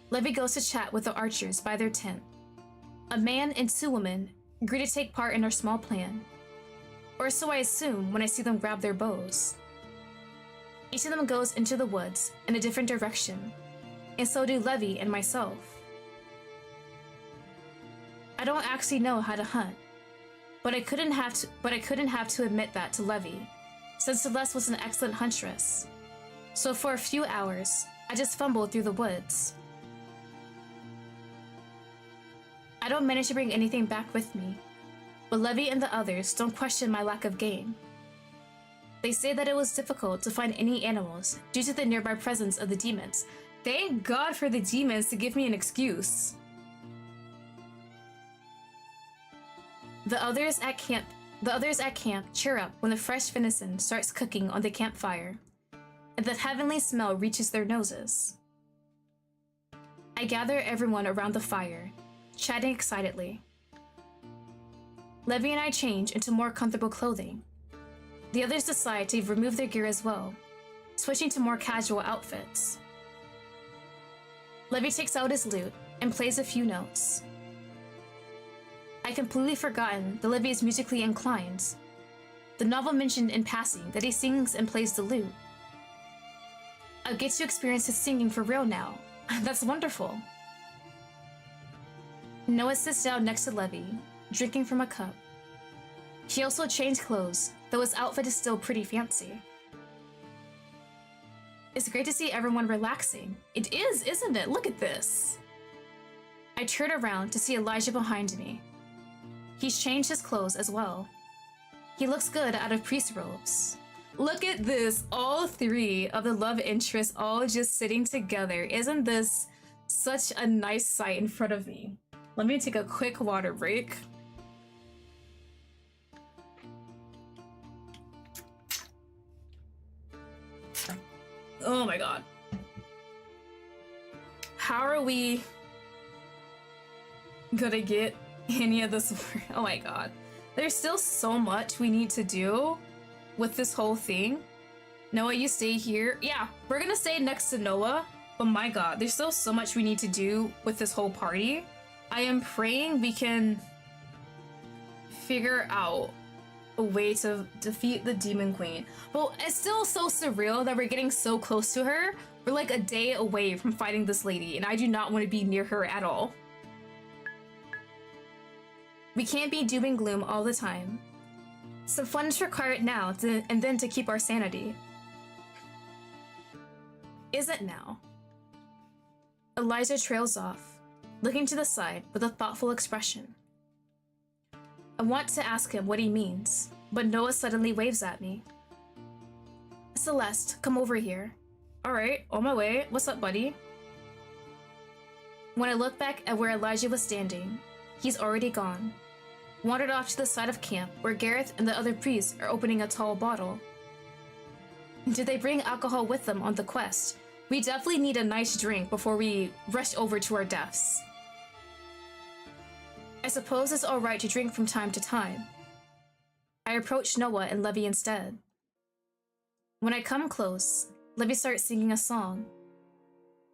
Levy goes to chat with the archers by their tent. A man and 2 women agree to take part in our small plan. Or so I assume when I see them grab their bows. Each of them goes into the woods in a different direction, and so do Levy and myself. I don't actually know how to hunt, but I couldn't have to admit that to Levy, since Celeste was an excellent huntress. So for a few hours, I just fumbled through the woods. I don't manage to bring anything back with me, but Levy and the others don't question my lack of game. They say that it was difficult to find any animals due to the nearby presence of the demons. Thank God for the demons to give me an excuse. The others at camp cheer up when the fresh venison starts cooking on the campfire, and the heavenly smell reaches their noses. I gather everyone around the fire, chatting excitedly. Levy and I change into more comfortable clothing. The others decide to remove their gear as well, switching to more casual outfits. Levy takes out his lute and plays a few notes. I completely forgotten that Levy is musically inclined. The novel mentioned in passing that he sings and plays the lute. I get to experience his singing for real now. That's wonderful. Noah sits down next to Levy, drinking from a cup. He also changed clothes, though his outfit is still pretty fancy. It's great to see everyone relaxing. It is, isn't it? Look at this. I turn around to see Elijah behind me. He's changed his clothes as well. He looks good out of priest robes. Look at this. All three of the love interests all just sitting together. Isn't this such a nice sight in front of me? Let me take a quick water break. Oh my god. How are we gonna get any of this? Oh my god. There's still so much we need to do with this whole thing. Noah, you stay here. Yeah, we're gonna stay next to Noah. But my god, there's still so much we need to do with this whole party. I am praying we can figure out a way to defeat the Demon Queen. Well, it's still so surreal that we're getting so close to her. We're like a day away from fighting this lady, and I do not want to be near her at all. We can't be doom and gloom all the time. Some fun is required now, and then to keep our sanity. Is it now? Elijah trails off, looking to the side with a thoughtful expression. I want to ask him what he means, but Noah suddenly waves at me. Celeste, come over here. Alright, on my way. What's up, buddy? When I look back at where Elijah was standing, he's already gone. Wandered off to the side of camp where Gareth and the other priests are opening a tall bottle. Did they bring alcohol with them on the quest? We definitely need a nice drink before we rush over to our deaths. I suppose it's alright to drink from time to time. I approach Noah and Levy instead. When I come close, Levy starts singing a song.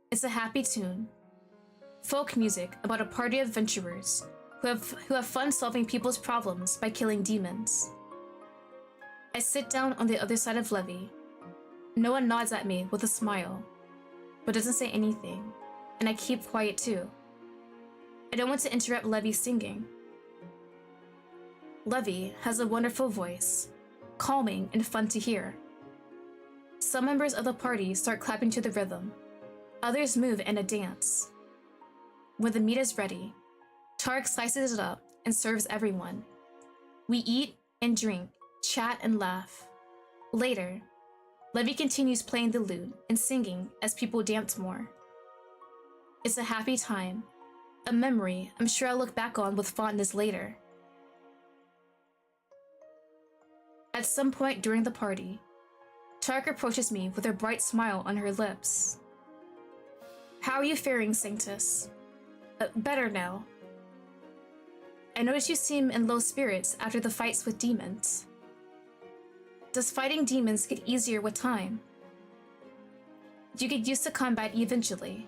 It's a happy tune. Folk music about a party of adventurers who have fun solving people's problems by killing demons. I sit down on the other side of Levy. Noah nods at me with a smile, but doesn't say anything, and I keep quiet too. I don't want to interrupt Levy's singing. Levy has a wonderful voice, calming and fun to hear. Some members of the party start clapping to the rhythm. Others move in a dance. When the meat is ready, Tarek slices it up and serves everyone. We eat and drink, chat and laugh. Later, Levy continues playing the lute and singing as people dance more. It's a happy time, a memory I'm sure I'll look back on with fondness later. At some point during the party, Tarek approaches me with a bright smile on her lips. How are you faring, Saintess? Better now. I notice you seem in low spirits after the fights with demons. Does fighting demons get easier with time? You get used to combat eventually.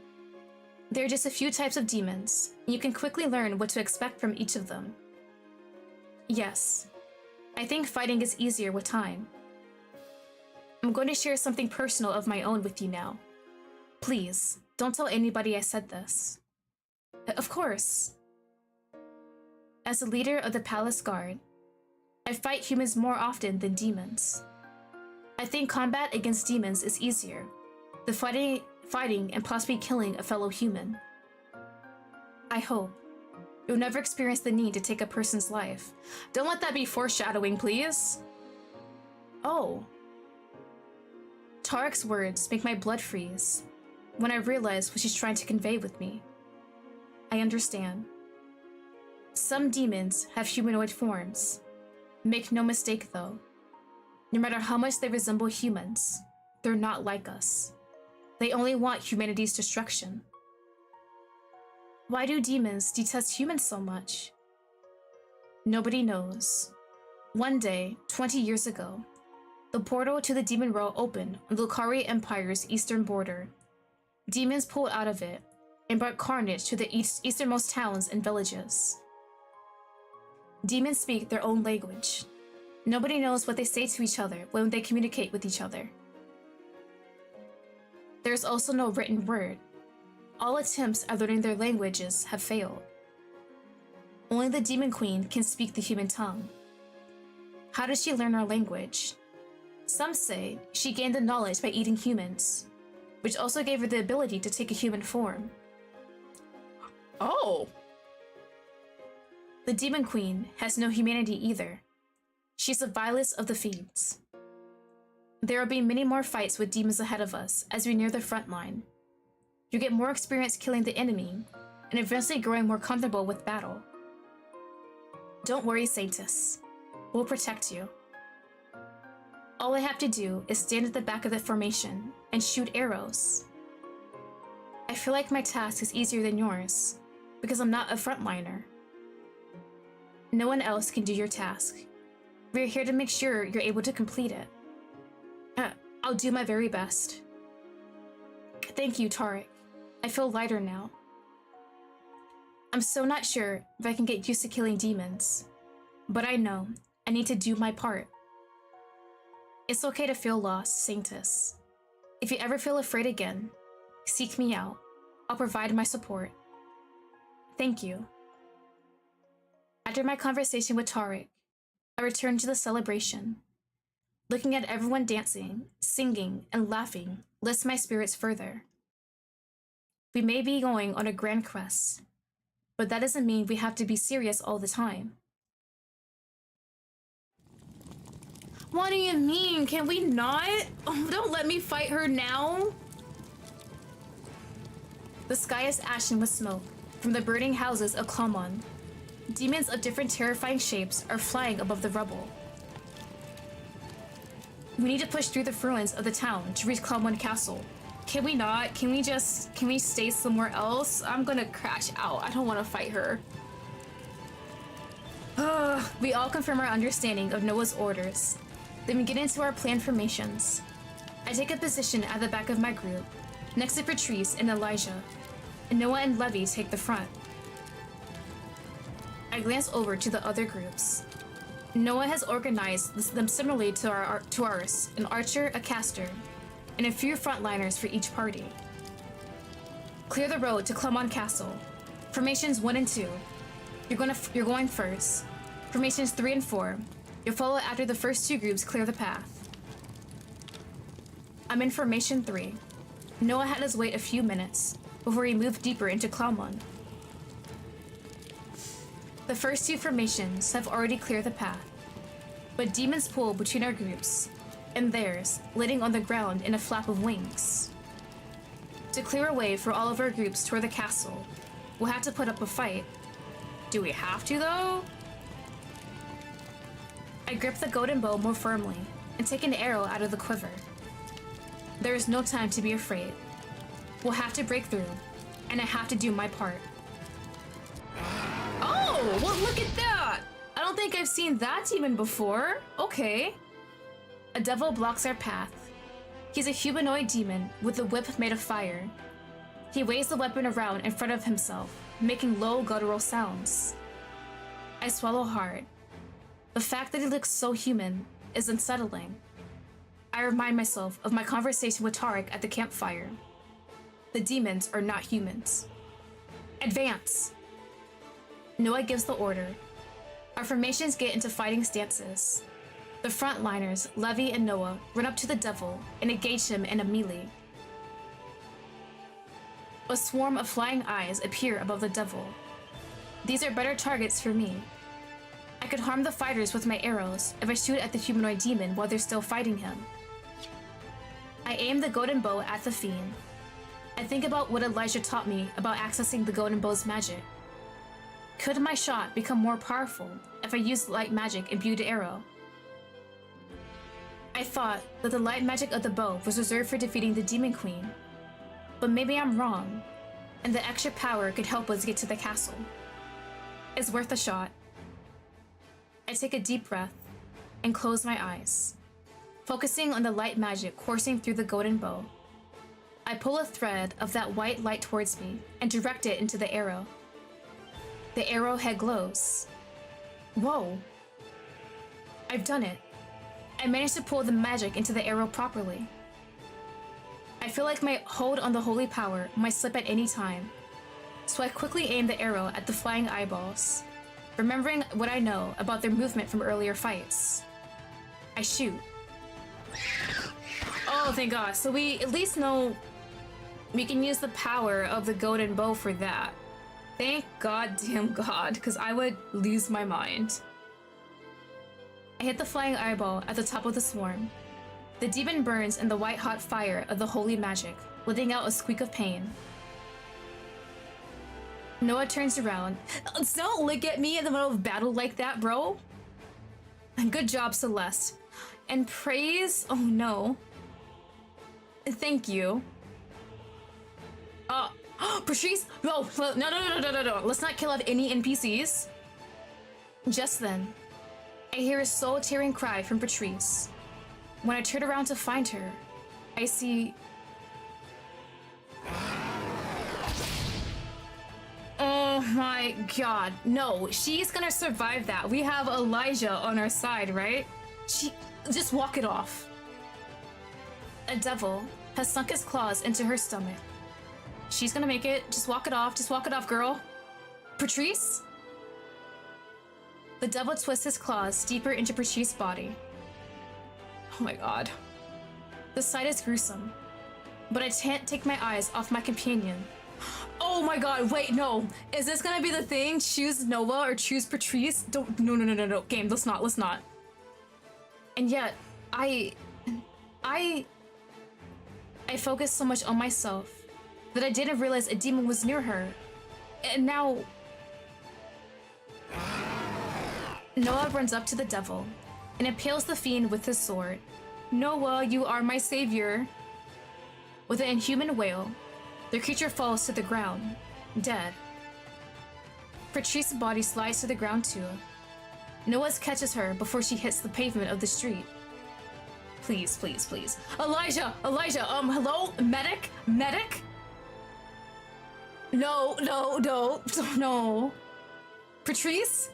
There are just a few types of demons, and you can quickly learn what to expect from each of them. Yes, I think fighting is easier with time. I'm going to share something personal of my own with you now. Please, don't tell anybody I said this. Of course. As the leader of the Palace Guard, I fight humans more often than demons. I think combat against demons is easier than fighting and possibly killing a fellow human. I hope you'll never experience the need to take a person's life. Don't let that be foreshadowing, please. Oh. Tarek's words make my blood freeze when I realize what she's trying to convey with me. I understand. Some demons have humanoid forms. Make no mistake though. No matter how much they resemble humans, they're not like us. They only want humanity's destruction. Why do demons detest humans so much? Nobody knows. One day, 20 years ago, the portal to the demon world opened on the Lukari Empire's eastern border. Demons pulled out of it and brought carnage to the easternmost towns and villages. Demons speak their own language. Nobody knows what they say to each other when they communicate with each other. There's also no written word. All attempts at learning their languages have failed. Only the Demon Queen can speak the human tongue. How did she learn our language? Some say she gained the knowledge by eating humans, which also gave her the ability to take a human form. Oh! The Demon Queen has no humanity either. She's the vilest of the fiends. There will be many more fights with demons ahead of us as we near the front line. You get more experience killing the enemy, and eventually growing more comfortable with battle. Don't worry, Saintess. We'll protect you. All I have to do is stand at the back of the formation and shoot arrows. I feel like my task is easier than yours, because I'm not a frontliner. No one else can do your task. We're here to make sure you're able to complete it. I'll do my very best. Thank you, Tarek. I feel lighter now. I'm so not sure if I can get used to killing demons, but I know I need to do my part. It's okay to feel lost, Saintess. If you ever feel afraid again, seek me out. I'll provide my support. Thank you. After my conversation with Tarek, I returned to the celebration. Looking at everyone dancing, singing, and laughing lifts my spirits further. We may be going on a grand quest, but that doesn't mean we have to be serious all the time. What do you mean? Can we not? Oh, don't let me fight her now. The sky is ashen with smoke from the burning houses of Klamon. Demons of different terrifying shapes are flying above the rubble. We need to push through the ruins of the town to reach Klamon Castle. Can we not? Can we stay somewhere else? I'm gonna crash out. I don't want to fight her. We all confirm our understanding of Noah's orders. Then we get into our planned formations. I take a position at the back of my group, next to Patrice and Elijah, and Noah and Levy take the front. I glance over to the other groups. Noah has organized them similarly to ours, an archer, a caster, and a few frontliners for each party. Clear the road to Klamon Castle. Formations 1 and 2. You're going first. Formations 3 and 4. You'll follow after the first 2 groups clear the path. I'm in Formation 3. Noah had us wait a few minutes before he moved deeper into Klamon. The first 2 formations have already cleared the path, but demons pull between our groups and theirs, landing on the ground in a flap of wings. To clear a way for all of our groups toward the castle, we'll have to put up a fight. Do we have to, though? I grip the golden bow more firmly and take an arrow out of the quiver. There is no time to be afraid. We'll have to break through, and I have to do my part. Oh, well, look at that! I don't think I've seen that demon before. Okay. A devil blocks our path. He's a humanoid demon with a whip made of fire. He waves the weapon around in front of himself, making low guttural sounds. I swallow hard. The fact that he looks so human is unsettling. I remind myself of my conversation with Tarek at the campfire. The demons are not humans. Advance! Noah gives the order. Our formations get into fighting stances. The frontliners, Levy and Noah, run up to the devil and engage him in a melee. A swarm of flying eyes appear above the devil. These are better targets for me. I could harm the fighters with my arrows if I shoot at the humanoid demon while they're still fighting him. I aim the golden bow at the fiend. I think about what Elijah taught me about accessing the golden bow's magic. Could my shot become more powerful if I used light magic imbued arrow? I thought that the light magic of the bow was reserved for defeating the Demon Queen, but maybe I'm wrong, and the extra power could help us get to the castle. It's worth a shot. I take a deep breath and close my eyes, focusing on the light magic coursing through the golden bow. I pull a thread of that white light towards me and direct it into the arrow. The arrowhead glows. Whoa! I've done it. I managed to pull the magic into the arrow properly. I feel like my hold on the holy power might slip at any time, so I quickly aim the arrow at the flying eyeballs, remembering what I know about their movement from earlier fights. I shoot. Oh, thank God. So we at least know we can use the power of the golden bow for that. Thank goddamn God, because I would lose my mind. I hit the flying eyeball at the top of the swarm. The demon burns in the white-hot fire of the holy magic, letting out a squeak of pain. Noah turns around. Don't look at me in the middle of battle like that, bro. Good job, Celeste. And praise... Oh, no. Thank you. Patrice? No. Let's not kill off any NPCs. Just then, I hear a soul-tearing cry from Patrice. When I turn around to find her, I see... Oh my god. No, she's gonna survive that. We have Elijah on our side, right? Just walk it off. A devil has sunk his claws into her stomach. She's gonna make it. Just walk it off. Just walk it off, girl. Patrice? The devil twists his claws deeper into Patrice's body. Oh my god. The sight is gruesome, but I can't take my eyes off my companion. Oh my god, wait, no. Is this gonna be the thing? Choose Noah or choose Patrice? Don't, no. Game, let's not. And yet, I focused so much on myself that I didn't realize a demon was near her. And now... Noah runs up to the devil and impales the fiend with his sword. Noah, you are my savior. With an inhuman wail, the creature falls to the ground, dead. Patrice's body slides to the ground too. Noah catches her before she hits the pavement of the street. Please. Elijah, hello? Medic? No. Patrice?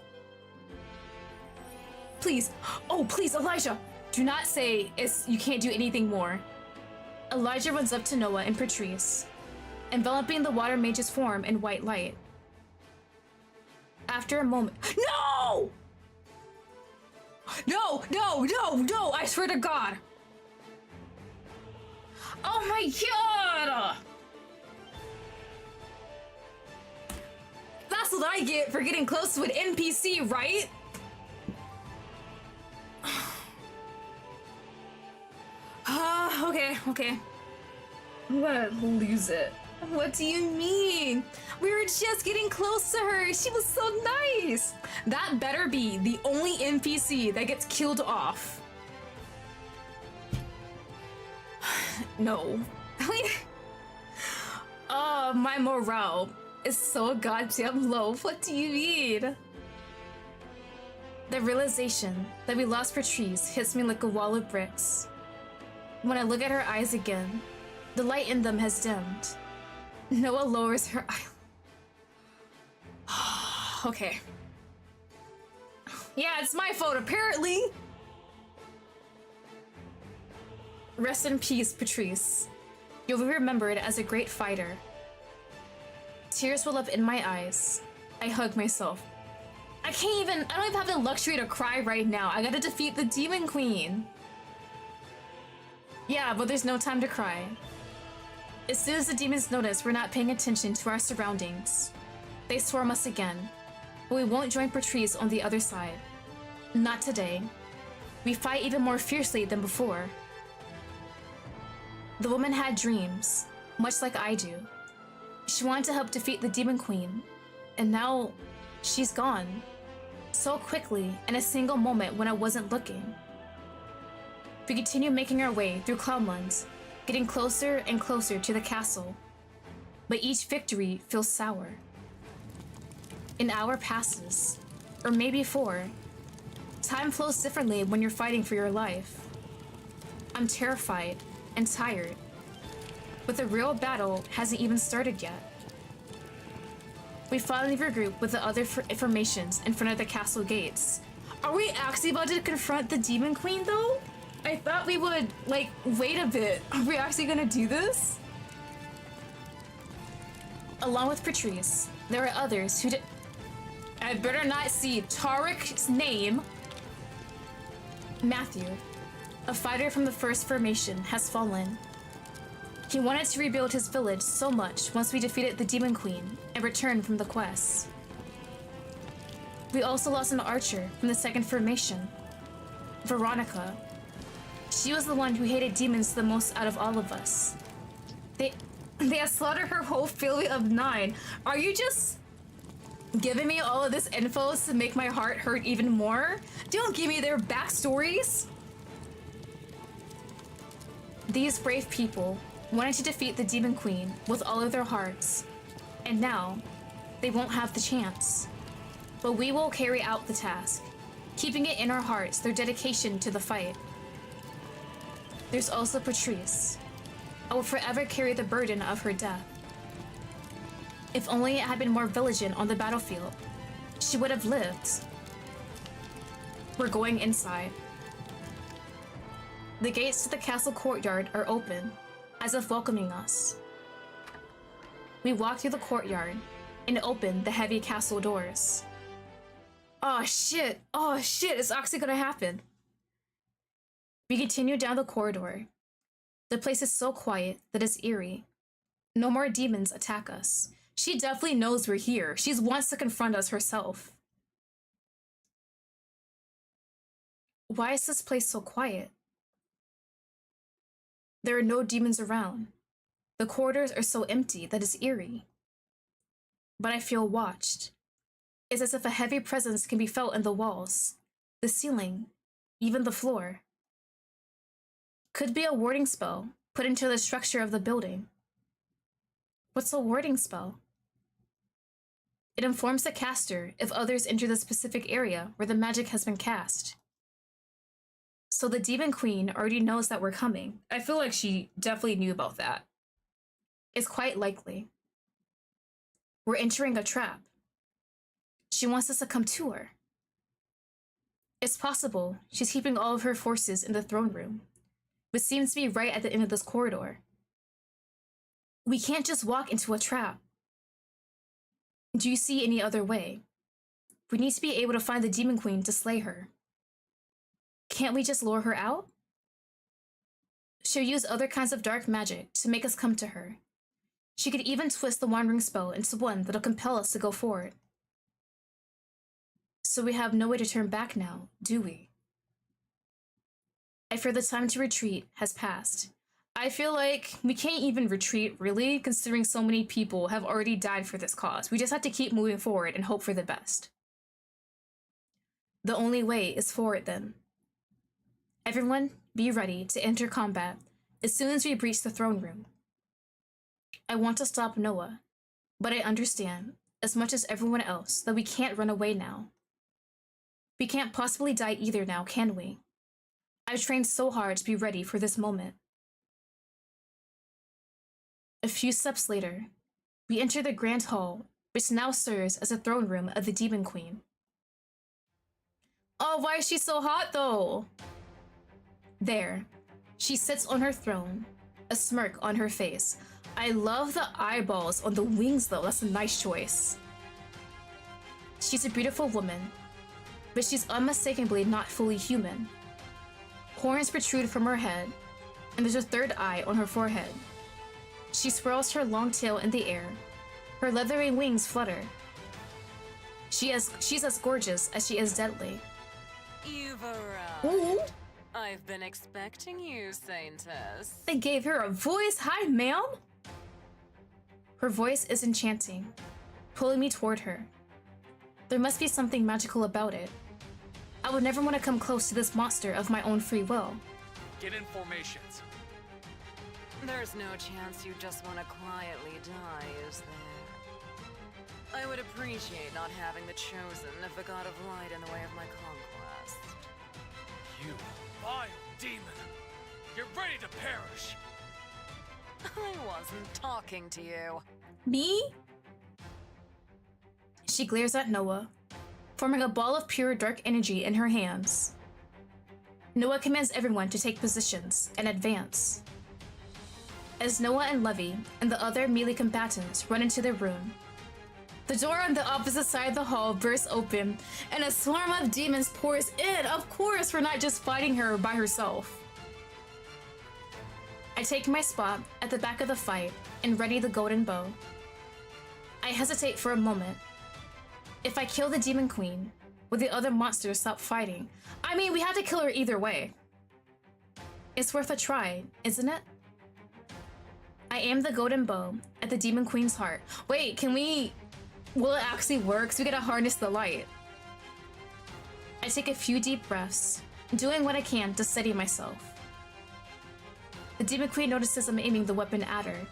Please. Oh, please, Elijah. Do not say you can't do anything more. Elijah runs up to Noah and Patrice, enveloping the water mage's form in white light. After a moment... No! No, I swear to God. Oh my god! That's what I get for getting close to an NPC, right? Okay. I'm gonna lose it. What do you mean? We were just getting close to her. She was so nice. That better be the only NPC that gets killed off. No. My morale is so goddamn low. What do you mean? The realization that we lost Patrice hits me like a wall of bricks. When I look at her eyes again, the light in them has dimmed. Noah lowers her eye. Okay. Yeah, it's my fault, apparently. Rest in peace, Patrice. You'll be remembered as a great fighter. Tears well up in my eyes. I hug myself. I don't even have the luxury to cry right now. I gotta defeat the Demon Queen. Yeah, but there's no time to cry. As soon as the demons notice we're not paying attention to our surroundings, they swarm us again. But we won't join Patrice on the other side. Not today. We fight even more fiercely than before. The woman had dreams, much like I do. She wanted to help defeat the Demon Queen, and now she's gone. So quickly, in a single moment when I wasn't looking. We continue making our way through Cloudlands, getting closer and closer to the castle. But each victory feels sour. An hour passes, or maybe 4. Time flows differently when you're fighting for your life. I'm terrified and tired, but the real battle hasn't even started yet. We finally regroup with the other formations in front of the castle gates. Are we actually about to confront the Demon Queen though? I thought we would, wait a bit. Are we actually gonna do this? Along with Patrice, there are others who I better not see Tariq's name. Matthew, a fighter from the first formation, has fallen. He wanted to rebuild his village so much once we defeated the Demon Queen and returned from the quest. We also lost an archer from the second formation, Veronica. She was the one who hated demons the most out of all of us. They have slaughtered her whole family of 9. Are you just giving me all of this info to make my heart hurt even more? Don't give me their backstories. These brave people wanted to defeat the Demon Queen with all of their hearts, and now they won't have the chance. But we will carry out the task, keeping it in our hearts their dedication to the fight. There's also Patrice. I will forever carry the burden of her death. If only it had been more vigilant on the battlefield, she would have lived. We're going inside. The gates to the castle courtyard are open, as if welcoming us. We walk through the courtyard and open the heavy castle doors. Oh shit, it's actually gonna happen. We continue down the corridor. The place is so quiet that it's eerie. No more demons attack us. She definitely knows we're here. She wants to confront us herself. Why is this place so quiet? There are no demons around. The corridors are so empty that it's eerie. But I feel watched. It's as if a heavy presence can be felt in the walls, the ceiling, even the floor. Could be a warding spell put into the structure of the building. What's a warding spell? It informs the caster if others enter the specific area where the magic has been cast. So the Demon Queen already knows that we're coming. I feel like she definitely knew about that. It's quite likely. We're entering a trap. She wants us to come to her. It's possible she's keeping all of her forces in the throne room, which seems to be right at the end of this corridor. We can't just walk into a trap. Do you see any other way? We need to be able to find the Demon Queen to slay her. Can't we just lure her out? She'll use other kinds of dark magic to make us come to her. She could even twist the Wandering spell into one that'll compel us to go forward. So we have no way to turn back now, do we? I fear the time to retreat has passed. I feel like we can't even retreat, really, considering so many people have already died for this cause. We just have to keep moving forward and hope for the best. The only way is forward, then. Everyone, be ready to enter combat as soon as we breach the throne room. I want to stop Noah, but I understand, as much as everyone else, that we can't run away now. We can't possibly die either now, can we? I've trained so hard to be ready for this moment. A few steps later, we enter the Grand Hall, which now serves as the throne room of the Demon Queen. Oh, why is she so hot, though? There, she sits on her throne, a smirk on her face. I love the eyeballs on the wings, though. That's a nice choice. She's a beautiful woman, but she's unmistakably not fully human. Horns protrude from her head, and there's a third eye on her forehead. She swirls her long tail in the air. Her leathery wings flutter. She's as gorgeous as she is deadly. You've arrived. Ooh. I've been expecting you, Saintess. They gave her a voice. Hi, ma'am. Her voice is enchanting, pulling me toward her. There must be something magical about it. I would never want to come close to this monster of my own free will. Get in formations. There's no chance you just want to quietly die, is there? I would appreciate not having the chosen of the God of Light in the way of my conquest. You vile demon! You're ready to perish! I wasn't talking to you. Me? She glares at Noah, forming a ball of pure dark energy in her hands. Noah commands everyone to take positions and advance. As Noah and Levy and the other melee combatants run into their room, the door on the opposite side of the hall bursts open, and a swarm of demons pours in. Of course, we're not just fighting her by herself. I take my spot at the back of the fight and ready the golden bow. I hesitate for a moment. If I kill the Demon Queen, will the other monsters stop fighting? I mean, we have to kill her either way. It's worth a try, isn't it? I aim the golden bow at the Demon Queen's heart. Wait, can we... Will it actually work? So we gotta harness the light. I take a few deep breaths, doing what I can to steady myself. The Demon Queen notices I'm aiming the weapon at her.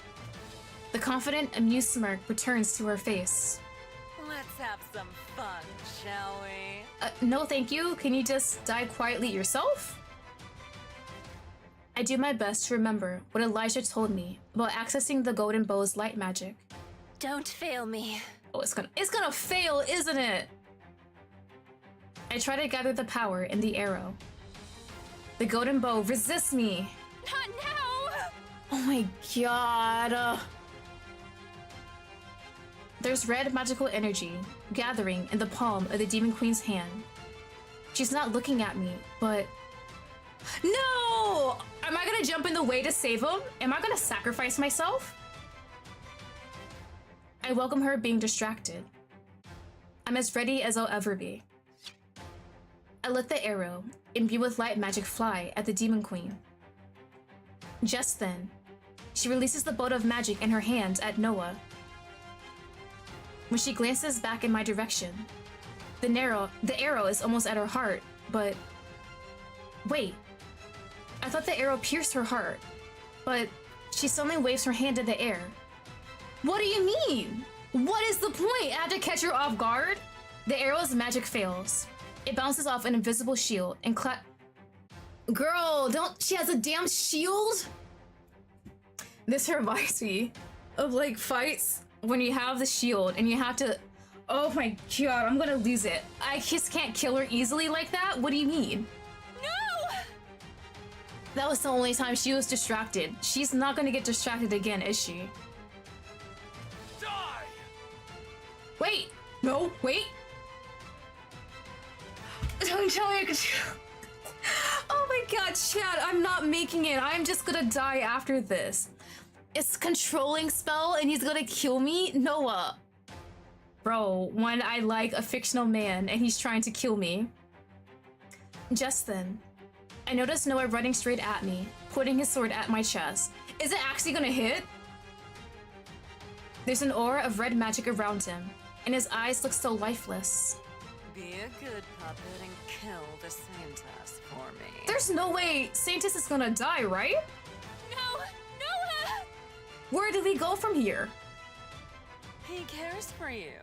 The confident, amused smirk returns to her face. Let's have some fun, shall we? No thank you. Can you just die quietly yourself? I do my best to remember what Elijah told me about accessing the golden bow's light magic. Don't fail me. Oh, it's gonna fail, isn't it? I try to gather the power in the arrow. The golden bow resists me. Not now! Oh my god. There's red magical energy gathering in the palm of the Demon Queen's hand. She's not looking at me, but... No! Am I gonna jump in the way to save him? Am I gonna sacrifice myself? I welcome her being distracted. I'm as ready as I'll ever be. I let the arrow, imbued with light magic, fly at the Demon Queen. Just then, she releases the bolt of magic in her hands at Noah. When she glances back in my direction, the arrow is almost at her heart, but... Wait. I thought the arrow pierced her heart, but she suddenly waves her hand in the air. What do you mean? What is the point? I had to catch her off guard? The arrow's magic fails. It bounces off an invisible shield and Girl, she has a damn shield? This reminds me of like fights when you have the shield and you have to... Oh my god, I'm gonna lose it. I just can't kill her easily like that? What do you mean? No! That was the only time she was distracted. She's not gonna get distracted again, is she? Die! Wait! No, wait! Don't tell me I could... Oh my god, Chad, I'm not making it. I'm just gonna die after this. It's controlling spell and he's gonna kill me? Noah. Bro, when I like a fictional man and he's trying to kill me. Just then, I notice Noah running straight at me, pointing his sword at my chest. Is it actually gonna hit? There's an aura of red magic around him, and his eyes look so lifeless. Be a good puppet and kill the Saintess for me. There's no way Saintess is gonna die, right? No! Noah! Where do we go from here? He cares for you.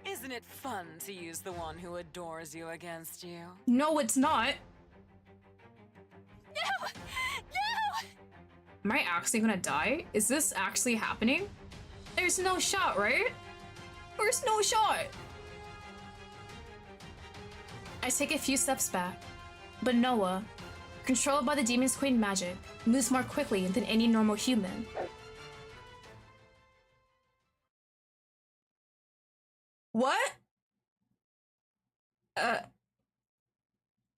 Isn't it fun to use the one who adores you against you? No, it's not. No! No! Am I actually gonna die? Is this actually happening? There's no shot, right? There's no shot. I take a few steps back, but Noah, controlled by the Demon's Queen magic, moves more quickly than any normal human. What?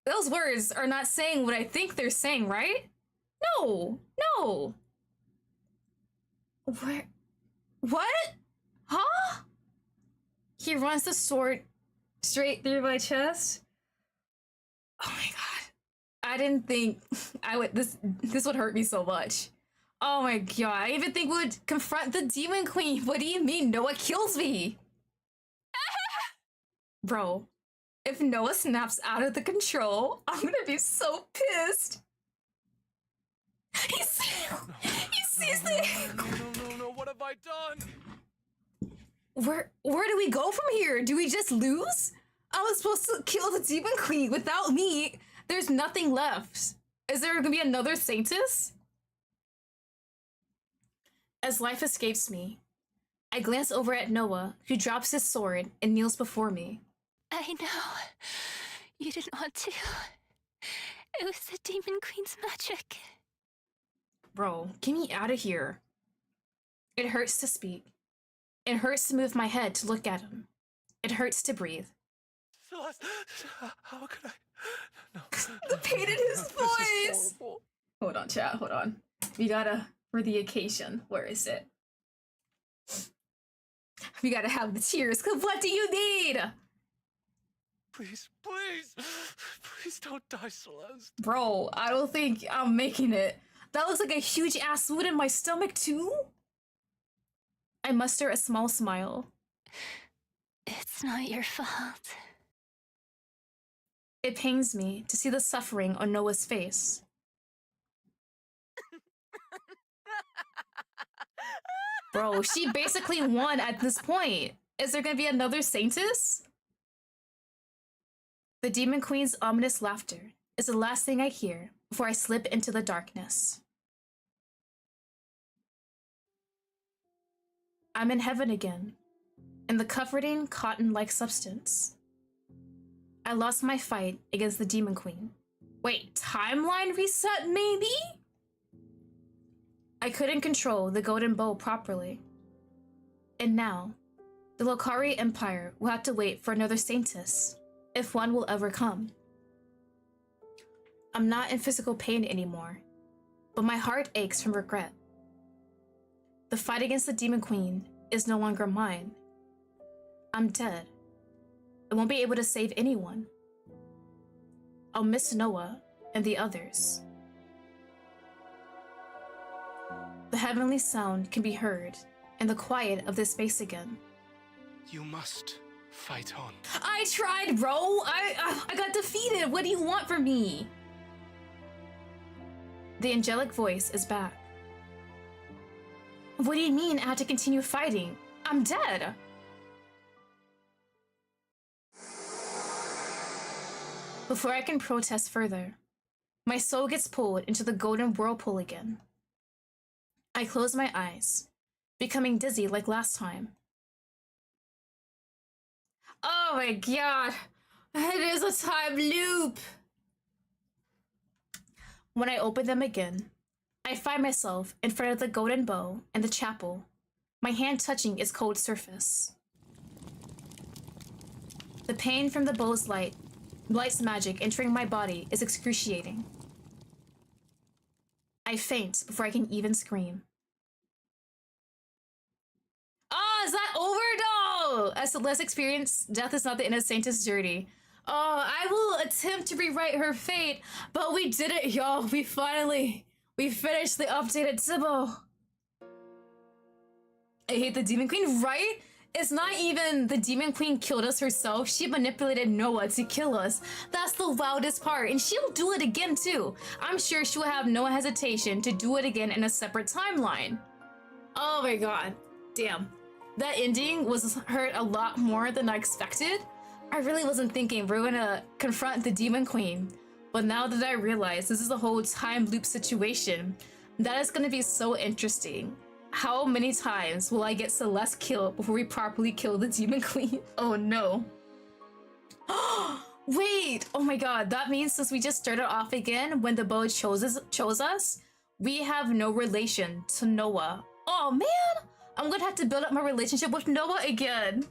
Those words are not saying what I think they're saying, right? No, no. Where? What? Huh? He runs the sword straight through my chest. Oh my god. I didn't think this would hurt me so much. Oh my god. I even think we would confront the Demon Queen. What do you mean Noah kills me? Bro, if Noah snaps out of the control, I'm gonna be so pissed. He sees No, what have I done? Where do we go from here? Do we just lose? I was supposed to kill the Demon Queen. Without me, there's nothing left. Is there gonna be another Saintess? As life escapes me, I glance over at Noah, who drops his sword and kneels before me. I know. You didn't want to. It was the Demon Queen's magic. Bro, get me out of here. It hurts to speak. It hurts to move my head to look at him. It hurts to breathe. Celeste, how could I? No. The pain in his voice! Hold on, chat, hold on. We gotta, for the occasion, where is it? We gotta have the tears, cause what do you need? Please, Please don't die, Celeste. Bro, I don't think I'm making it. That looks like a huge ass wound in my stomach too. I muster a small smile. It's not your fault. It pains me to see the suffering on Noah's face. Bro, she basically won at this point. Is there gonna be another Saintess? The Demon Queen's ominous laughter is the last thing I hear before I slip into the darkness. I'm in heaven again, in the comforting cotton-like substance. I lost my fight against the Demon Queen. Wait, timeline reset maybe? I couldn't control the golden bow properly. And now, the Lokari Empire will have to wait for another Saintess, if one will ever come. I'm not in physical pain anymore, but my heart aches from regret. The fight against the Demon Queen is no longer mine. I'm dead. I won't be able to save anyone. I'll miss Noah and the others. The heavenly sound can be heard in the quiet of this space again. You must fight on. I tried, bro! I got defeated! What do you want from me? The angelic voice is back. What do you mean I have to continue fighting? I'm dead! Before I can protest further, my soul gets pulled into the golden whirlpool again. I close my eyes, becoming dizzy like last time. Oh my god! It is a time loop! When I open them again, I find myself in front of the golden bow in the chapel, my hand touching its cold surface. The pain from the bow's light's magic entering my body is excruciating. I faint before I can even scream. Oh, is that over? No! As Celeste experienced, death is not the end of Saintess' journey. Oh, I will attempt to rewrite her fate, but we did it, y'all. We finished the updated Sybil. I hate the Demon Queen, right? It's not even the Demon Queen killed us herself. She manipulated Noah to kill us. That's the wildest part, and she'll do it again too. I'm sure she'll have no hesitation to do it again in a separate timeline. Oh my god. Damn. That ending was hurt a lot more than I expected. I really wasn't thinking we're gonna confront the Demon Queen. But now that I realize this is a whole time loop situation, that is gonna be so interesting. How many times will I get Celeste killed before we properly kill the Demon Queen? Oh no. Wait! Oh my god, that means since we just started off again when the bow chose us, we have no relation to Noah. Oh man! I'm gonna have to build up my relationship with Noah again.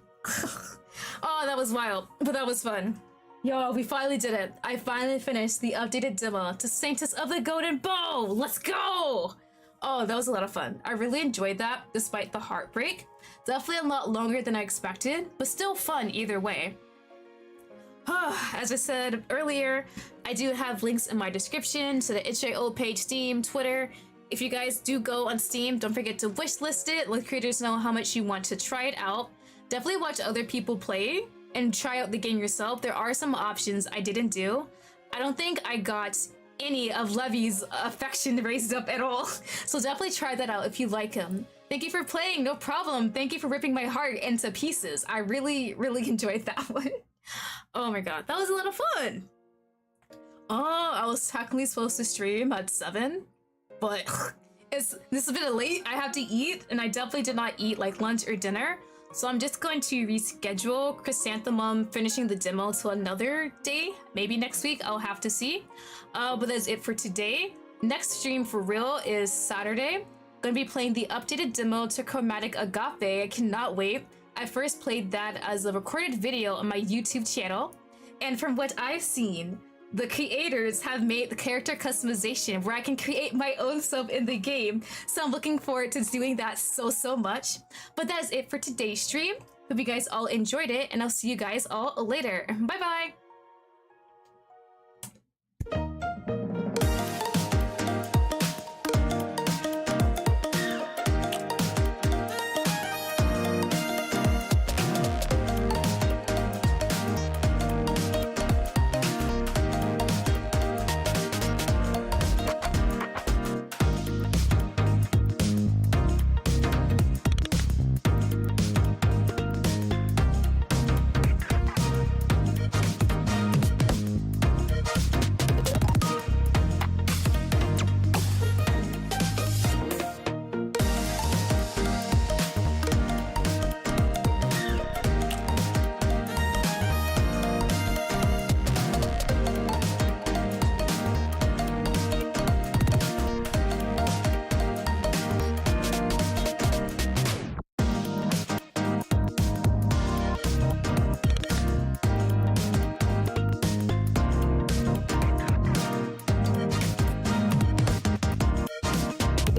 Oh, that was wild, but that was fun. Yo, we finally did it. I finally finished the updated demo to Saintess of the Golden Bow. Let's go! Oh, that was a lot of fun. I really enjoyed that, despite the heartbreak. Definitely a lot longer than I expected, but still fun either way. As I said earlier, I do have links in my description to the itch.io page, Steam, Twitter. If you guys do go on Steam, don't forget to wishlist it. Let creators know how much you want to try it out. Definitely watch other people play and try out the game yourself. There are some options I didn't do. I don't think I got any of Levy's affection raised up at all. So definitely try that out if you like him. Thank you for playing, no problem. Thank you for ripping my heart into pieces. I really, really enjoyed that one. Oh my god, that was a lot of fun. Oh, I was technically supposed to stream at 7, but this is a bit late. I have to eat, and I definitely did not eat like lunch or dinner. So I'm just going to reschedule Chrysanthemum finishing the demo to another day. Maybe next week, I'll have to see. But that's it for today. Next stream for real is Saturday. Gonna be playing the updated demo to Chromatic Agape. I cannot wait. I first played that as a recorded video on my YouTube channel. And from what I've seen, the creators have made the character customization where I can create my own self in the game. So I'm looking forward to doing that so much. But that is it for today's stream. Hope you guys all enjoyed it, and I'll see you guys all later. Bye bye!